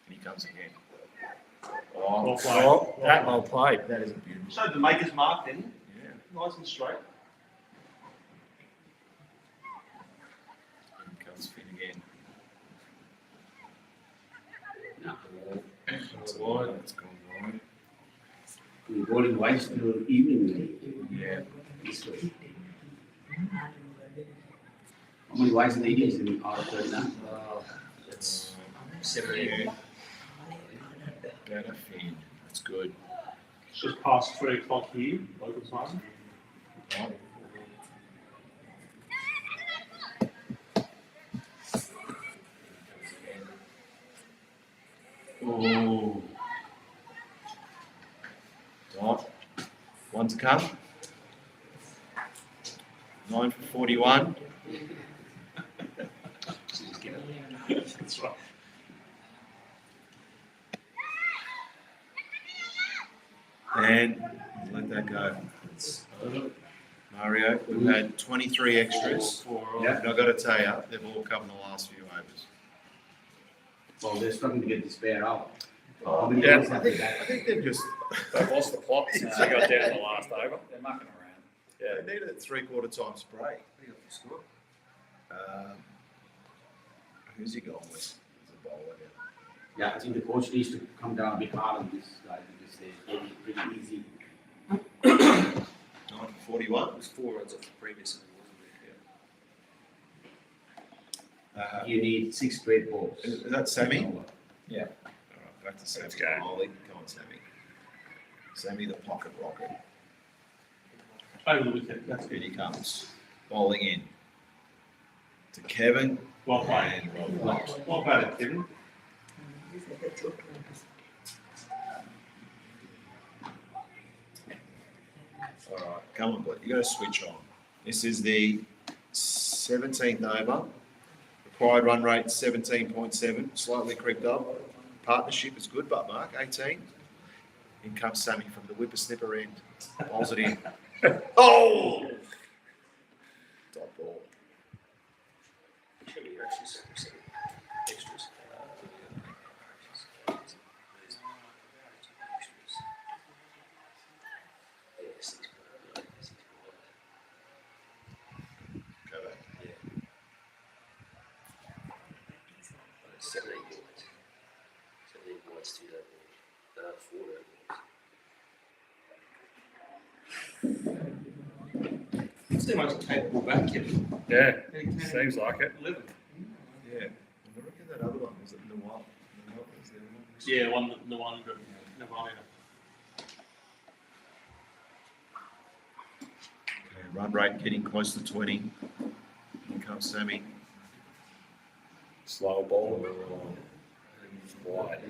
[SPEAKER 4] And he comes again.
[SPEAKER 5] Well played.
[SPEAKER 6] Oh, that well played.
[SPEAKER 4] That is a beautiful.
[SPEAKER 5] Showed the maker's mark then.
[SPEAKER 4] Yeah.
[SPEAKER 5] Nice and straight.
[SPEAKER 4] And comes Finn again.
[SPEAKER 10] No.
[SPEAKER 4] It's wide. It's gone wide.
[SPEAKER 10] We're bowling wise till evening.
[SPEAKER 4] Yeah.
[SPEAKER 10] This way. How many wides in the innings in our third now?
[SPEAKER 8] It's
[SPEAKER 4] 78. Better Finn. That's good.
[SPEAKER 5] It's just past 3 o'clock here, local time.
[SPEAKER 4] Oh. Dot. One to come. 9 for 41.
[SPEAKER 5] That's right.
[SPEAKER 4] And let that go. Mario, we've had 23 extras.
[SPEAKER 10] Yeah.
[SPEAKER 4] And I've got to tell you, they've all come in the last few overs.
[SPEAKER 10] Well, they're struggling to get the spare out.
[SPEAKER 4] Oh,
[SPEAKER 10] How many
[SPEAKER 6] yeah.
[SPEAKER 10] balls have they got?
[SPEAKER 4] I think they've just
[SPEAKER 6] They've lost the plot since they got down to the last over.
[SPEAKER 10] They're mucking around.
[SPEAKER 6] Yeah.
[SPEAKER 4] they needed a 3/4 time spray. Who's he going with? As a bowler now?
[SPEAKER 10] Yeah, I think the coach needs to come down a bit hard on this guy because they're getting it pretty easy.
[SPEAKER 4] 9 for 41.
[SPEAKER 8] It was 4 runs off the previous one, wasn't it?
[SPEAKER 10] You need 6 straight balls.
[SPEAKER 4] Is that Sammy?
[SPEAKER 10] Yeah.
[SPEAKER 4] All right, back to Sammy.
[SPEAKER 6] Let's go.
[SPEAKER 4] Molly. Come on, Sammy. Sammy the pocket rocket.
[SPEAKER 5] Over the wicket. That's
[SPEAKER 4] Here
[SPEAKER 5] good.
[SPEAKER 4] he comes. Bowling in. To Kevin.
[SPEAKER 5] Well played.
[SPEAKER 4] And Rob.
[SPEAKER 5] Well played, Kevin.
[SPEAKER 4] All right, come on, boy. You got to switch on. This is the 17th over. Required run rate 17.7, slightly creeped up. Partnership is good, but Mark 18. In comes Sammy from the whippersnipper end. Bowls it in. Oh! Top ball.
[SPEAKER 5] It's the most capable back, Kevin.
[SPEAKER 6] Yeah, seems like it.
[SPEAKER 5] 11.
[SPEAKER 12] Yeah. And I reckon that other one was it Nawara.
[SPEAKER 5] Yeah, the one.
[SPEAKER 12] Okay, run rate getting close to 20. Here comes Sammy.
[SPEAKER 6] Slow ball. Wide.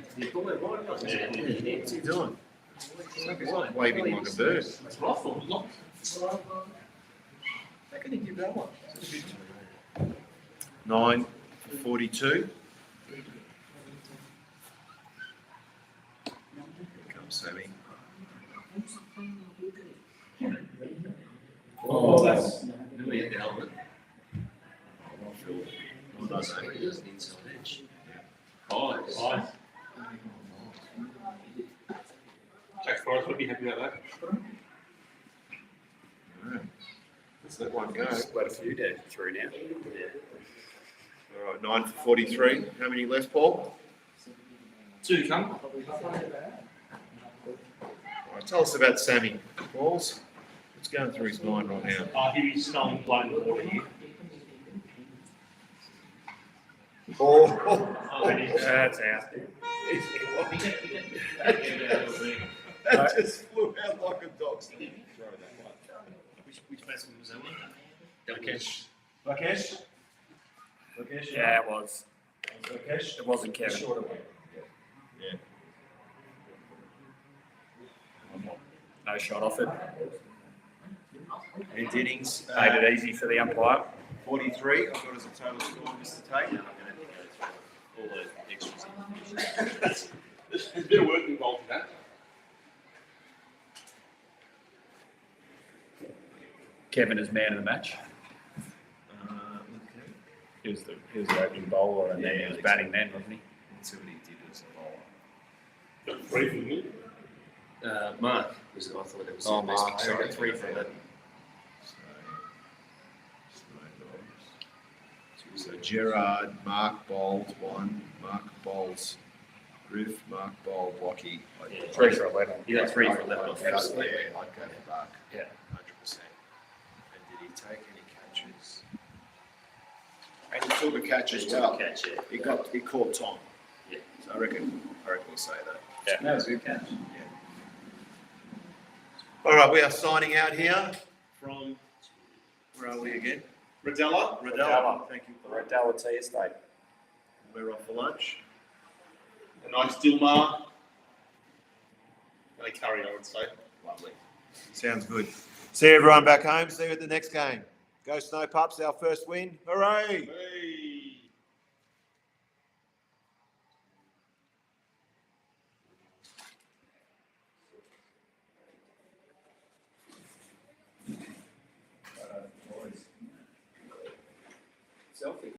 [SPEAKER 12] What's he doing? He's not waving like a bird.
[SPEAKER 5] It's rifle, not.
[SPEAKER 12] How can he give that one? 9 for 42. Here comes Sammy.
[SPEAKER 3] Oh,
[SPEAKER 5] that's
[SPEAKER 3] nearly hit the helmet.
[SPEAKER 12] Well done, Sammy.
[SPEAKER 3] He does an inside edge. Nice.
[SPEAKER 5] Nice. Jack Forrest would be happy about that.
[SPEAKER 12] Let's let one go.
[SPEAKER 6] Quite a few there through now.
[SPEAKER 12] All right, 9 for 43. How many left, Paul?
[SPEAKER 5] 2 to come.
[SPEAKER 12] All right, tell us about Sammy. Balls? What's going through his mind right now?
[SPEAKER 5] He's smelling blood in the water here.
[SPEAKER 12] Oh,
[SPEAKER 6] That's out.
[SPEAKER 12] that just flew out like a dog's nose.
[SPEAKER 3] Which batsman was that one?
[SPEAKER 12] Rakesh. Rakesh? Rakesh?
[SPEAKER 6] Yeah, it was.
[SPEAKER 12] Rakesh?
[SPEAKER 6] It wasn't Kevin.
[SPEAKER 12] Shorter one. Yeah.
[SPEAKER 6] No shot off it.
[SPEAKER 12] And innings.
[SPEAKER 6] Made it easy for the umpire.
[SPEAKER 12] 43. I've got as a total score, Mr. Tate.
[SPEAKER 3] All those extras.
[SPEAKER 5] There's a bit of work involved in that.
[SPEAKER 6] Kevin is man of the match.
[SPEAKER 12] Okay.
[SPEAKER 6] He was the opening bowler, and then he was batting then, wasn't he?
[SPEAKER 12] Let's see what he did as a bowler.
[SPEAKER 5] 3 for me.
[SPEAKER 3] Mark was it? I thought it was.
[SPEAKER 12] Oh, Mark.
[SPEAKER 3] Sorry, 3 for 11.
[SPEAKER 12] So Gerard, Mark bowled 1, Mark bowls Griff, Mark bowled Lockie.
[SPEAKER 6] 3 for 11.
[SPEAKER 3] You got 3 for 11 off.
[SPEAKER 12] Absolutely, I'd go for Mark.
[SPEAKER 6] Yeah.
[SPEAKER 12] 100%. And did he take any catches? And he took a catch as well.
[SPEAKER 3] Catch, yeah.
[SPEAKER 12] He caught Tom.
[SPEAKER 3] Yeah.
[SPEAKER 12] So I reckon we'll say that.
[SPEAKER 6] Yeah. That was a good catch.
[SPEAKER 12] All right, we are signing out here from, where are we again?
[SPEAKER 5] Radella.
[SPEAKER 12] Radella. Thank you.
[SPEAKER 6] Radella Tea Estate.
[SPEAKER 12] We're off for lunch.
[SPEAKER 5] A nice Dilmar. And a curry, I would say.
[SPEAKER 12] Lovely. Sounds good. See everyone back home. See you at the next game. Go Snow Pups, our first win. Hooray!